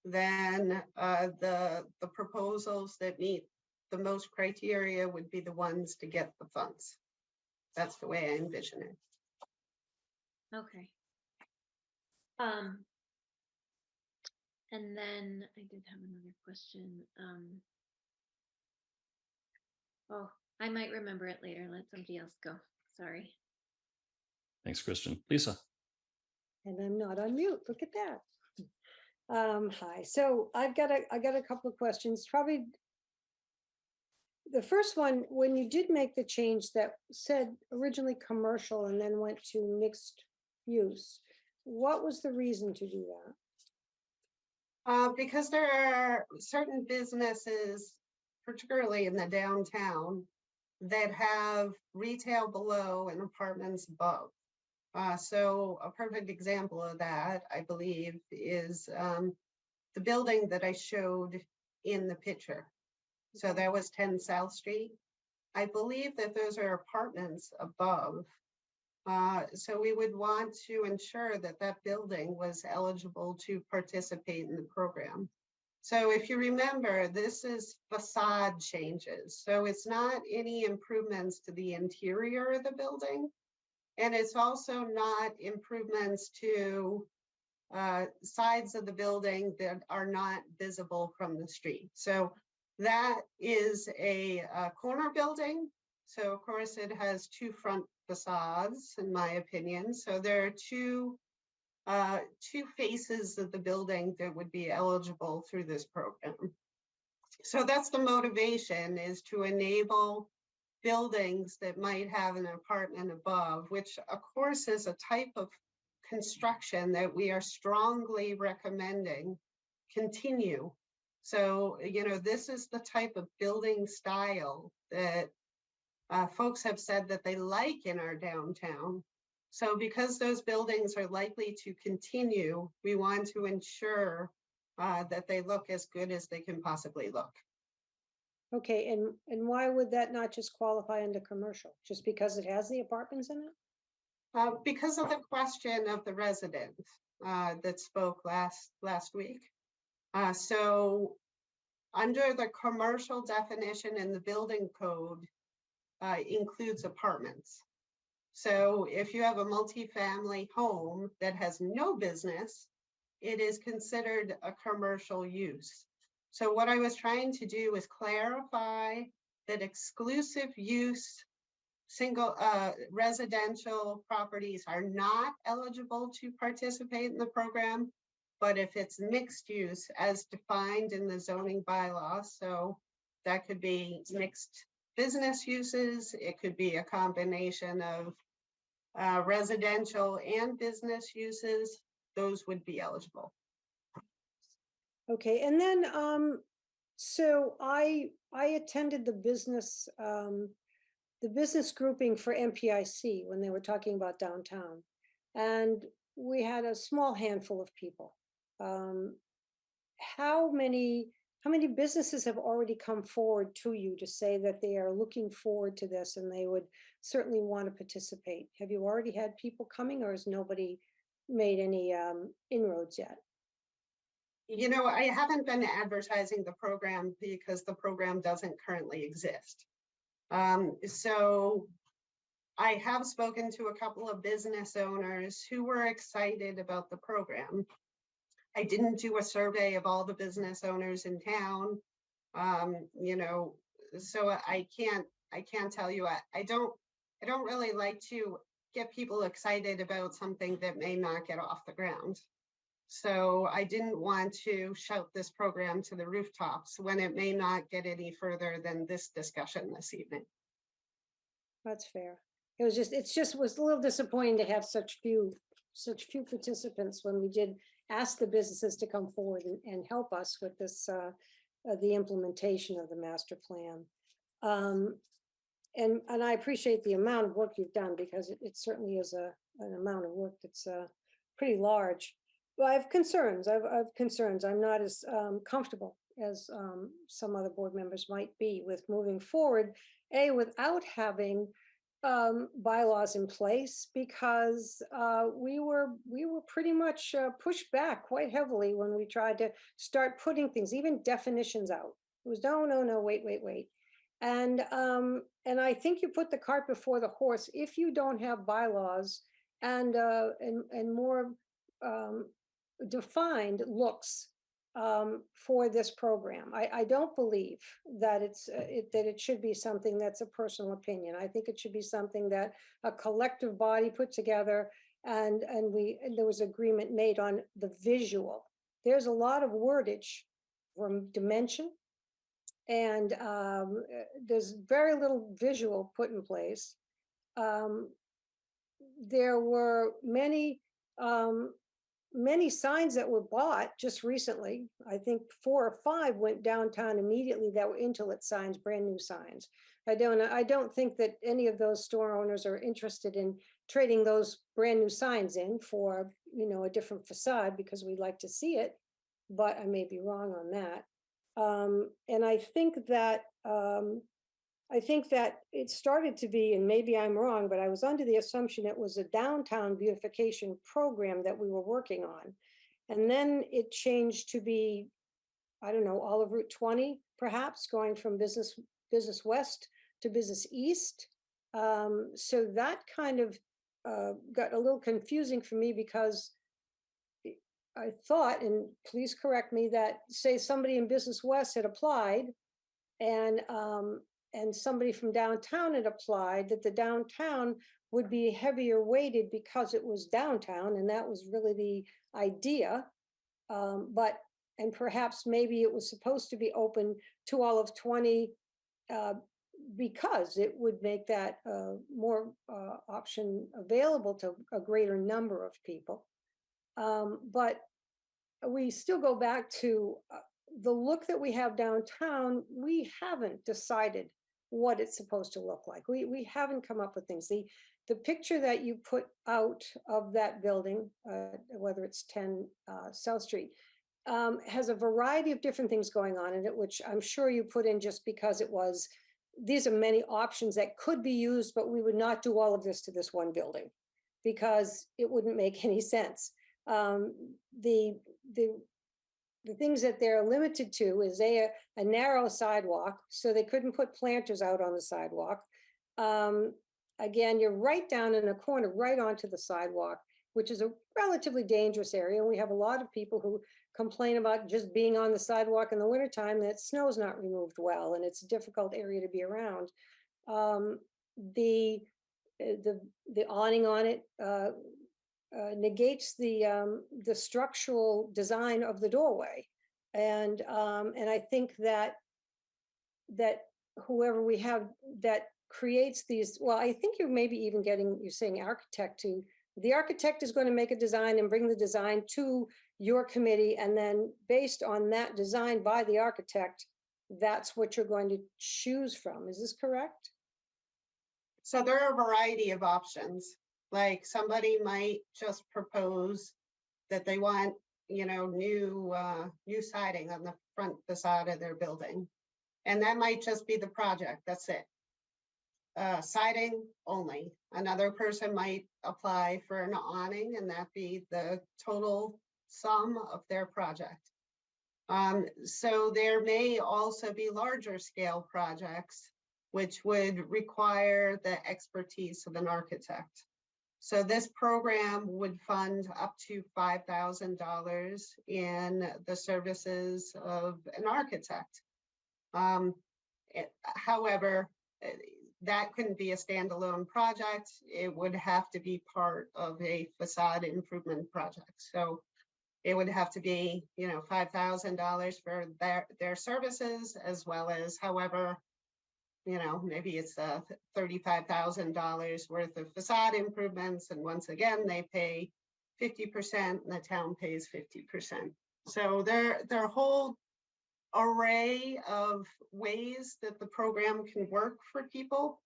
then the proposals that meet the most criteria would be the ones to get the funds. That's the way I envision it. Okay. And then I did have another question. Oh, I might remember it later. Let somebody else go. Sorry. Thanks, Kristen. Lisa. And I'm not on mute. Look at that. Hi. So I got a couple of questions. Probably the first one, when you did make the change that said originally commercial and then went to mixed use, what was the reason to do that? Because there are certain businesses, particularly in the downtown, that have retail below and apartments above. So a perfect example of that, I believe, is the building that I showed in the picture. So that was 10 South Street. I believe that those are apartments above. So we would want to ensure that that building was eligible to participate in the program. So if you remember, this is facade changes. So it's not any improvements to the interior of the building. And it's also not improvements to sides of the building that are not visible from the street. So that is a corner building. So of course it has 2 front facades, in my opinion. So there are two faces of the building that would be eligible through this program. So that's the motivation, is to enable buildings that might have an apartment above, which of course is a type of construction that we are strongly recommending continue. So, this is the type of building style that folks have said that they like in our downtown. So because those buildings are likely to continue, we want to ensure that they look as good as they can possibly look. Okay, and why would that not just qualify under commercial? Just because it has the apartments in it? Because of the question of the resident that spoke last week. So under the commercial definition in the building code includes apartments. So if you have a multifamily home that has no business, it is considered a commercial use. So what I was trying to do is clarify that exclusive use single residential properties are not eligible to participate in the program. But if it's mixed use as defined in the zoning bylaw, so that could be mixed business uses, it could be a combination of residential and business uses, those would be eligible. Okay, and then, so I attended the business grouping for MPIC when they were talking about downtown. And we had a small handful of people. How many businesses have already come forward to you to say that they are looking forward to this and they would certainly want to participate? Have you already had people coming, or has nobody made any inroads yet? You know, I haven't been advertising the program because the program doesn't currently exist. So I have spoken to a couple of business owners who were excited about the program. I didn't do a survey of all the business owners in town, you know, so I can't tell you. I don't really like to get people excited about something that may not get off the ground. So I didn't want to shout this program to the rooftops when it may not get any further than this discussion this evening. That's fair. It just was a little disappointing to have such few participants when we did ask the businesses to come forward and help us with this, the implementation of the master plan. And I appreciate the amount of work you've done, because it certainly is an amount of work that's pretty large. Well, I have concerns. I've concerns. I'm not as comfortable as some other board members might be with moving forward, without having bylaws in place, because we were pretty much pushed back quite heavily when we tried to start putting things, even definitions out. It was no, wait. And I think you put the cart before the horse if you don't have bylaws and more defined looks for this program. I don't believe that that it should be something that's a personal opinion. I think it should be something that a collective body put together, and there was agreement made on the visual. There's a lot of wordage from dimension, and there's very little visual put in place. There were many signs that were bought just recently. I think 4 or 5 went downtown immediately that were Intellit signs, brand new signs. I don't think that any of those store owners are interested in trading those brand new signs in for, you know, a different facade, because we'd like to see it, but I may be wrong on that. And I think that it started to be, and maybe I'm wrong, but I was under the assumption it was a downtown beautification program that we were working on. And then it changed to be, I don't know, all of Route 20, perhaps, going from business west to business east. So that kind of got a little confusing for me, because I thought, and please correct me, that say somebody in business west had applied, and somebody from downtown had applied, that the downtown would be heavier weighted because it was downtown, and that was really the idea. And perhaps maybe it was supposed to be open to all of 20 because it would make that more option available to a greater number of people. But we still go back to the look that we have downtown. We haven't decided what it's supposed to look like. We haven't come up with things. The picture that you put out of that building, whether it's 10 South Street, has a variety of different things going on in it, which I'm sure you put in just because these are many options that could be used, but we would not do all of this to this one building because it wouldn't make any sense. The things that they're limited to is a narrow sidewalk, so they couldn't put planters out on the sidewalk. Again, you're right down in a corner, right onto the sidewalk, which is a relatively dangerous area. We have a lot of people who complain about just being on the sidewalk in the wintertime, that snow's not removed well, and it's a difficult area to be around. The awning on it negates the structural design of the doorway, and I think that whoever we have that creates these, well, I think you're maybe even you're saying architect to, the architect is going to make a design and bring the design to your committee, and then based on that design by the architect, that's what you're going to choose from. Is this correct? So there are a variety of options. Like somebody might just propose that they want, new siding on the front facade of their building. And that might just be the project, that's it. Siding only. Another person might apply for an awning and that be the total sum of their project. So there may also be larger scale projects which would require the expertise of an architect. So this program would fund up to $5,000 in the services of an architect. However, that couldn't be a standalone project. It would have to be part of a facade improvement project. So it would have to be, $5,000 for their services, as well as however, maybe it's $35,000 worth of facade improvements. And once again, they pay 50% and the town pays 50%. So there are a whole array of ways that the program can work for people.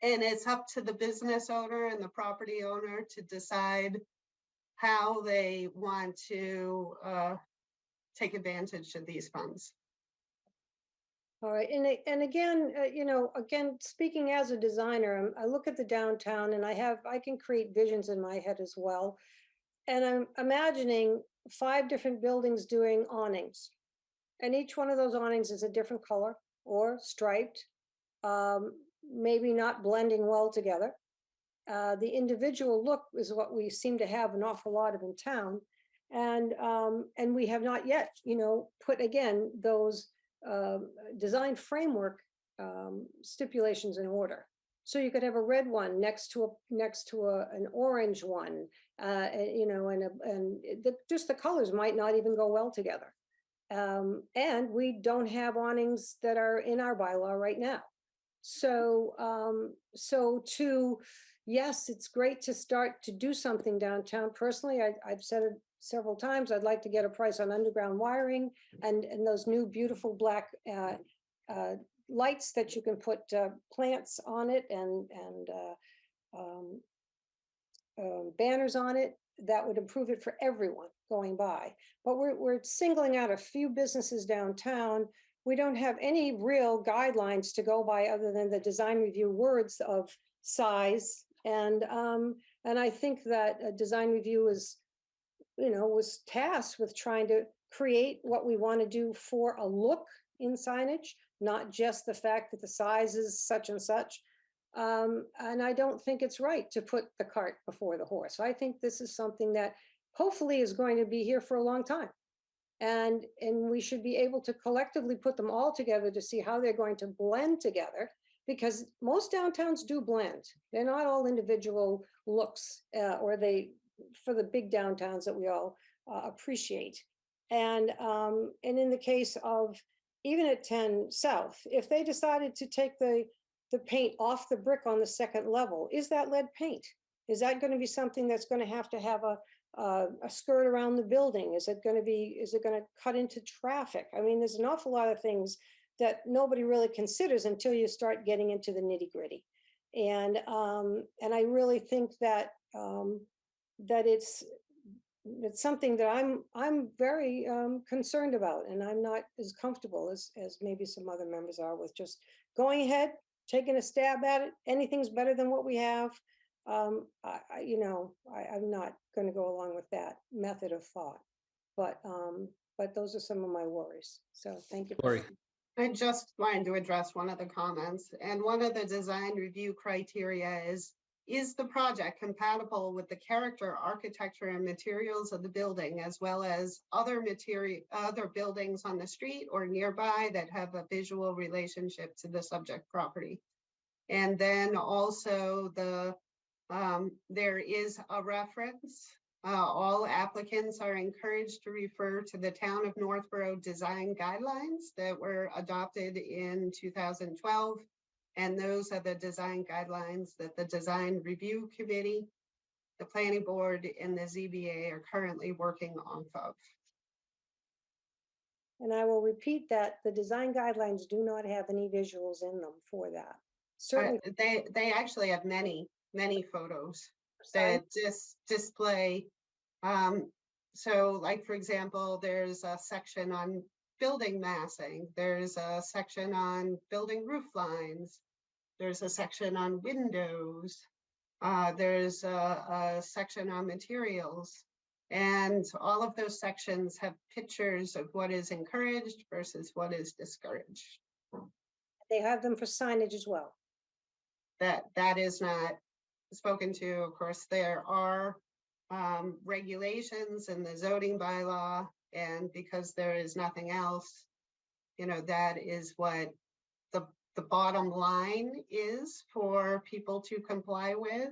And it's up to the business owner and the property owner to decide how they want to take advantage of these funds. All right, and again, again, speaking as a designer, I look at the downtown and I can create visions in my head as well. And I'm imagining 5 different buildings doing awnings. And each one of those awnings is a different color or striped, maybe not blending well together. The individual look is what we seem to have an awful lot of in town. And we have not yet, put again, those design framework stipulations in order. So you could have a red one next to an orange one, just the colors might not even go well together. And we don't have awnings that are in our bylaw right now. So, yes, it's great to start to do something downtown. Personally, I've said it several times, I'd like to get a price on underground wiring and those new beautiful black lights that you can put plants on it and banners on it that would improve it for everyone going by. But we're singling out a few businesses downtown. We don't have any real guidelines to go by other than the design review words of size. And I think that a design review was tasked with trying to create what we want to do for a look in signage, not just the fact that the size is such and such. And I don't think it's right to put the cart before the horse. I think this is something that hopefully is going to be here for a long time. And we should be able to collectively put them all together to see how they're going to blend together, because most downtowns do blend. They're not all individual looks, for the big downtowns that we all appreciate. And in the case of even at 10 South, if they decided to take the paint off the brick on the second level, is that lead paint? Is that going to be something that's going to have a skirt around the building? Is it going to cut into traffic? I mean, there's an awful lot of things that nobody really considers until you start getting into the nitty gritty. And I really think that it's something that I'm very concerned about, and I'm not as comfortable as maybe some other members are with just going ahead, taking a stab at it. Anything's better than what we have. I'm not going to go along with that method of thought, but those are some of my worries. So thank you. Lori. I just wanted to address one of the comments, and one of the design review criteria is is the project compatible with the character, architecture, and materials of the building, as well as other buildings on the street or nearby that have a visual relationship to the subject property? And then also there is a reference. All applicants are encouraged to refer to the Town of Northborough design guidelines that were adopted in 2012. And those are the design guidelines that the Design Review Committee, the Planning Board, and the ZBA are currently working off of. And I will repeat that the design guidelines do not have any visuals in them for that. Certainly. They actually have many photos Sign- that just display. So like, for example, there's a section on building massing. There's a section on building roof lines. There's a section on windows. There's a section on materials. And all of those sections have pictures of what is encouraged versus what is discouraged. They have them for signage as well. That is not spoken to. Of course, there are regulations in the zoning bylaw, and because there is nothing else, that is what the bottom line is for people to comply with.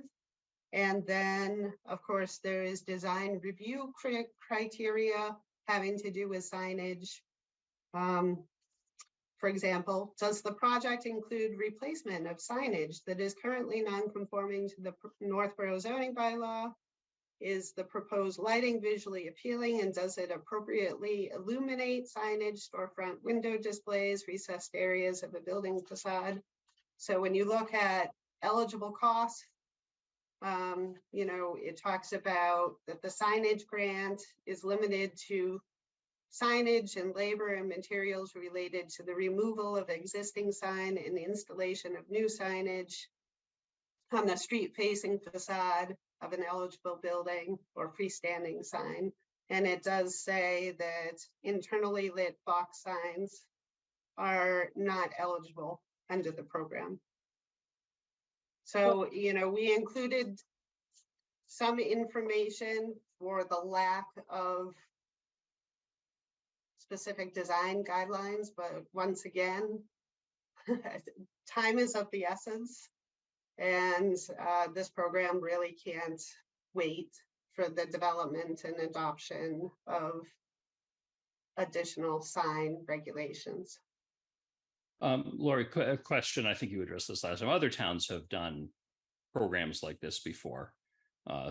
And then, of course, there is design review criteria having to do with signage. For example, does the project include replacement of signage that is currently non-conforming to the Northborough zoning bylaw? Is the proposed lighting visually appealing, and does it appropriately illuminate signage, storefront window displays, recessed areas of a building facade? So when you look at eligible costs, it talks about that the signage grant is limited to signage and labor and materials related to the removal of existing sign and the installation of new signage on the street facing facade of an eligible building or freestanding sign. And it does say that internally lit box signs are not eligible under the program. So, we included some information for the lack of specific design guidelines, but once again, time is of the essence. And this program really can't wait for the development and adoption of additional sign regulations. Lori, a question, I think you addressed this last time. Other towns have done programs like this before,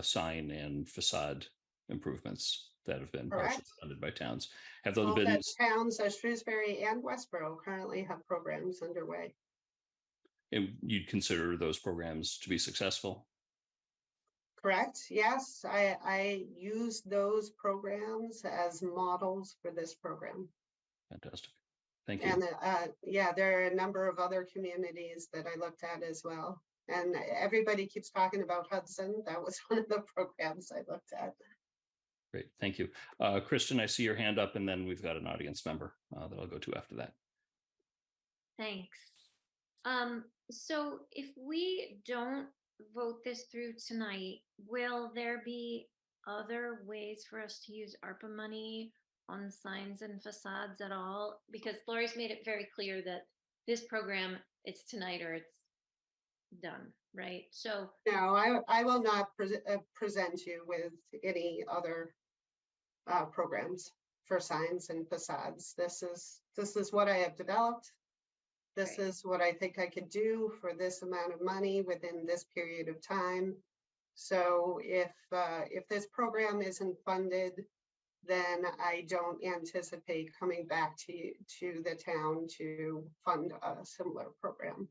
sign and facade improvements that have been partially funded by towns. Have those All been? the towns, Shrewsbury and Westboro, currently have programs underway. And you'd consider those programs to be successful? Correct. Yes, I use those programs as models for this program. Fantastic. Thank you. And yeah, there are a number of other communities that I looked at as well. And everybody keeps talking about Hudson. That was one of the programs I looked at. Great. Thank you. Kristen, I see your hand up, and then we've got an audience member that I'll go to after that. Thanks. So if we don't vote this through tonight, will there be other ways for us to use ARPA money on signs and facades at all? Because Lori's made it very clear that this program, it's tonight or it's done, right? So no, I will not present you with any other programs for signs and facades. This is what I have developed. This is what I think I could do for this amount of money within this period of time. So if this program isn't funded, then I don't anticipate coming back to the town to fund a similar program.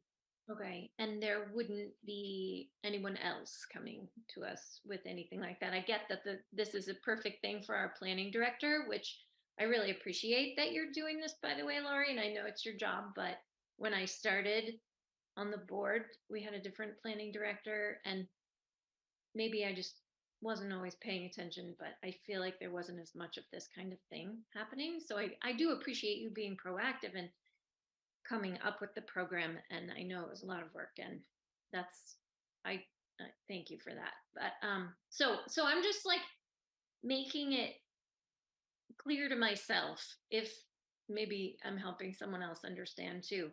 okay, and there wouldn't be anyone else coming to us with anything like that. I get that this is a perfect thing for our planning director, which I really appreciate that you're doing this, by the way, Lori, and I know it's your job, but when I started on the board, we had a different planning director, and maybe I just wasn't always paying attention, but I feel like there wasn't as much of this kind of thing happening. So I do appreciate you being proactive and coming up with the program. And I know it was a lot of work, and I Thank you for that. But so I'm just like making it clear to myself, if maybe I'm helping someone else understand too.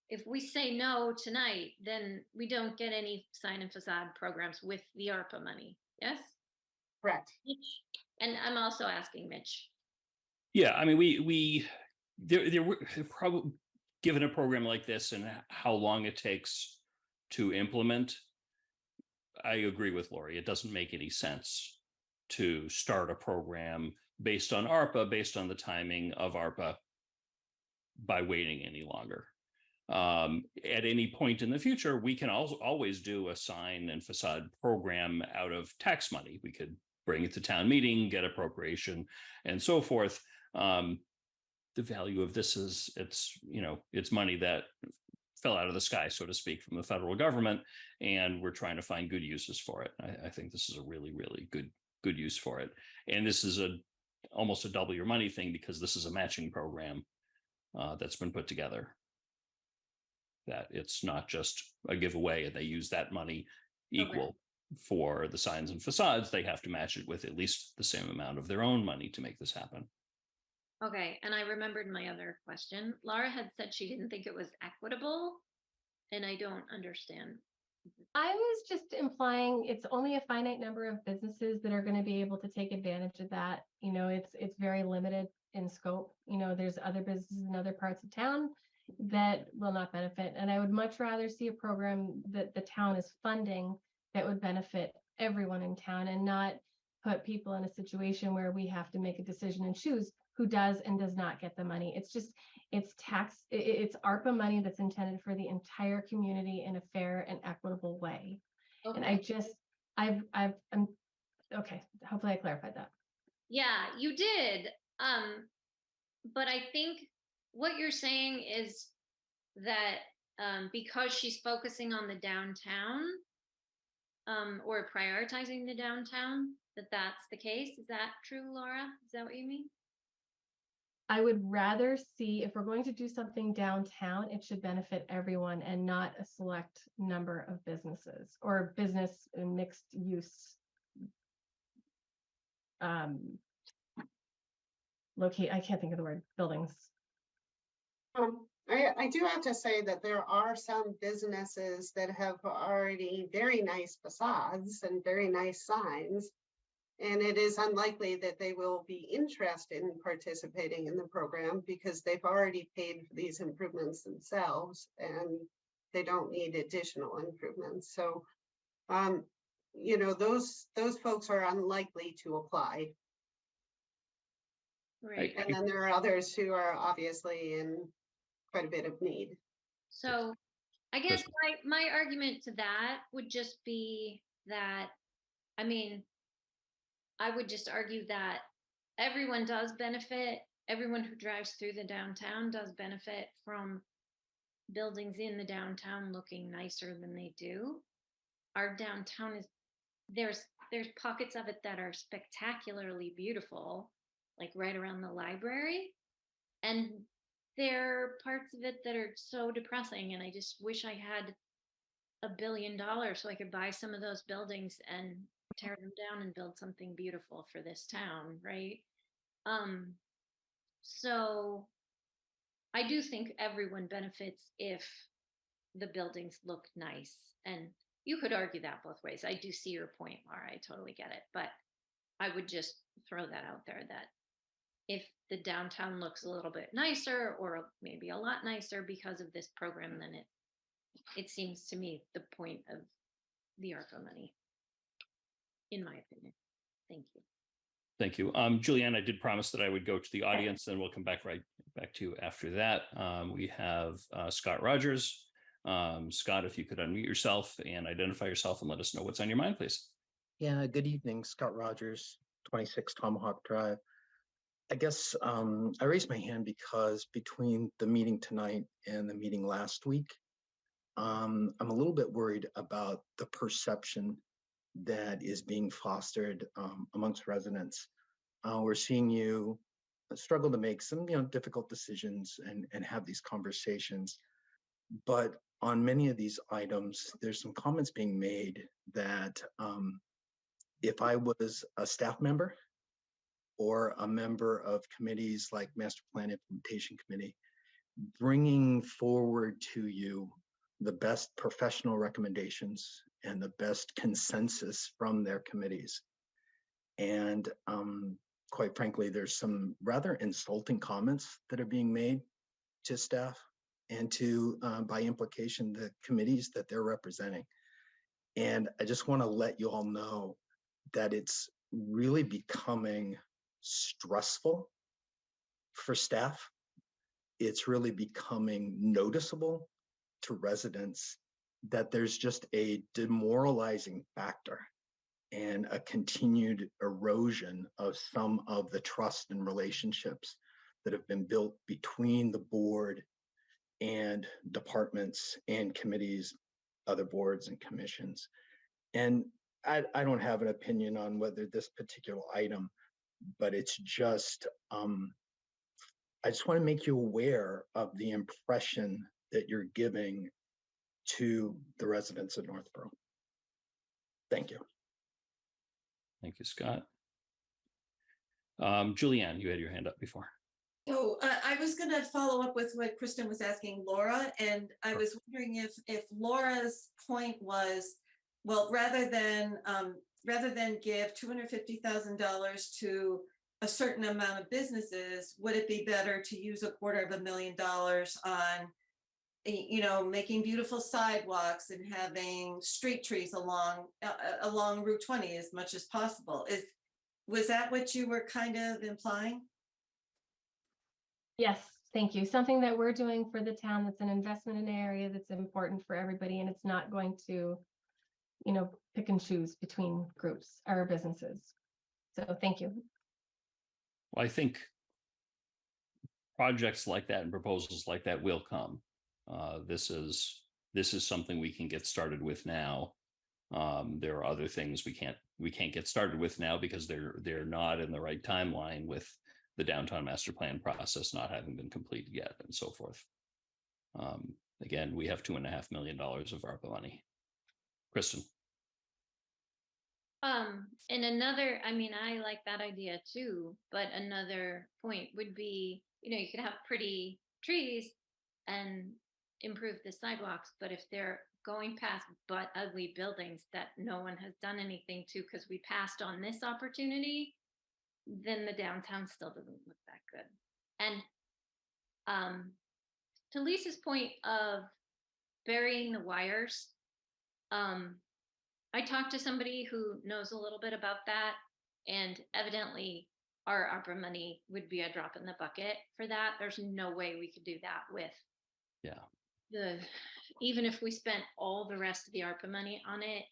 If we say no tonight, then we don't get any sign and facade programs with the ARPA money. Yes? Correct. Mitch? And I'm also asking Mitch. Yeah, I mean, there were probably, given a program like this and how long it takes to implement, I agree with Lori. It doesn't make any sense to start a program based on ARPA, based on the timing of ARPA, by waiting any longer. At any point in the future, we can also always do a sign and facade program out of tax money. We could bring it to town meeting, get appropriation, and so forth. The value of this is it's money that fell out of the sky, so to speak, from the federal government, and we're trying to find good uses for it. I think this is a really, really good use for it. And this is almost a double your money thing, because this is a matching program that's been put together. That it's not just a giveaway and they use that money equal for the signs and facades. They have to match it with at least the same amount of their own money to make this happen. Okay, and I remembered my other question. Laura had said she didn't think it was equitable, and I don't understand. I was just implying it's only a finite number of businesses that are going to be able to take advantage of that. It's very limited in scope. There's other businesses in other parts of town that will not benefit. And I would much rather see a program that the town is funding that would benefit everyone in town, and not put people in a situation where we have to make a decision and choose who does and does not get the money. It's ARPA money that's intended for the entire community in a fair and equitable way. Okay. And I'm okay. Hopefully I clarified that. Yeah, you did. But I think what you're saying is that because she's focusing on the downtown, or prioritizing the downtown, that's the case. Is that true, Laura? Is that what you mean? I would rather see, if we're going to do something downtown, it should benefit everyone and not a select number of businesses or business and mixed use. I can't think of the word, buildings. I do have to say that there are some businesses that have already very nice facades and very nice signs. And it is unlikely that they will be interested in participating in the program because they've already paid for these improvements themselves and they don't need additional improvements. So, those folks are unlikely to apply. Right. And then there are others who are obviously in quite a bit of need. So I guess my argument to that would just be that, I would just argue that everyone does benefit. Everyone who drives through the downtown does benefit from buildings in the downtown looking nicer than they do. Our downtown there's pockets of it that are spectacularly beautiful, like right around the library. And there are parts of it that are so depressing. And I just wish I had $1 billion so I could buy some of those buildings and tear them down and build something beautiful for this town, right? So I do think everyone benefits if the buildings look nice. And you could argue that both ways. I do see your point, Laura. I totally get it. But I would just throw that out there, that if the downtown looks a little bit nicer or maybe a lot nicer because of this program, then it seems to me the point of the ARPA money, in my opinion. Thank you. Thank you. Julianne, I did promise that I would go to the audience, and we'll come back back to you after that. We have Scott Rogers. Scott, if you could unmute yourself and identify yourself and let us know what's on your mind, please. Yeah, good evening, Scott Rogers, 26 Tomahawk Drive. I guess I raised my hand because between the meeting tonight and the meeting last week, I'm a little bit worried about the perception that is being fostered amongst residents. We're seeing you struggle to make some difficult decisions and have these conversations. But on many of these items, there's some comments being made that if I was a staff member or a member of committees like Master Plan Implementation Committee, bringing forward to you the best professional recommendations and the best consensus from their committees. And quite frankly, there's some rather insulting comments that are being made to staff and to, by implication, the committees that they're representing. And I just want to let you all know that it's really becoming stressful for staff. It's really becoming noticeable to residents that there's just a demoralizing factor and a continued erosion of some of the trust and relationships that have been built between the board and departments and committees, other boards and commissions. And I don't have an opinion on whether this particular item, but it's just, I just want to make you aware of the impression that you're giving to the residents of Northborough. Thank you. Thank you, Scott. Julianne, you had your hand up before. So I was going to follow up with what Kristen was asking Laura, and I was wondering if Laura's point was, well, rather than give $250,000 to a certain amount of businesses, would it be better to use $250,000 on, you know, making beautiful sidewalks and having street trees along Route 20 as much as possible? Was that what you were kind of implying? Yes, thank you. Something that we're doing for the town that's an investment in an area that's important for everybody, and it's not going to, you know, pick and choose between groups or businesses. So thank you. Well, I think projects like that and proposals like that will come. This is something we can get started with now. There are other things we can't get started with now because they're not in the right timeline, with the downtown master plan process not having been completed yet and so forth. Again, we have $2.5 million of ARPA money. Kristen. And another, I mean, I like that idea too, but another point would be, you know, you could have pretty trees and improve the sidewalks, but if they're going past but ugly buildings that no one has done anything to because we passed on this opportunity, then the downtown still doesn't look that good. And to Lisa's point of burying the wires, I talked to somebody who knows a little bit about that, and evidently our ARPA money would be a drop in the bucket for that. There's no way we could do that with even if we spent all the rest of the ARPA money on it,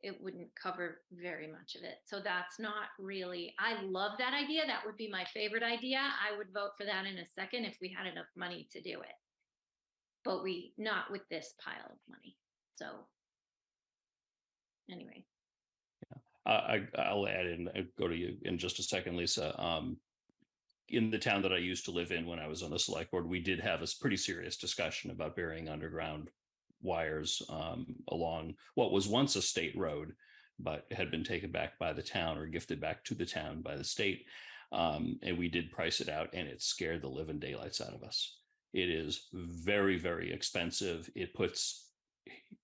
it wouldn't cover very much of it. So that's not really, I love that idea. That would be my favorite idea. I would vote for that in a second if we had enough money to do it. But not with this pile of money. So anyway. I'll add in, go to you in just a second, Lisa. In the town that I used to live in when I was on the select board, we did have a pretty serious discussion about burying underground wires along what was once a state road, but had been taken back by the town or gifted back to the town by the state. And we did price it out, and it scared the living daylights out of us. It is very, very expensive.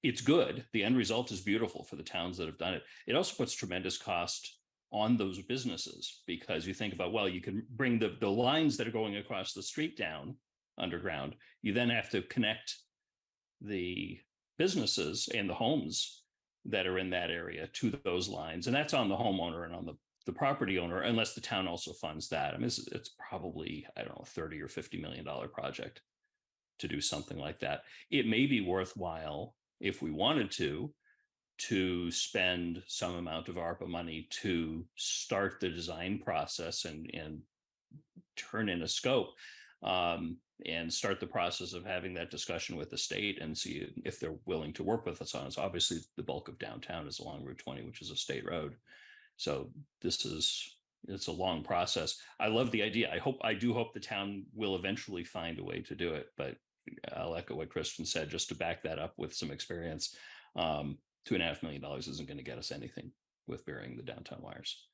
It's good. The end result is beautiful for the towns that have done it. It also puts tremendous cost on those businesses, because you think about, well, you can bring the lines that are going across the street down underground. You then have to connect the businesses and the homes that are in that area to those lines. And that's on the homeowner and on the property owner, unless the town also funds that. I mean, it's probably, I don't know, $30 or $50 million project to do something like that. It may be worthwhile, if we wanted to spend some amount of ARPA money to start the design process and turn in a scope, and start the process of having that discussion with the state and see if they're willing to work with us on it. So obviously the bulk of downtown is along Route 20, which is a state road. So it's a long process. I love the idea. I do hope the town will eventually find a way to do it, but I'll echo what Kristen said, just to back that up with some experience. $2.5 million isn't going to get us anything with burying the downtown wires.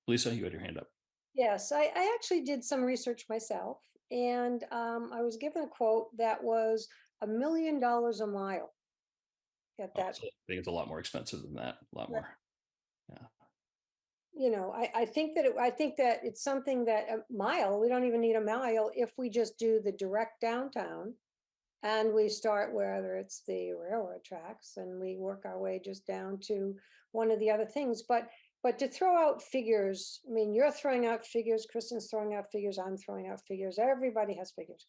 Lisa, you had your hand up. Yes, I actually did some research myself, and I was given a quote that was $1 million a mile. Get that? So I think it's a lot more expensive than that, a lot more. Yeah. You know, I think that I think that it's something that a mile, we don't even need a mile if we just do the direct downtown. And we start whether it's the railroad tracks and we work our way just down to one of the other things. But to throw out figures, I mean, you're throwing out figures, Kristen's throwing out figures, I'm throwing out figures, everybody has figures.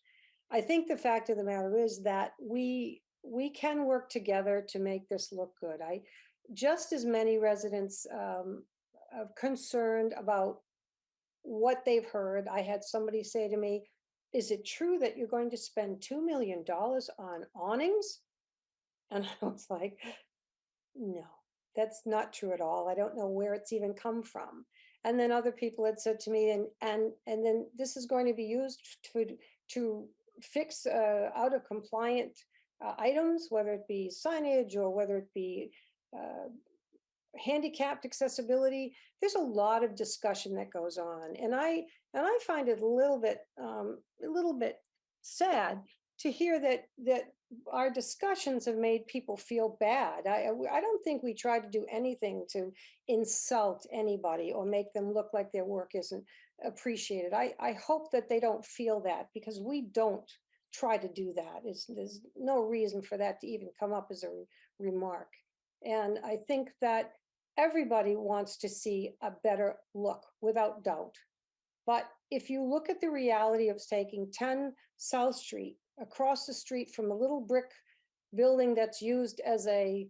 I think the fact of the matter is that we can work together to make this look good. Just as many residents are concerned about what they've heard. I had somebody say to me, is it true that you're going to spend $2 million on awnings? And I was like, no, that's not true at all. I don't know where it's even come from. And then other people had said to me, and then this is going to be used to fix out of compliant items, whether it be signage or whether it be handicapped accessibility. There's a lot of discussion that goes on, and I find it a little bit sad to hear that our discussions have made people feel bad. I don't think we try to do anything to insult anybody or make them look like their work isn't appreciated. I hope that they don't feel that, because we don't try to do that. There's no reason for that to even come up as a remark. And I think that everybody wants to see a better look, without doubt. But if you look at the reality of taking 10 South Street, across the street from a little brick building that's used as a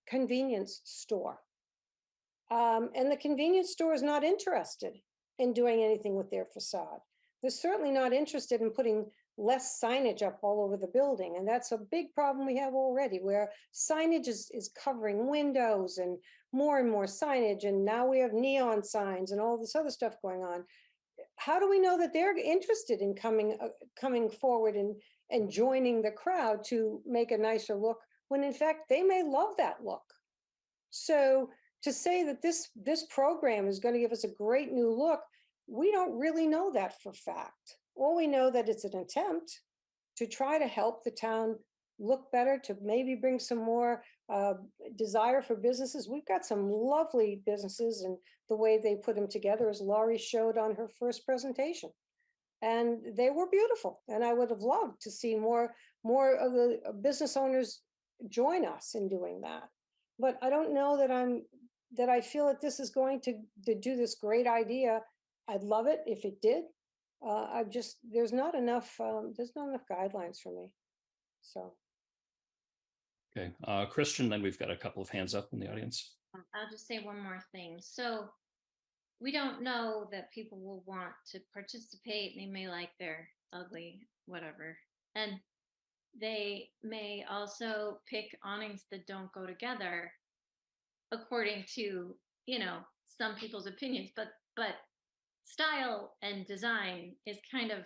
convenience store, and the convenience store is not interested in doing anything with their facade. They're certainly not interested in putting less signage up all over the building. And that's a big problem we have already, where signage is covering windows and more signage. And now we have neon signs and all this other stuff going on. How do we know that they're interested in coming forward and joining the crowd to make a nicer look, when in fact they may love that look? So to say that this program is going to give us a great new look, we don't really know that for fact. All we know that it's an attempt to try to help the town look better, to maybe bring some more desire for businesses. We've got some lovely businesses, and the way they put them together, as Laurie showed on her first presentation. And they were beautiful. And I would have loved to see more of the business owners join us in doing that. But I don't know that I feel that this is going to do this great idea. I'd love it if it did. There's not enough guidelines for me. So. Okay, Christian, then we've got a couple of hands up in the audience. I'll just say one more thing. So we don't know that people will want to participate. They may like their ugly, whatever. And they may also pick awnings that don't go together according to, some people's opinions, but style and design is kind of,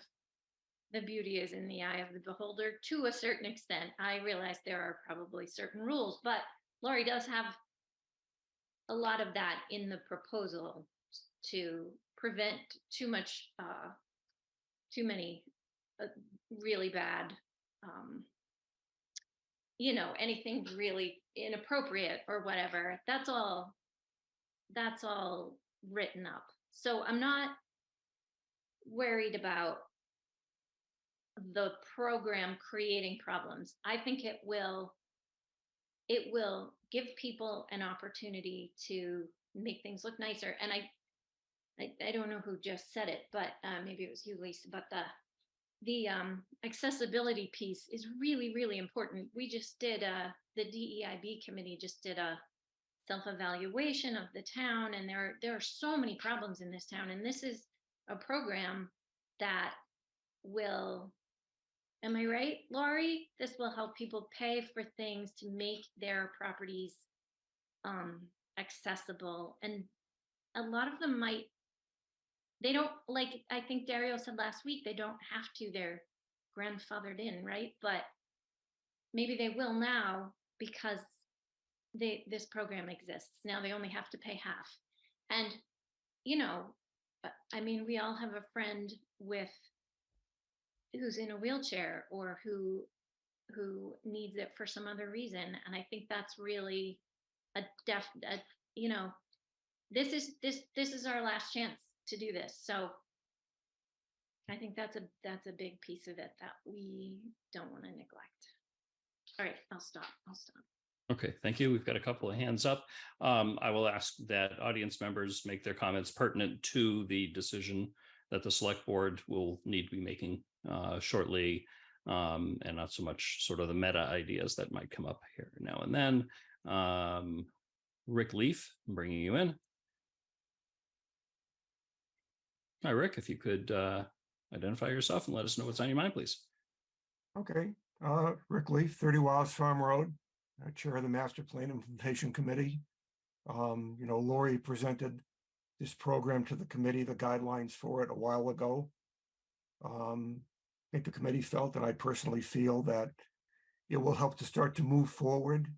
the beauty is in the eye of the beholder to a certain extent. I realize there are probably certain rules, but Laurie does have a lot of that in the proposal to prevent too many really bad, anything really inappropriate or whatever. That's all written up. So I'm not worried about the program creating problems. I think it will give people an opportunity to make things look nicer. And I don't know who just said it, but maybe it was you, Lisa, but the accessibility piece is really, really important. We just did the DEIB committee just did a self-evaluation of the town, and there are so many problems in this town, and this is a program that will, am I right, Laurie? This will help people pay for things to make their properties accessible, and a lot of them they don't, like, I think Dario said last week, they don't have to, they're grandfathered in, right? But maybe they will now because this program exists. Now they only have to pay half. And, you know, I mean, we all have a friend who's in a wheelchair or who needs it for some other reason. And I think that's really you know, this is our last chance to do this. So I think that's a big piece of it that we don't want to neglect. All right, I'll stop. Okay, thank you. We've got a couple of hands up. I will ask that audience members make their comments pertinent to the decision that the select board will need to be making shortly, and not so much sort of the meta ideas that might come up here now and then. Rick Leaf, I'm bringing you in. Hi, Rick, if you could identify yourself and let us know what's on your mind, please. Okay, Rick Leaf, 30 Wiles Farm Road, Chair of the Master Plan Implementation Committee. You know, Lori presented this program to the committee, the guidelines for it a while ago. I think the committee felt, and I personally feel, that it will help to start to move forward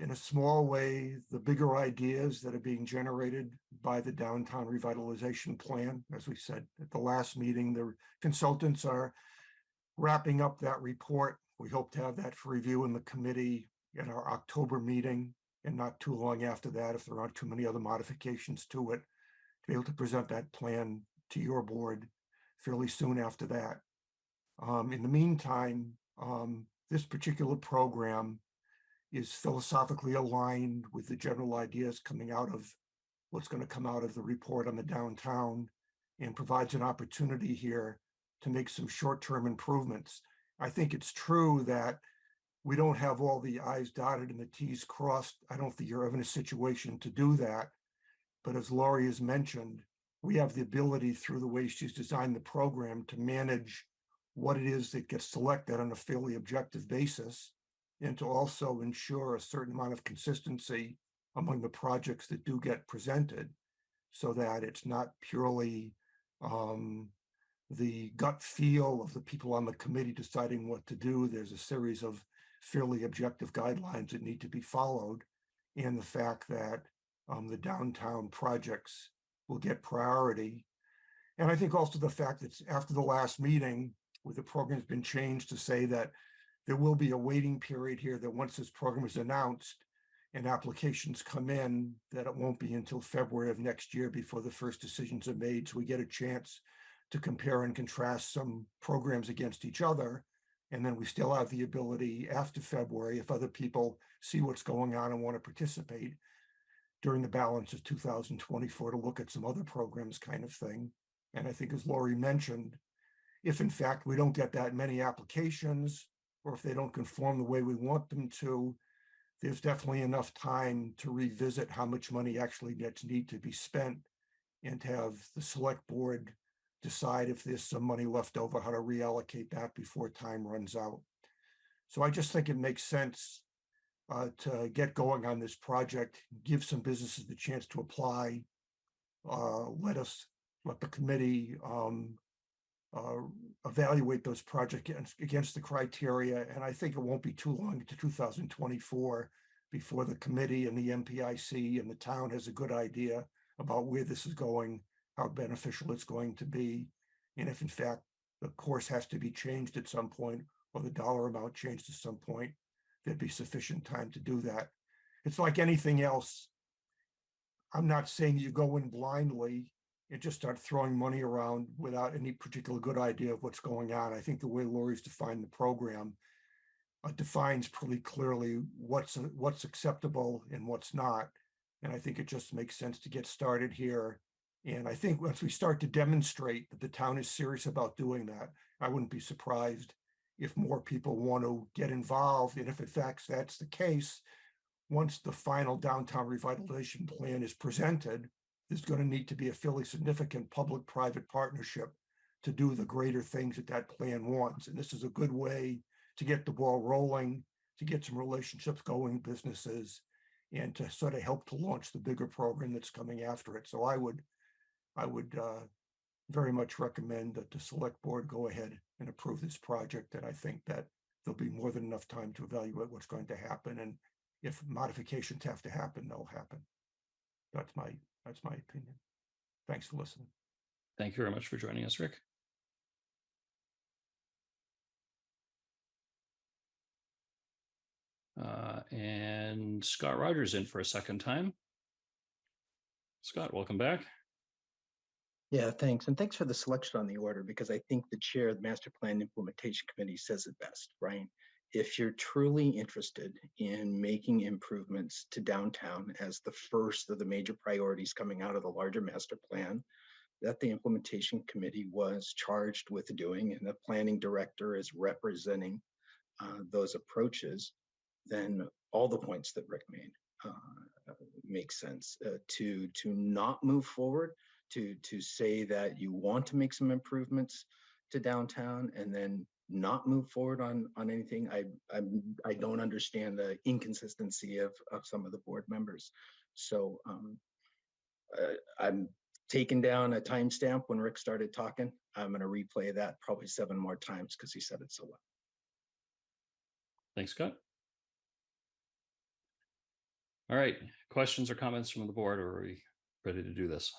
in a small way the bigger ideas that are being generated by the downtown revitalization plan. As we said at the last meeting, the consultants are wrapping up that report. We hope to have that for review in the committee in our October meeting, and not too long after that, if there aren't too many other modifications to it, to be able to present that plan to your board fairly soon after that. In the meantime, this particular program is philosophically aligned with the general ideas coming out of what's going to come out of the report on the downtown, and provides an opportunity here to make some short-term improvements. I think it's true that we don't have all the I's dotted and the T's crossed. I don't think you're ever in a situation to do that. But as Laurie has mentioned, we have the ability through the way she's designed the program to manage what it is that gets selected on a fairly objective basis, and to also ensure a certain amount of consistency among the projects that do get presented, so that it's not purely the gut feel of the people on the committee deciding what to do. There's a series of fairly objective guidelines that need to be followed, and the fact that the downtown projects will get priority. And I think also the fact that after the last meeting, where the program's been changed to say that there will be a waiting period here, that once this program is announced and applications come in, that it won't be until February of next year before the first decisions are made. So we get a chance to compare and contrast some programs against each other. And then we still have the ability after February, if other people see what's going on and want to participate during the balance of 2024, to look at some other programs kind of thing. And I think, as Laurie mentioned, if in fact we don't get that many applications, or if they don't conform the way we want them to, there's definitely enough time to revisit how much money actually need to be spent, and to have the select board decide if there's some money left over, how to reallocate that before time runs out. So I just think it makes sense to get going on this project, give some businesses the chance to apply, let the committee evaluate those projects against the criteria. And I think it won't be too long into 2024 before the committee and the MPIC and the town has a good idea about where this is going, how beneficial it's going to be. And if in fact the course has to be changed at some point, or the dollar amount changed at some point, there'd be sufficient time to do that. It's like anything else. I'm not saying you go in blindly and just start throwing money around without any particular good idea of what's going on. I think the way Lori's defined the program defines pretty clearly what's acceptable and what's not. And I think it just makes sense to get started here. And I think once we start to demonstrate that the town is serious about doing that, I wouldn't be surprised if more people want to get involved. And if in fact that's the case, once the final downtown revitalization plan is presented, there's going to need to be a fairly significant public-private partnership to do the greater things that that plan wants. And this is a good way to get the ball rolling, to get some relationships going, businesses, and to sort of help to launch the bigger program that's coming after it. So I would I would very much recommend that the select board go ahead and approve this project. And I think that there'll be more than enough time to evaluate what's going to happen. And if modifications have to happen, they'll happen. That's my opinion. Thanks for listening. Thank you very much for joining us, Rick. And Scott Rogers in for a second time. Scott, welcome back. Yeah, thanks. And thanks for the selection on the order, because I think the chair of the Master Plan Implementation Committee says it best, right? If you're truly interested in making improvements to downtown as the first of the major priorities coming out of the larger master plan that the implementation committee was charged with doing, and the planning director is representing those approaches, then all the points that Rick made make sense. To not move forward, to say that you want to make some improvements to downtown and then not move forward on anything, I don't understand the inconsistency of some of the board members. So I'm taking down a timestamp when Rick started talking. I'm going to replay that probably 7 more times because he said it so well. Thanks, Scott. All right, questions or comments from the board, or are we ready to do this?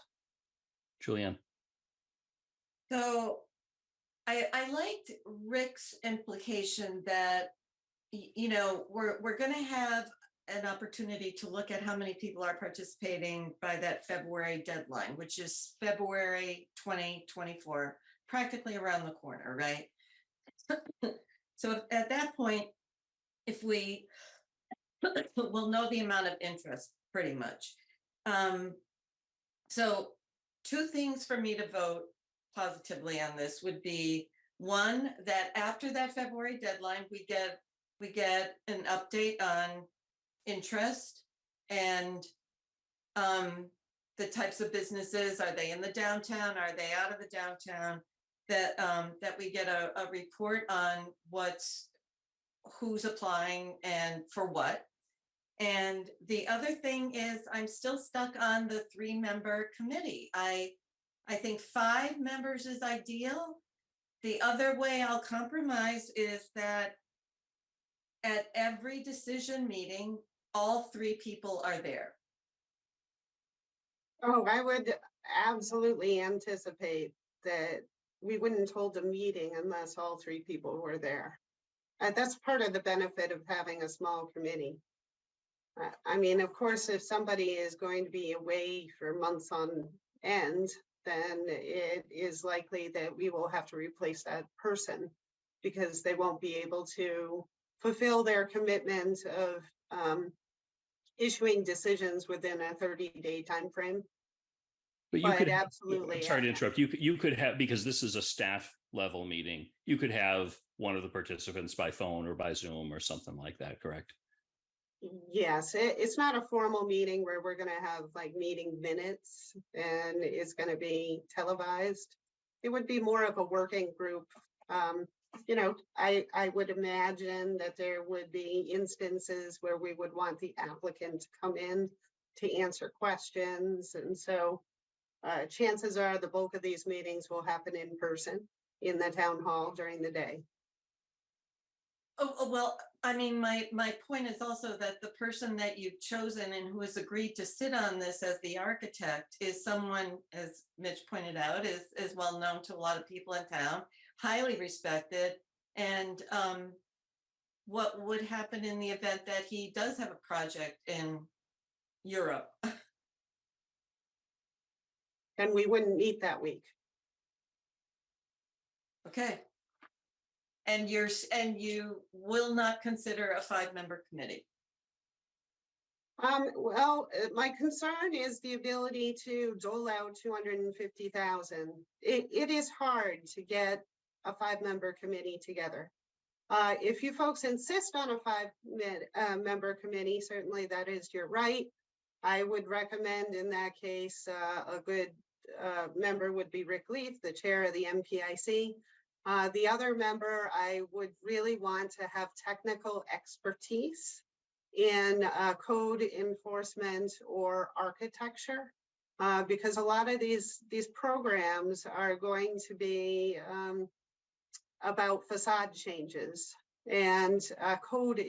Julianne. So I liked Rick's implication that, you know, we're going to have an opportunity to look at how many people are participating by that February deadline, which is February 2024, practically around the corner, right? So at that point, if we will know the amount of interest pretty much. So 2 things for me to vote positively on this would be, one, that after that February deadline, we get an update on interest and the types of businesses. Are they in the downtown? Are they out of the downtown? That we get a report on who's applying and for what. And the other thing is, I'm still stuck on the 3-member committee. I think 5 members is ideal. The other way I'll compromise is that at every decision meeting, all 3 people are there. Oh, I would absolutely anticipate that we wouldn't hold a meeting unless all 3 people were there. That's part of the benefit of having a small committee. I mean, of course, if somebody is going to be away for months on end, then it is likely that we will have to replace that person because they won't be able to fulfill their commitment of issuing decisions within a 30-day time frame. But you could absolutely. I'm sorry to interrupt. You could have, because this is a staff level meeting, you could have one of the participants by phone or by Zoom or something like that, correct? Yes, it's not a formal meeting where we're going to have like meeting minutes and it's going to be televised. It would be more of a working group. You know, I would imagine that there would be instances where we would want the applicant to come in to answer questions. And so chances are the bulk of these meetings will happen in person in the town hall during the day. Oh, well, I mean, my point is also that the person that you've chosen and who has agreed to sit on this as the architect is someone, as Mitch pointed out, is well known to a lot of people in town, highly respected. And what would happen in the event that he does have a project in Europe? And we wouldn't meet that week. Okay. And you will not consider a 5-member committee? Well, my concern is the ability to dole out 250,000. It is hard to get a 5-member committee together. If you folks insist on a 5-member committee, certainly that is your right. I would recommend in that case, a good member would be Rick Leaf, the chair of the MPIC. The other member, I would really want to have technical expertise in code enforcement or architecture. because a lot of these programs are going to be about facade changes and code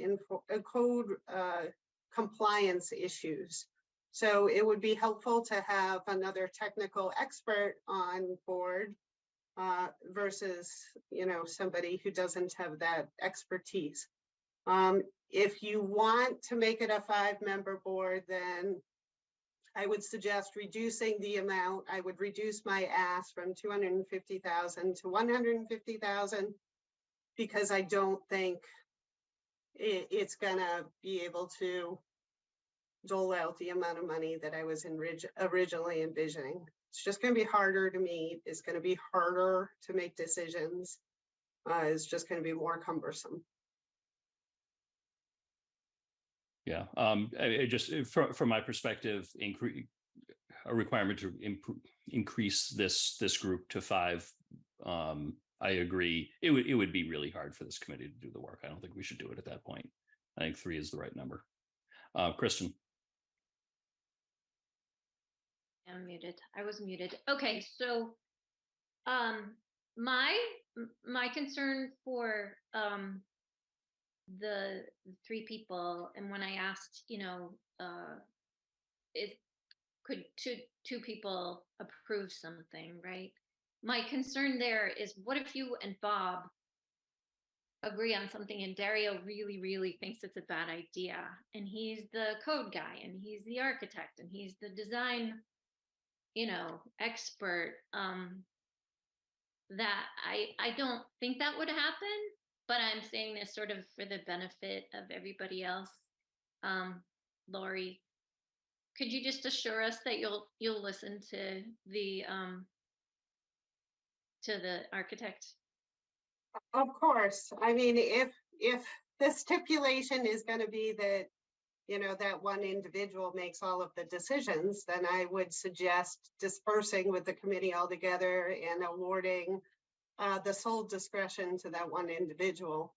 compliance issues. So it would be helpful to have another technical expert on board versus, somebody who doesn't have that expertise. If you want to make it a 5-member board, then I would suggest reducing the amount. I would reduce my ask from 250,000 to 150,000 because I don't think it's gonna be able to dole out the amount of money that I was originally envisioning. It's just going to be harder to meet. It's going to be harder to make decisions. It's just going to be more cumbersome. Yeah, just from my perspective, a requirement to increase this group to 5. I agree. It would be really hard for this committee to do the work. I don't think we should do it at that point. I think 3 is the right number. Kristen. I'm muted. I was muted. Okay, so my concern for the 3 people, and when I asked, could two people approve something, right? My concern there is, what if you and Bob agree on something and Dario really thinks it's a bad idea, and he's the code guy and he's the architect and he's the design expert. That I don't think that would happen, but I'm saying this sort of for the benefit of everybody else. Lori, could you just assure us that you'll listen to the architect? Of course. I mean, if the stipulation is going to be that that one individual makes all of the decisions, then I would suggest dispersing with the committee altogether and awarding the sole discretion to that one individual.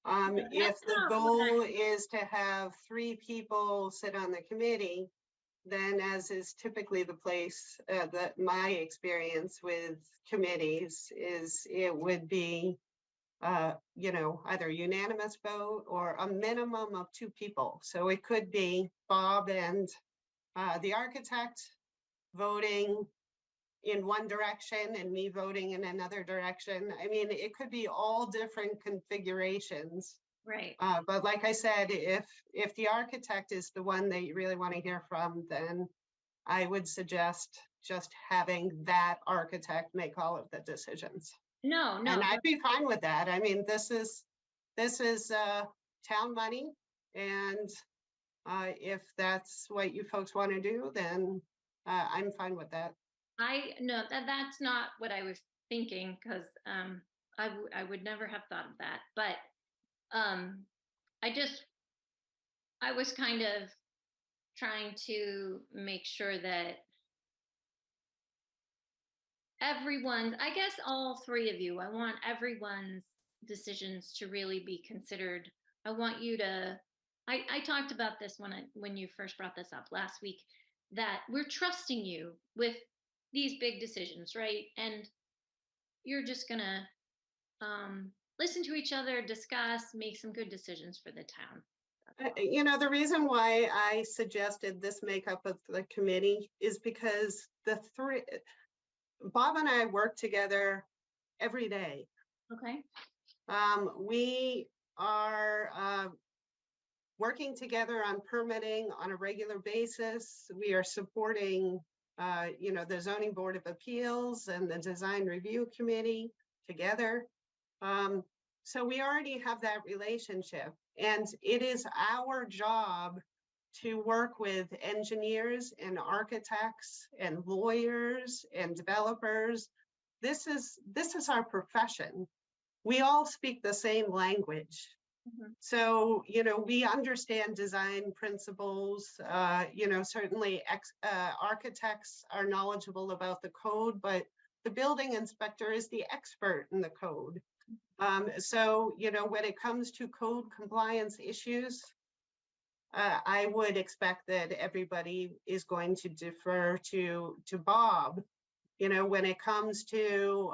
If the goal is to have 3 people sit on the committee, then, as is typically the place, that my experience with committees is, it would be either unanimous vote or a minimum of 2 people. So it could be Bob and the architect voting in one direction and me voting in another direction. I mean, it could be all different configurations. Right. But like I said, if the architect is the one that you really want to hear from, then I would suggest just having that architect make all of the decisions. No. And I'd be fine with that. I mean, this is town money, and if that's what you folks want to do, then I'm fine with that. No, that's not what I was thinking, because I would never have thought of that. But I was kind of trying to make sure that everyone's, I guess all 3 of you, I want everyone's decisions to really be considered. I want you to, I talked about this when you first brought this up last week, that we're trusting you with these big decisions, right? And you're just gonna listen to each other, discuss, make some good decisions for the town. The reason why I suggested this makeup of the committee is because Bob and I work together every day. Okay. We are working together on permitting on a regular basis. We are supporting, the Zoning Board of Appeals and the Design Review Committee together. So we already have that relationship, and it is our job to work with engineers and architects and lawyers and developers. This is our profession. We all speak the same language. Mm-hmm. So, we understand design principles. Certainly architects are knowledgeable about the code, but the building inspector is the expert in the code. So, when it comes to code compliance issues, I would expect that everybody is going to defer to Bob, when it comes to,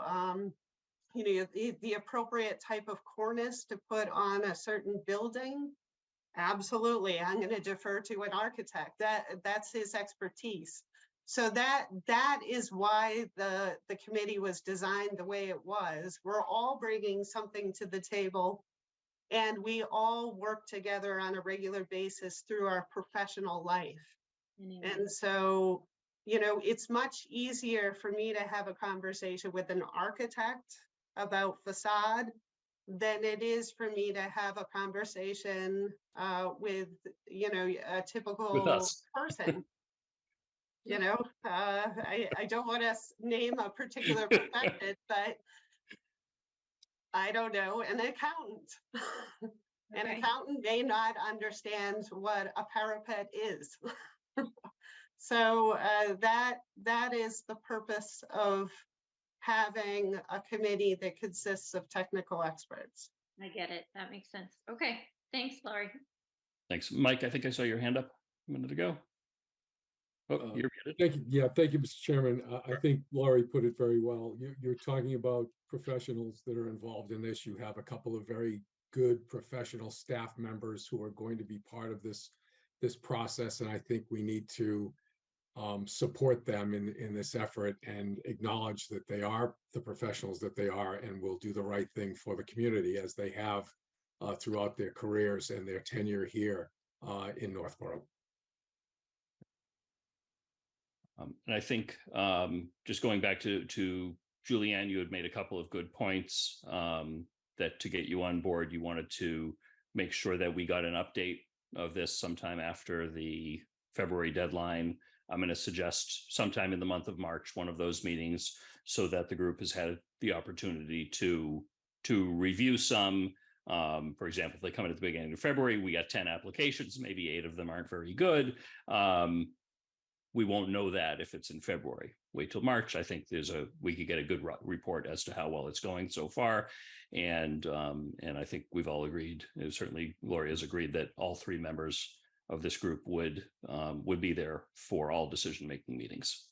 the appropriate type of cornice to put on a certain building. Absolutely, I'm going to defer to an architect. That's his expertise. So that is why the committee was designed the way it was. We're all bringing something to the table, and we all work together on a regular basis through our professional life. And so, it's much easier for me to have a conversation with an architect about facade than it is for me to have a conversation with, a typical person. I don't want to name a particular profession, but I don't know, an accountant. An accountant may not understand what a parapet is. So that is the purpose of having a committee that consists of technical experts. I get it. That makes sense. Okay. Thanks, Laurie. Thanks. Mike, I think I saw your hand up a minute ago. Oh, you're muted. Thank you. Yeah, thank you, Mr. Chairman. I think Laurie put it very well. You're talking about professionals that are involved in this. You have a couple of very good professional staff members who are going to be part of this process, and I think we need to support them in this effort and acknowledge that they are the professionals that they are and will do the right thing for the community as they have throughout their careers and their tenure here in Northborough. And I think just going back to Julianne, you had made a couple of good points that to get you on board, you wanted to make sure that we got an update of this sometime after the February deadline. I'm going to suggest sometime in the month of March, one of those meetings, so that the group has had the opportunity to review some. For example, if they come in at the beginning of February, we got 10 applications, maybe 8 of them aren't very good. We won't know that if it's in February. Wait till March. I think we could get a good report as to how well it's going so far. And I think we've all agreed, certainly Gloria has agreed, that all 3 members of this group would be there for all decision-making meetings.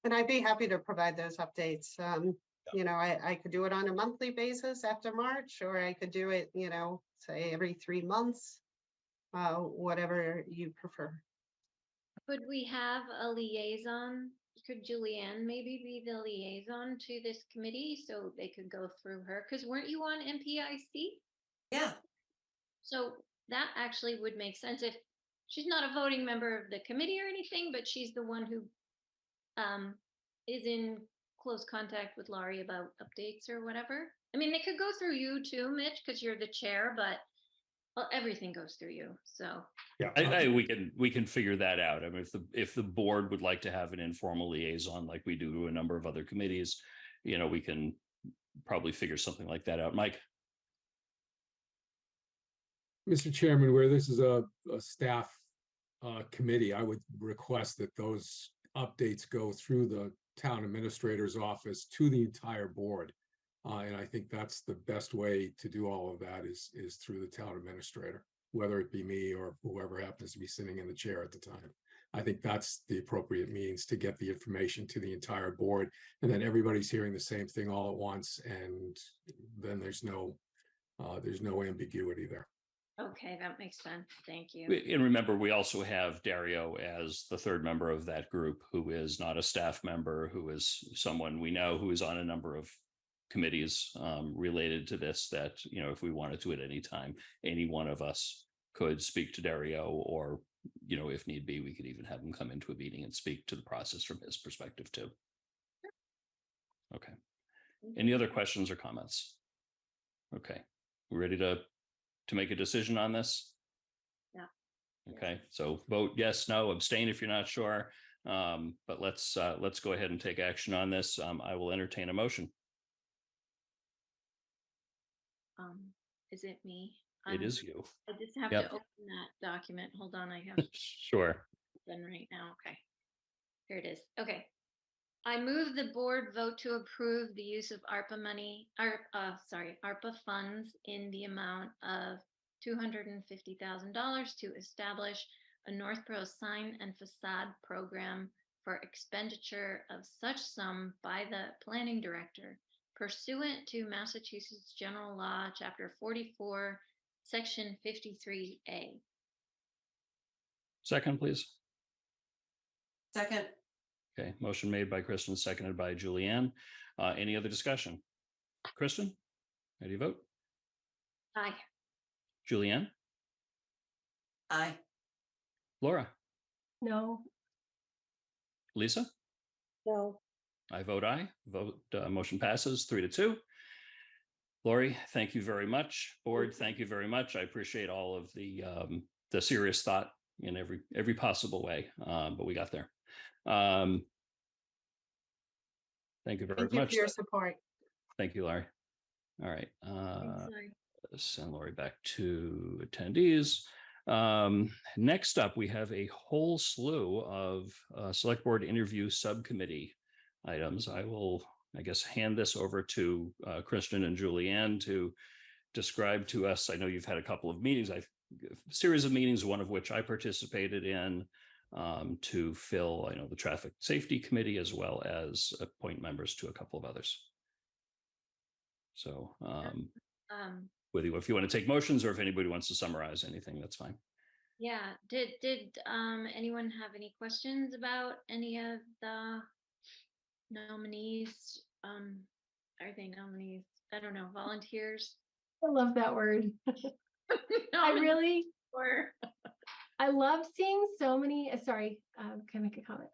And I'd be happy to provide those updates. I could do it on a monthly basis after March, or I could do it, say every 3 months, whatever you prefer. Could we have a liaison? Could Julianne maybe be the liaison to this committee so they could go through her? Because weren't you on MPIC? Yeah. So that actually would make sense if she's not a voting member of the committee or anything, but she's the one who is in close contact with Laurie about updates or whatever. I mean, they could go through you too, Mitch, because you're the chair, but everything goes through you. So yeah, we can figure that out. I mean, if the board would like to have an informal liaison like we do to a number of other committees, we can probably figure something like that out. Mike. Mr. Chairman, where this is a staff committee, I would request that those updates go through the town administrator's office to the entire board. And I think that's the best way to do all of that is through the town administrator, whether it be me or whoever happens to be sitting in the chair at the time. I think that's the appropriate means to get the information to the entire board, and then everybody's hearing the same thing all at once, and then there's no ambiguity there. Okay, that makes sense. Thank you. And remember, we also have Dario as the 3rd member of that group, who is not a staff member, who is someone we know who is on a number of committees related to this, that, if we wanted to at any time, any one of us could speak to Dario, or, if need be, we could even have him come into a meeting and speak to the process from his perspective too. Okay. Any other questions or comments? Okay. We're ready to make a decision on this? Yeah. Okay. So vote yes, no, abstain if you're not sure. But let's go ahead and take action on this. I will entertain a motion. Is it me? It is you. I just have Yep. to open that document. Hold on, I have Sure. done right now. Okay. Here it is. Okay. I move the board vote to approve the use of ARPA money, ARPA funds in the amount of $250,000 to establish a Northborough sign and facade program for expenditure of such sum by the planning director pursuant to Massachusetts General Law, Chapter 44, Section 53A. Second, please. Second, Okay, motion made by Kristen, seconded by Julianne. Any other discussion? Kristen, how do you vote? Aye. Julianne? aye. Laura? No, Lisa? No, I vote aye. Motion passes 3-2. Lori, thank you very much. Board, thank you very much. I appreciate all of the serious thought in every possible way, but we got there. Thank you very Thank you much. for your support. Thank you, Larry. All right. Thanks, Lori. Send Lori back to attendees. Next up, we have a whole slew of select board interview subcommittee items. I will, I guess, hand this over to Kristen and Julianne to describe to us. I know you've had a couple of meetings, a series of meetings, one of which I participated in, to fill, the traffic safety committee, as well as appoint members to a couple of others. So whether if you want to take motions or if anybody wants to summarize anything, that's fine. Yeah, did anyone have any questions about any of the nominees? Are they nominees? I don't know, volunteers? I love that word. I really, Or I love seeing so many, sorry, can I make a comment?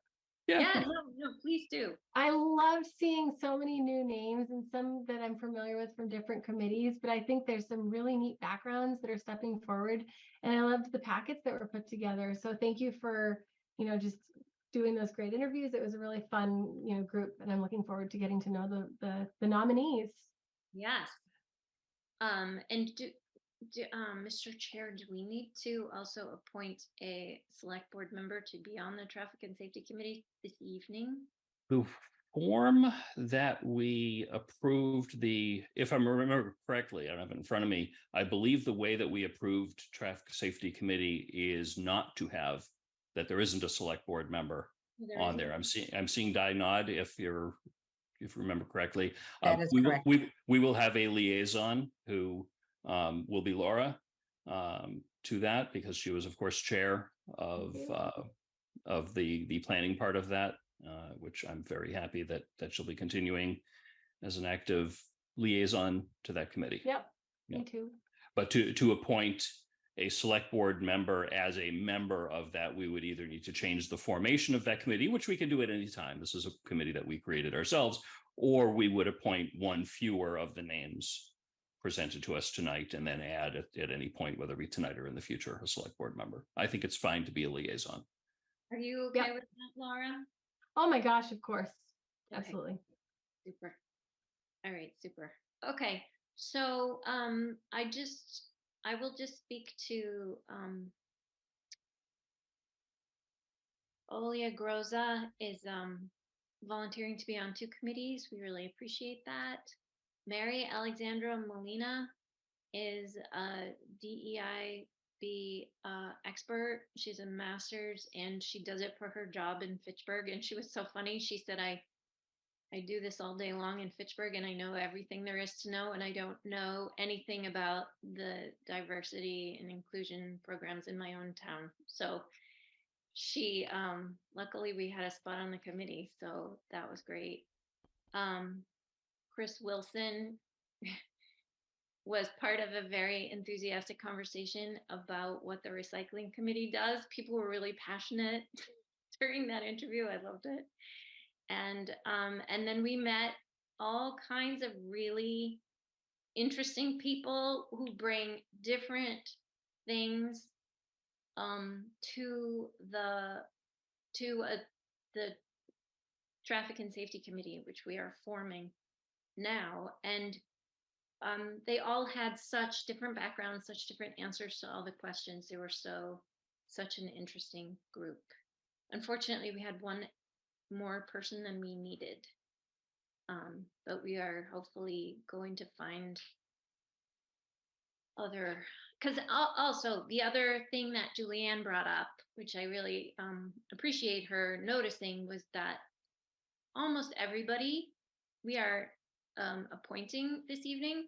yeah, no, please do. I love seeing so many new names and some that I'm familiar with from different committees, but I think there's some really neat backgrounds that are stepping forward. And I loved the packets that were put together. So thank you for, just doing those great interviews. It was a really fun, group, and I'm looking forward to getting to know the nominees. Yes. And Mr. Chair, do we need to also appoint a select board member to be on the Traffic and Safety Committee this evening? The form that we approved if I remember correctly, I don't have it in front of me, I believe the way that we approved Traffic Safety Committee is not to have, that there isn't a select board member on there. I'm seeing Di nod if you remember correctly. That is correct. We will have a liaison who will be Laura to that, because she was, of course, chair of the planning part of that, which I'm very happy that she'll be continuing as an active liaison to that committee. Yep, Yeah. me too. But to appoint a select board member as a member of that, we would either need to change the formation of that committee, which we can do at any time. This is a committee that we created ourselves, or we would appoint one fewer of the names presented to us tonight and then add at any point, whether it be tonight or in the future, a select board member. I think it's fine to be a liaison. Are you okay with that, Laura? Oh my gosh, of course. Okay. Absolutely. Super. All right, super. Okay, so I will just speak to Olia Groza is volunteering to be on 2 committees. We really appreciate that. Mary Alexandra Molina is a DEIB expert. She's a master's and she does it for her job in Fitchburg. And she was so funny. She said, I do this all day long in Fitchburg and I know everything there is to know, and I don't know anything about the diversity and inclusion programs in my own town. So she, luckily we had a spot on the committee, so that was great. Chris Wilson was part of a very enthusiastic conversation about what the recycling committee does. People were really passionate during that interview. I loved it. And then we met all kinds of really interesting people who bring different things to the Traffic and Safety Committee, which we are forming now. And they all had such different backgrounds, such different answers to all the questions. They were such an interesting group. Unfortunately, we had one more person than we needed. But we are hopefully going to find other because also the other thing that Julianne brought up, which I really appreciate her noticing, was that almost everybody we are appointing this evening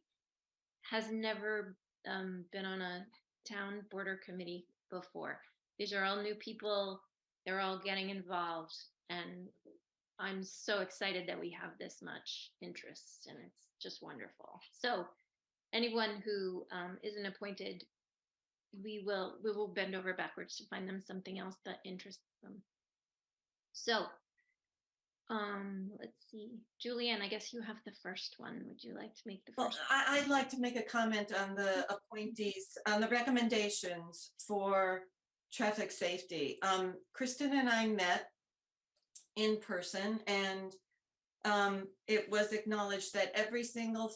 has never been on a town border committee before. These are all new people. They're all getting involved. And I'm so excited that we have this much interest, and it's just wonderful. So anyone who isn't appointed, we will bend over backwards to find them something else that interests them. So let's see, Julianne, I guess you have the first one. Would you like to make the Well, first? I'd like to make a comment on the appointees, on the recommendations for traffic safety. Kristen and I met in person, and it was acknowledged that every single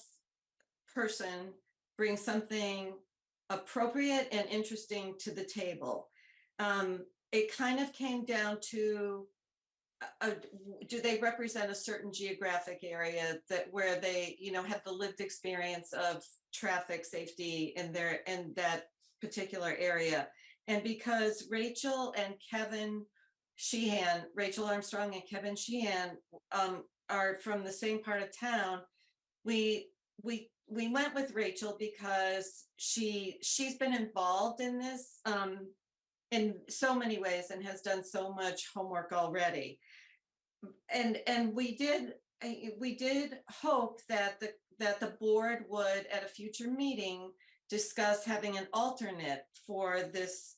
person brings something appropriate and interesting to the table. It kind of came down to, do they represent a certain geographic area that where they, have the lived experience of traffic safety in that particular area? And because Rachel Armstrong and Kevin Sheehan are from the same part of town, we went with Rachel because she's been involved in this in so many ways and has done so much homework already. And we did hope that the board would at a future meeting discuss having an alternate for this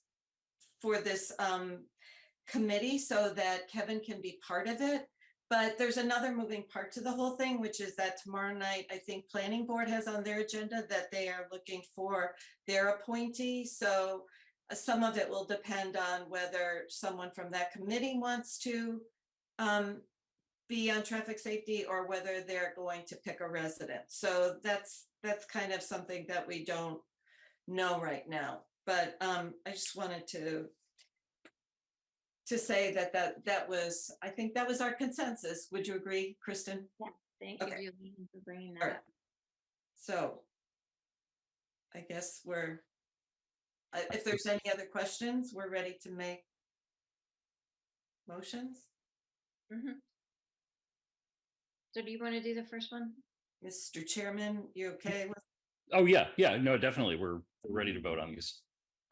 committee so that Kevin can be part of it. But there's another moving part to the whole thing, which is that tomorrow night, I think Planning Board has on their agenda that they are looking for their appointee. So some of it will depend on whether someone from that committee wants to be on traffic safety or whether they're going to pick a resident. So that's kind of something that we don't know right now. But I just wanted to say that was, I think that was our consensus. Would you agree, Kristen? Yeah, thank Okay. you, Julianne, for bringing that All right. up. So I guess if there's any other questions, we're ready to make motions. So do you want to do the first one? Mr. Chairman, you okay with? Oh, yeah, no, definitely. We're ready to vote on these.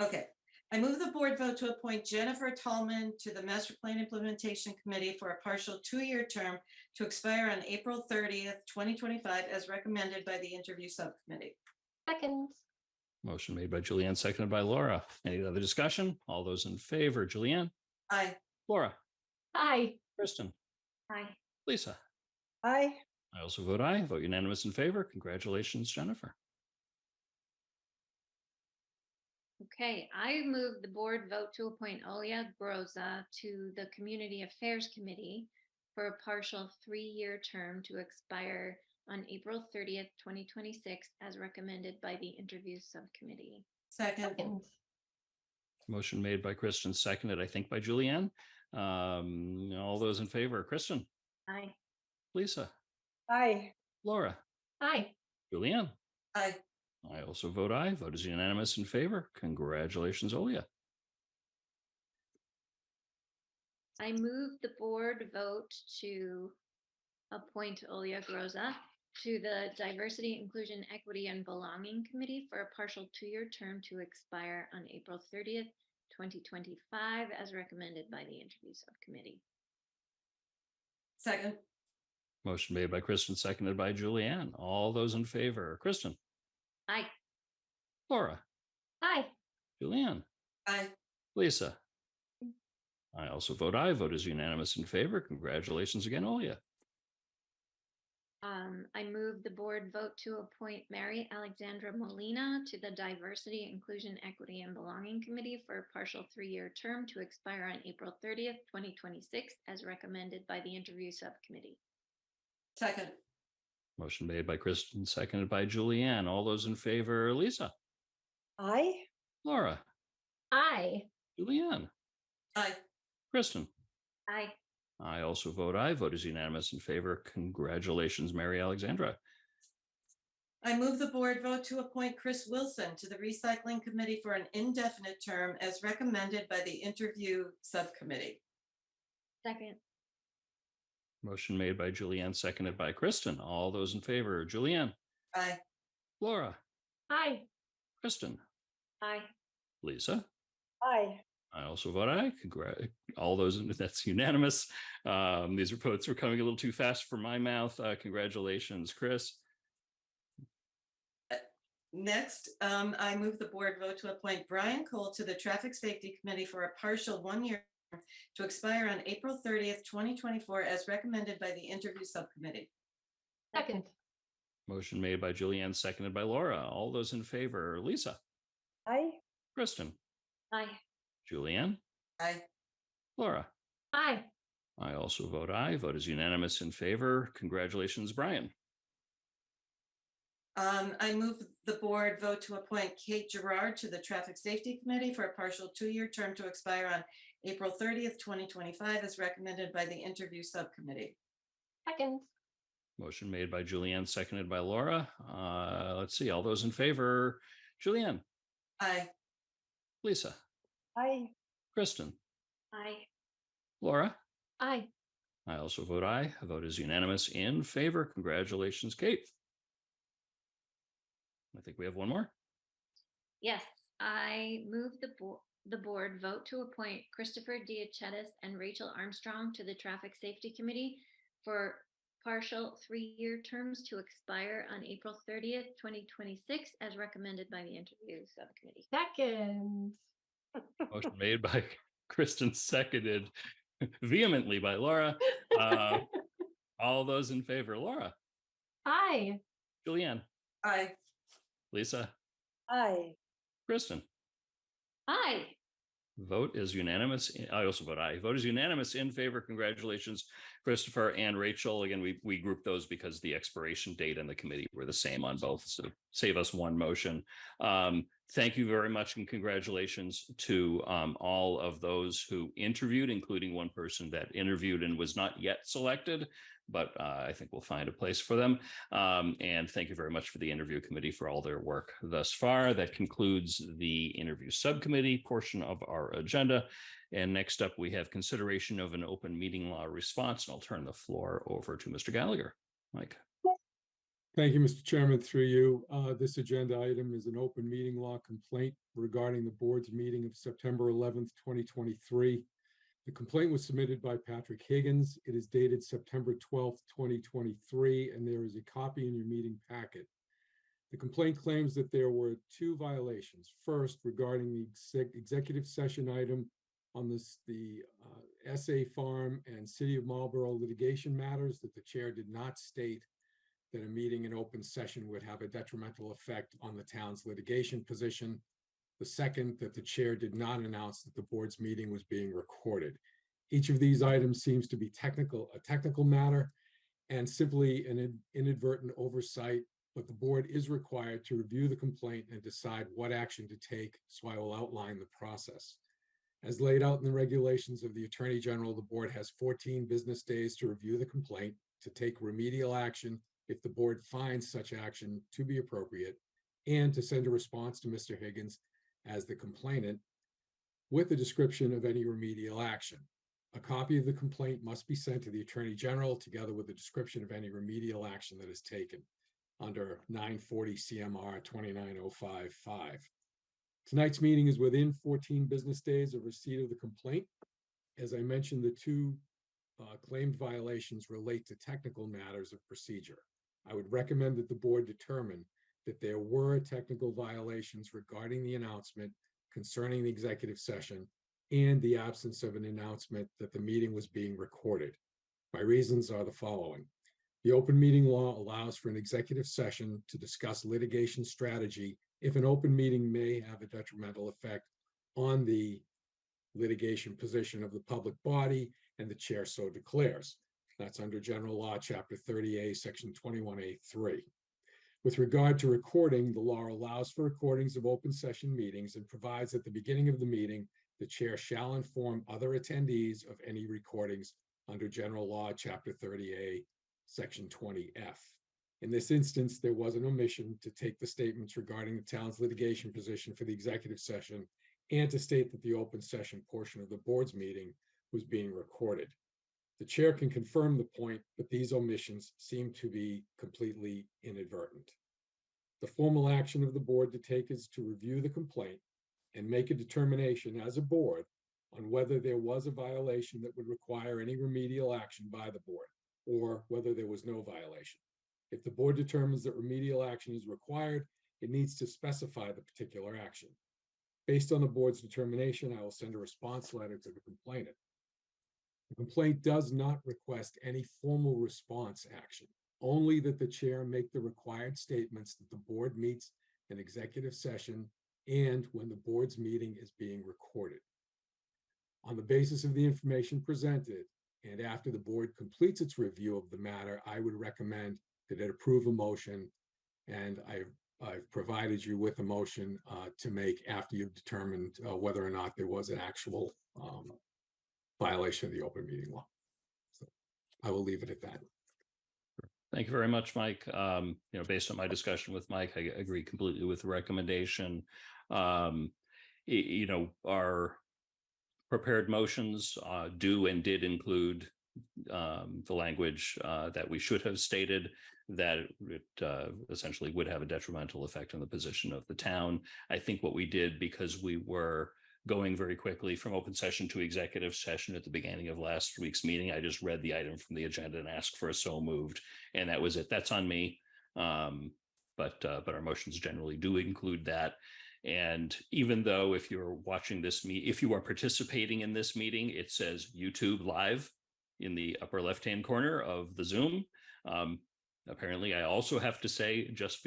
Okay. I move the board vote to appoint Jennifer Tallman to the Master Plan Implementation Committee for a partial 2-year term to expire on April 30th, 2025, as recommended by the interview subcommittee. Second. Motion made by Julianne, seconded by Laura. Any other discussion? All those in favor, Julianne? Aye. Laura? Aye. Kristen? Aye. Lisa? Aye. I also vote aye. Vote unanimous in favor. Congratulations, Jennifer. Okay, I move the board vote to appoint Olia Groza to the Community Affairs Committee for a partial 3-year term to expire on April 30th, 2026, as recommended by the interview subcommittee. Second. Motion made by Kristen, seconded, I think, by Julianne. All those in favor, Kristen? Aye. Lisa? Aye. Laura? Aye. Julianne? Aye. I also vote aye. Vote is unanimous in favor. Congratulations, Olia. I move the board vote to appoint Olia Groza to the Diversity, Inclusion, Equity, and Belonging Committee for a partial 2-year term to expire on April 30th, 2025, as recommended by the interview subcommittee. Second. Motion made by Kristen, seconded by Julianne. All those in favor, Kristen? Aye. Laura? Aye. Julianne? Aye. Lisa? I also vote aye. Vote is unanimous in favor. Congratulations again, Olia. I move the board vote to appoint Mary Alexandra Molina to the Diversity, Inclusion, Equity, and Belonging Committee for a partial 3-year term to expire on April 30th, 2026, as recommended by the interview subcommittee. Second. Motion made by Kristen, seconded by Julianne. All those in favor, Lisa? Aye. Laura? Aye. Julianne? Aye. Kristen? Aye. I also vote aye. Vote is unanimous in favor. Congratulations, Mary Alexandra. I move the board vote to appoint Chris Wilson to the Recycling Committee for an indefinite term as recommended by the Interview Subcommittee. Second. Motion made by Julianne, seconded by Kristen. All those in favor, Julianne, Aye. Laura, Hi. Kristen, Aye. Lisa. Aye. I also vote aye. All those, that's unanimous. These votes were coming a little too fast for my mouth. Congratulations, Chris. Next, I move the board vote to appoint Brian Cole to the Traffic Safety Committee for a partial one-year term to expire on April 30th, 2024, as recommended by the Interview Subcommittee. Second. Motion made by Julianne, seconded by Laura. All those in favor, Lisa, Aye. Kristen, Aye. Julianne, Aye. Laura. Hi. I also vote aye. Vote is unanimous in favor. Congratulations, Brian. I move the board vote to appoint Kate Gerard to the Traffic Safety Committee for a partial two-year term to expire on April 30th, 2025, as recommended by the Interview Subcommittee. Second. Motion made by Julianne, seconded by Laura. Let's see. All those in favor, Julianne, Aye. Lisa, Aye. Kristen, Aye. Laura. Aye. I also vote aye. The vote is unanimous in favor. Congratulations, Kate. I think we have one more. Yes, I move the board vote to appoint Christopher Diachetis and Rachel Armstrong to the Traffic Safety Committee for partial three-year terms to expire on April 30th, 2026, as recommended by the Interview Subcommittee. Second. Motion made by Kristen, seconded vehemently by Laura. All those in favor, Laura, Hi. Julianne, Aye. Lisa, Aye. Kristen. Aye. Vote is unanimous. I also vote aye. Vote is unanimous in favor. Congratulations, Christopher and Rachel. Again, we grouped those because the expiration date and the committee were the same on both. So save us one motion. Thank you very much and congratulations to all of those who interviewed, including one person that interviewed and was not yet selected, but I think we'll find a place for them. And thank you very much for the interview committee for all their work thus far. That concludes the interview subcommittee portion of our agenda. And next up, we have consideration of an open meeting law response. And I'll turn the floor over to Mr. Gallagher. Mike. Thank you, Mr. Chairman, through you. This agenda item is an open meeting law complaint regarding the board's meeting of September 11th, 2023. The complaint was submitted by Patrick Higgins. It is dated September 12th, 2023, and there is a copy in your meeting packet. The complaint claims that there were two violations. First, regarding the executive session item on the SA Farm and City of Marlborough litigation matters, that the chair did not state that a meeting in open session would have a detrimental effect on the town's litigation position. The second, that the chair did not announce that the board's meeting was being recorded. Each of these items seems to be a technical matter and simply an inadvertent oversight, but the board is required to review the complaint and decide what action to take, so I will outline the process. As laid out in the regulations of the Attorney General, the board has 14 business days to review the complaint, to take remedial action if the board finds such action to be appropriate, and to send a response to Mr. Higgins as the complainant with a description of any remedial action. A copy of the complaint must be sent to the Attorney General together with a description of any remedial action that is taken under 940 CMR 29055. Tonight's meeting is within 14 business days of receipt of the complaint. As I mentioned, the two claimed violations relate to technical matters of procedure. I would recommend that the board determine that there were technical violations regarding the announcement concerning the executive session and the absence of an announcement that the meeting was being recorded. My reasons are the following. The open meeting law allows for an executive session to discuss litigation strategy if an open meeting may have a detrimental effect on the litigation position of the public body and the chair so declares. That's under General Law, Chapter 30A, Section 21A3. With regard to recording, the law allows for recordings of open session meetings and provides at the beginning of the meeting, the chair shall inform other attendees of any recordings under General Law, Chapter 30A, Section 20F. In this instance, there was an omission to take the statements regarding the town's litigation position for the executive session and to state that the open session portion of the board's meeting was being recorded. The chair can confirm the point, but these omissions seem to be completely inadvertent. The formal action of the board to take is to review the complaint and make a determination as a board on whether there was a violation that would require any remedial action by the board, or whether there was no violation. If the board determines that remedial action is required, it needs to specify the particular action. Based on the board's determination, I will send a response letter to the complainant. The complaint does not request any formal response action, only that the chair make the required statements that the board meets an executive session and when the board's meeting is being recorded. On the basis of the information presented, and after the board completes its review of the matter, I would recommend that it approve a motion, and I've provided you with a motion to make after you've determined whether or not there was an actual violation of the open meeting law. So I will leave it at that. Thank you very much, Mike. Based on my discussion with Mike, I agree completely with the recommendation. Our prepared motions do and did include the language that we should have stated, that it essentially would have a detrimental effect on the position of the town. I think what we did, because we were going very quickly from open session to executive session at the beginning of last week's meeting, I just read the item from the agenda and asked for a so moved, and that was it. That's on me. But our motions generally do include that. And even though if you're watching this if you are participating in this meeting, it says YouTube live in the upper left-hand corner of the Zoom. Apparently, I also have to say, just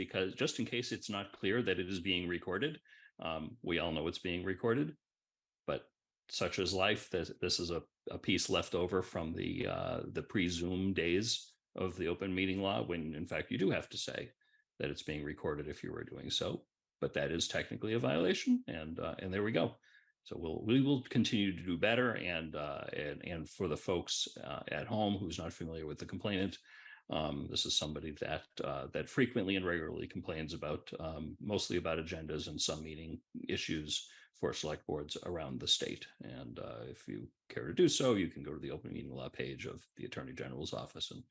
in case it's not clear that it is being recorded, we all know it's being recorded, but such is life. This is a piece left over from the pre-Zoom days of the open meeting law, when in fact you do have to say that it's being recorded if you were doing so. But that is technically a violation, and there we go. So we will continue to do better, and for the folks at home who's not familiar with the complainant, this is somebody that frequently and regularly complains about mostly about agendas and some meeting issues for select boards around the state. And if you care to do so, you can go to the open meeting law page of the Attorney General's office and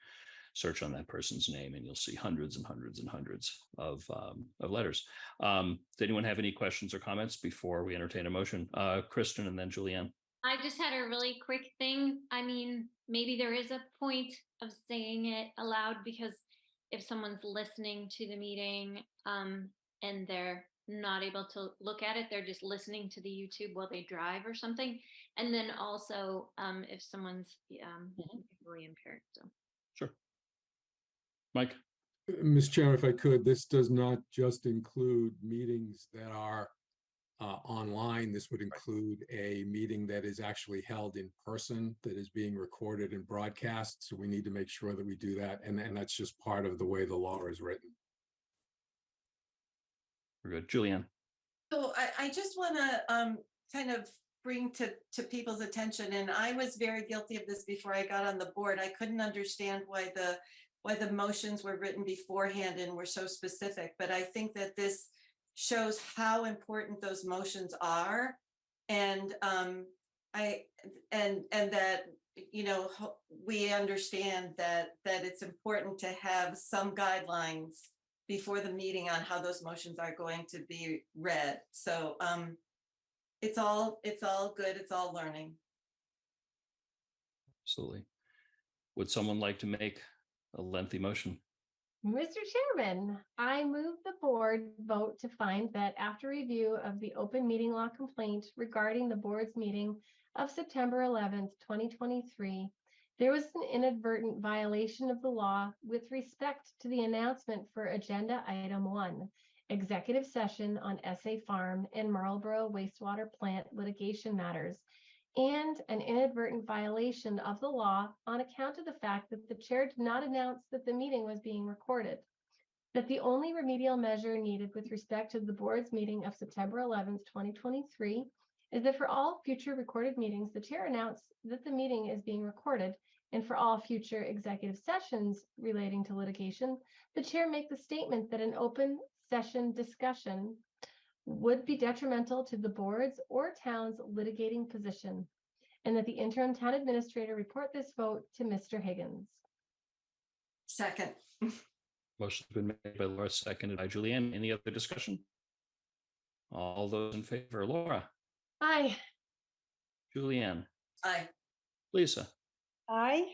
search on that person's name, and you'll see hundreds and hundreds and hundreds of letters. Does anyone have any questions or comments before we entertain a motion? Kristen and then Julianne. I just had a really quick thing. I mean, maybe there is a point of saying it aloud, because if someone's listening to the meeting and they're not able to look at it, they're just listening to the YouTube while they drive or something. And then also if someone's visually impaired. So. Sure. Mike? Mr. Chairman, if I could, this does not just include meetings that are online. This would include a meeting that is actually held in person, that is being recorded and broadcast. So we need to make sure that we do that. And that's just part of the way the law is written. We're good. Julianne? So I just want to kind of bring to people's attention, and I was very guilty of this before I got on the board. I couldn't understand why the motions were written beforehand and were so specific, but I think that this shows how important those motions are, and that we understand that it's important to have some guidelines before the meeting on how those motions are going to be read. So it's all good. It's all learning. Absolutely. Would someone like to make a lengthy motion? Mr. Chairman, I move the board vote to find that after review of the open meeting law complaint regarding the board's meeting of September 11th, 2023, there was an inadvertent violation of the law with respect to the announcement for agenda item 1, executive session on SA Farm and Marlborough wastewater plant litigation matters, and an inadvertent violation of the law on account of the fact that the chair did not announce that the meeting was being recorded. That the only remedial measure needed with respect to the board's meeting of September 11th, 2023, is that for all future recorded meetings, the chair announce that the meeting is being recorded and for all future executive sessions relating to litigation, the chair make the statement that an open session discussion would be detrimental to the board's or town's litigating position, and that the interim town administrator report this vote to Mr. Higgins. Second. Motion's been made by Laura, seconded by Julianne. Any other discussion? All those in favor, Laura, Aye. Julianne, Aye. Lisa, Aye.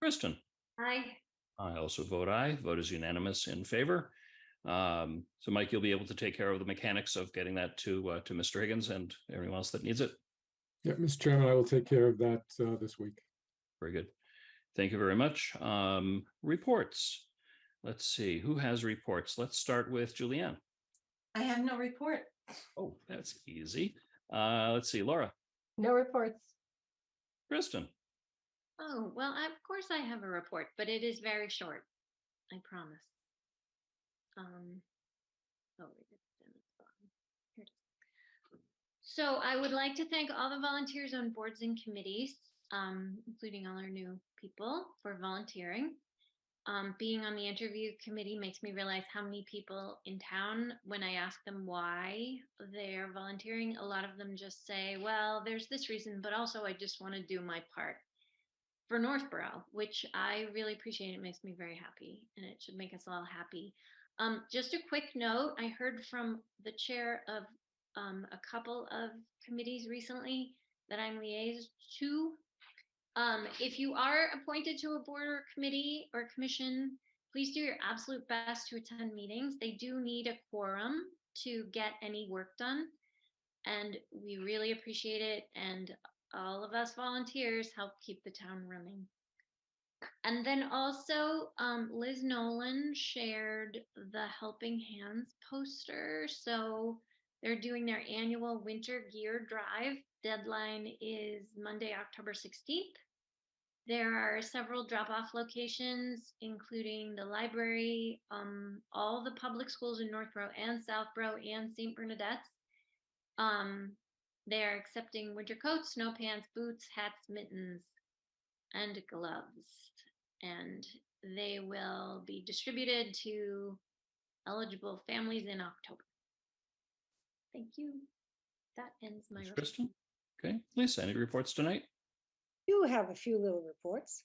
Kristen. Hi. I also vote aye. Vote is unanimous in favor. So Mike, you'll be able to take care of the mechanics of getting that to Mr. Higgins and everyone else that needs it. Yeah, Mr. Chairman, I will take care of that this week. Very good. Thank you very much. Reports. Let's see, who has reports? Let's start with Julianne. I have no report. Oh, that's easy. Let's see, Laura. No reports. Kristen. Oh, well, of course I have a report, but it is very short. I promise. Oh, wait, here it is. So I would like to thank all the volunteers on boards and committees, including all our new people, for volunteering. Being on the interview committee makes me realize how many people in town, when I ask them why they're volunteering, a lot of them just say, well, there's this reason, but also I just want to do my part for Northborough, which I really appreciate. It makes me very happy, and it should make us all happy. Just a quick note, I heard from the chair of a couple of committees recently that I'm liaised to. If you are appointed to a board or committee or commission, please do your absolute best to attend meetings. They do need a quorum to get any work done, and we really appreciate it. And all of us volunteers help keep the town running. And then also, Liz Nolan shared the Helping Hands poster. So they're doing their annual winter gear drive. Deadline is Monday, October 16th. There are several drop-off locations, including the library, all the public schools in Northborough and Southborough and St. Bernadette's. They're accepting winter coats, snow pants, boots, hats, mittens, and gloves. And they will be distributed to eligible families in October. Thank you. That ends my report. Kristen. Okay, Lisa, any reports tonight? Do have a few little reports.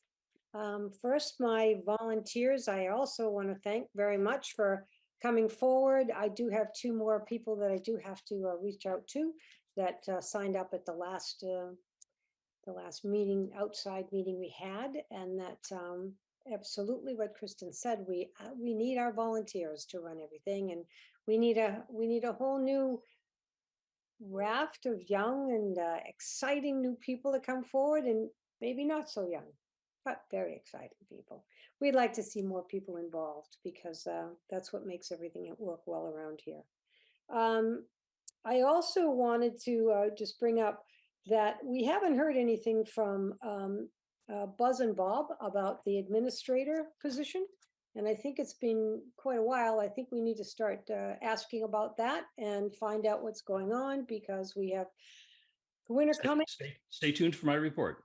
First, my volunteers, I also want to thank very much for coming forward. I do have two more people that I do have to reach out to that signed up at the last meeting, outside meeting we had, and that absolutely what Kristen said, we need our volunteers to run everything, and we need a whole new raft of young and exciting new people to come forward, and maybe not so young, but very exciting people. We'd like to see more people involved because that's what makes everything work well around here. I also wanted to just bring up that we haven't heard anything from Buzz and Bob about the administrator position. And I think it's been quite a while. I think we need to start asking about that and find out what's going on, because we have the winter coming. Stay tuned for my report.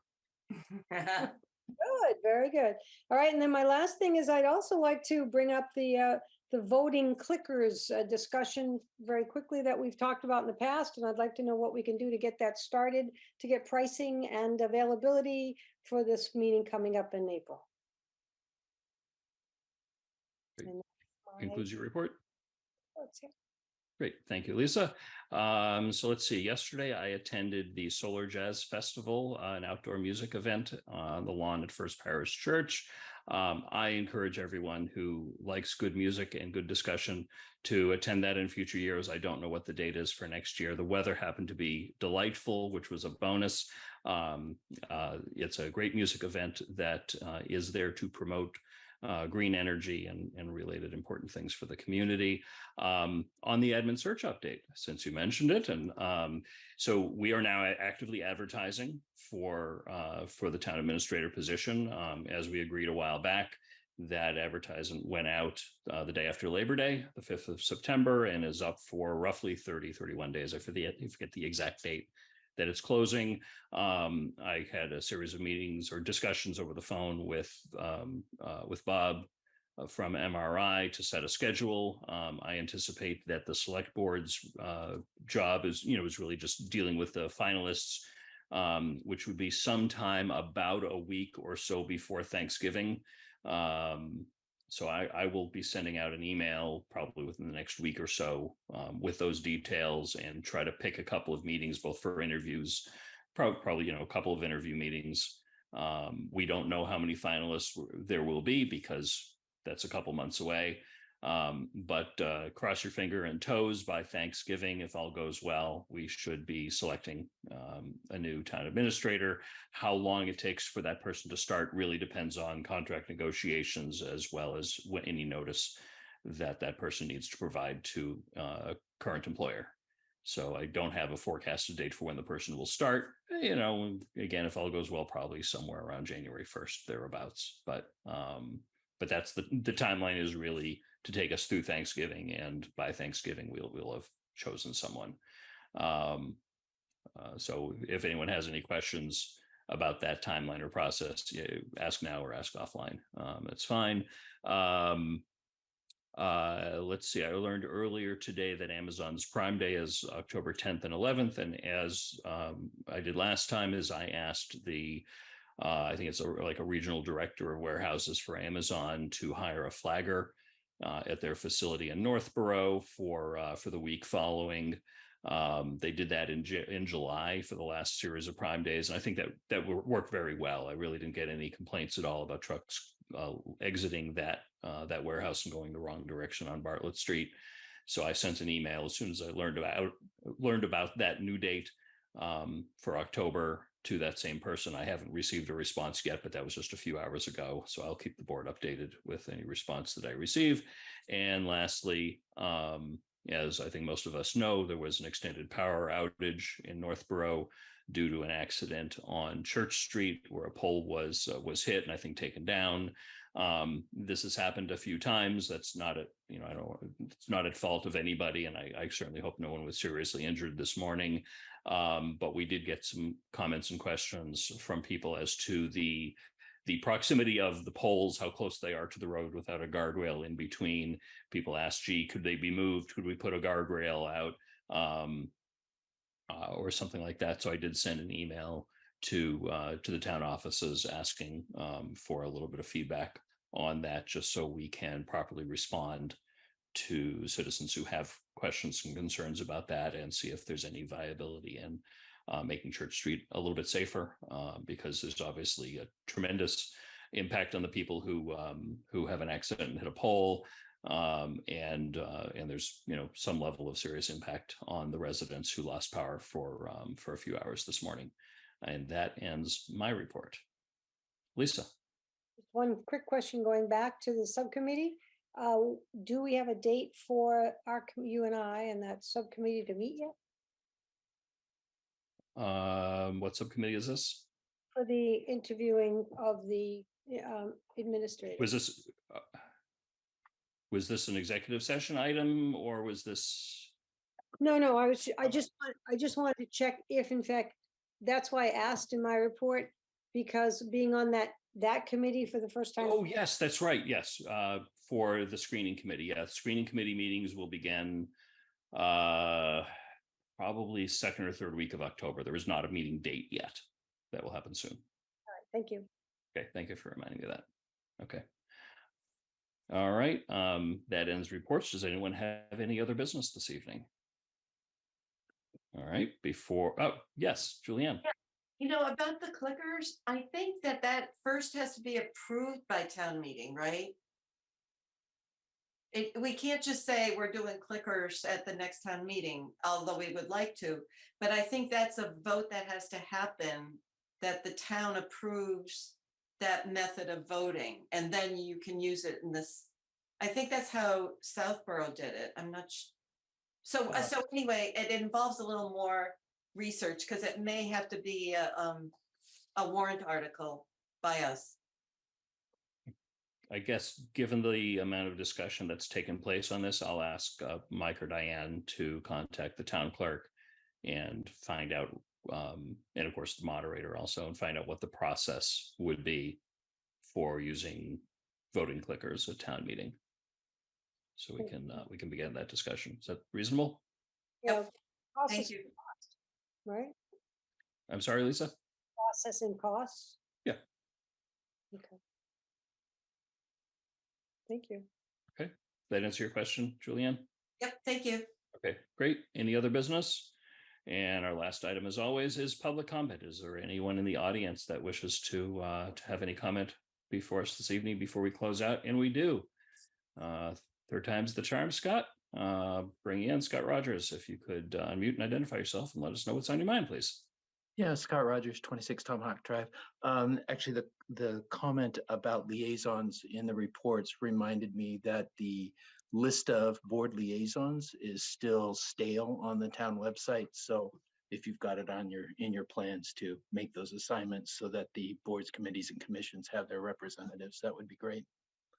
Good, very good. All right, and then my last thing is I'd also like to bring up the voting clickers discussion very quickly that we've talked about in the past, and I'd like to know what we can do to get that started, to get pricing and availability for this meeting coming up in April. Concludes your report. That's it. Great, thank you, Lisa. So let's see, yesterday I attended the Solar Jazz Festival, an outdoor music event on the lawn at First Parish Church. I encourage everyone who likes good music and good discussion to attend that in future years. I don't know what the date is for next year. The weather happened to be delightful, which was a bonus. It's a great music event that is there to promote green energy and related important things for the community. On the admin search update, since you mentioned it, and so we are now actively advertising for the town administrator position. As we agreed a while back, that advertisement went out the day after Labor Day, the 5th of September, and is up for roughly 31 days. I forget the exact date that it's closing. I had a series of meetings or discussions over the phone with Bob from MRI to set a schedule. I anticipate that the select board's job is really just dealing with the finalists, which would be sometime about a week or so before Thanksgiving. So I will be sending out an email probably within the next week or so with those details, and try to pick a couple of meetings, both for interviews, probably a couple of interview meetings. We don't know how many finalists there will be because that's a couple months away. But cross your finger and toes, by Thanksgiving, if all goes well, we should be selecting a new town administrator. How long it takes for that person to start really depends on contract negotiations, as well as any notice that that person needs to provide to a current employer. So I don't have a forecasted date for when the person will start. Again, if all goes well, probably somewhere around January 1st, thereabouts. But that's the timeline, is really to take us through Thanksgiving, and by Thanksgiving we'll have chosen someone. So if anyone has any questions about that timeline or process, ask now or ask offline. That's fine. Let's see. I learned earlier today that Amazon's Prime Day is October 10th and 11th, and as I did last time, is I asked I think it's like a regional director of warehouses for Amazon to hire a flagger at their facility in Northborough for the week following. They did that in July for the last series of Prime Days, and I think that worked very well. I really didn't get any complaints at all about trucks exiting that warehouse and going the wrong direction on Bartlett Street. So I sent an email as soon as I learned about that new date for October to that same person. I haven't received a response yet, but that was just a few hours ago. So I'll keep the board updated with any response that I receive. And lastly, as I think most of us know, there was an extended power outage in Northborough due to an accident on Church Street, where a pole was hit and I think taken down. This has happened a few times. That's not it's not at fault of anybody, and I certainly hope no one was seriously injured this morning. But we did get some comments and questions from people as to the proximity of the poles, how close they are to the road without a guardrail in between. People asked, gee, could they be moved? Could we put a guardrail out? Or something like that. So I did send an email to the town offices asking for a little bit of feedback on that, just so we can properly respond to citizens who have questions and concerns about that, and see if there's any viability in making Church Street a little bit safer, because there's obviously a tremendous impact on the people who have an accident and hit a pole. And there's some level of serious impact on the residents who lost power for a few hours this morning. And that ends my report. Lisa. One quick question going back to the subcommittee. Do we have a date for you and I and that subcommittee to meet yet? What subcommittee is this? For the interviewing of the administrator. Was this an executive session item, or was this? No, I just wanted to check if in fact, that's why I asked in my report, because being on that committee for the first time. Oh, yes, that's right. Yes. For the screening committee. Yeah. Screening committee meetings will begin probably second or third week of October. There is not a meeting date yet. That will happen soon. All right, thank you. Okay. Thank you for reminding me of that. Okay. All right. That ends reports. Does anyone have any other business this evening? All right. Yes, Julianne. About the clickers, I think that first has to be approved by town meeting, right? We can't just say we're doing clickers at the next town meeting, although we would like to, but I think that's a vote that has to happen, that the town approves that method of voting, and then you can use it in this. I think that's how Southborough did it. I'm not so anyway, it involves a little more research, because it may have to be a warrant article by us. I guess, given the amount of discussion that's taken place on this, I'll ask Mike or Diane to contact the town clerk and find out and of course the moderator also, and find out what the process would be for using voting clickers at town meeting. So we can begin that discussion. Is that reasonable? Yeah. Thank Process, you. right? I'm sorry, Lisa. Processing costs. Yeah. Okay. Thank you. Okay. Did that answer your question, Julianne? Yep, thank you. Okay, great. Any other business? And our last item, as always, is public comment. Is there anyone in the audience that wishes to have any comment before us this evening before we close out? And we do. Third time's the charm, Scott. Bring in Scott Rogers. If you could unmute and identify yourself and let us know what's on your mind, please. Yeah, Scott Rogers, 26 Tomahawk Drive. Actually, the comment about liaisons in the reports reminded me that the list of board liaisons is still stale on the town website. So if you've got it on in your plans to make those assignments so that the boards, committees, and commissions have their representatives, that would be great.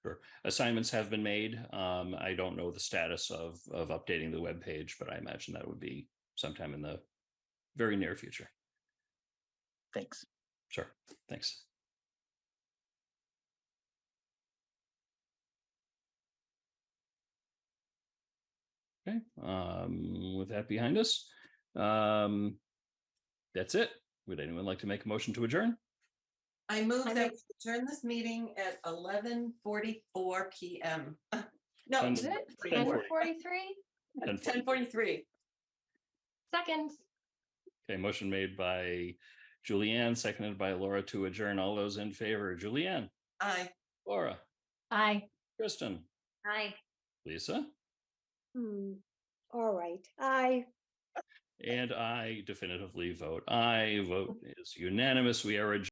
Sure. Assignments have been made. I don't know the status of updating the web page, but I imagine that would be sometime in the very near future. Thanks. Sure. Thanks. Okay. With that behind us, that's it. Would anyone like to make a motion to adjourn? I move that we adjourn this meeting at 11:44 p.m. No, Ten- Is it 10:40. 10:43? 10:43. Second. Okay, motion made by Julianne, seconded by Laura to adjourn. All those in favor, Julianne, Aye. Laura, Aye. Kristen, Hi. Lisa, All right. Aye. and I definitively vote aye. Vote is unanimous. We are adjourned.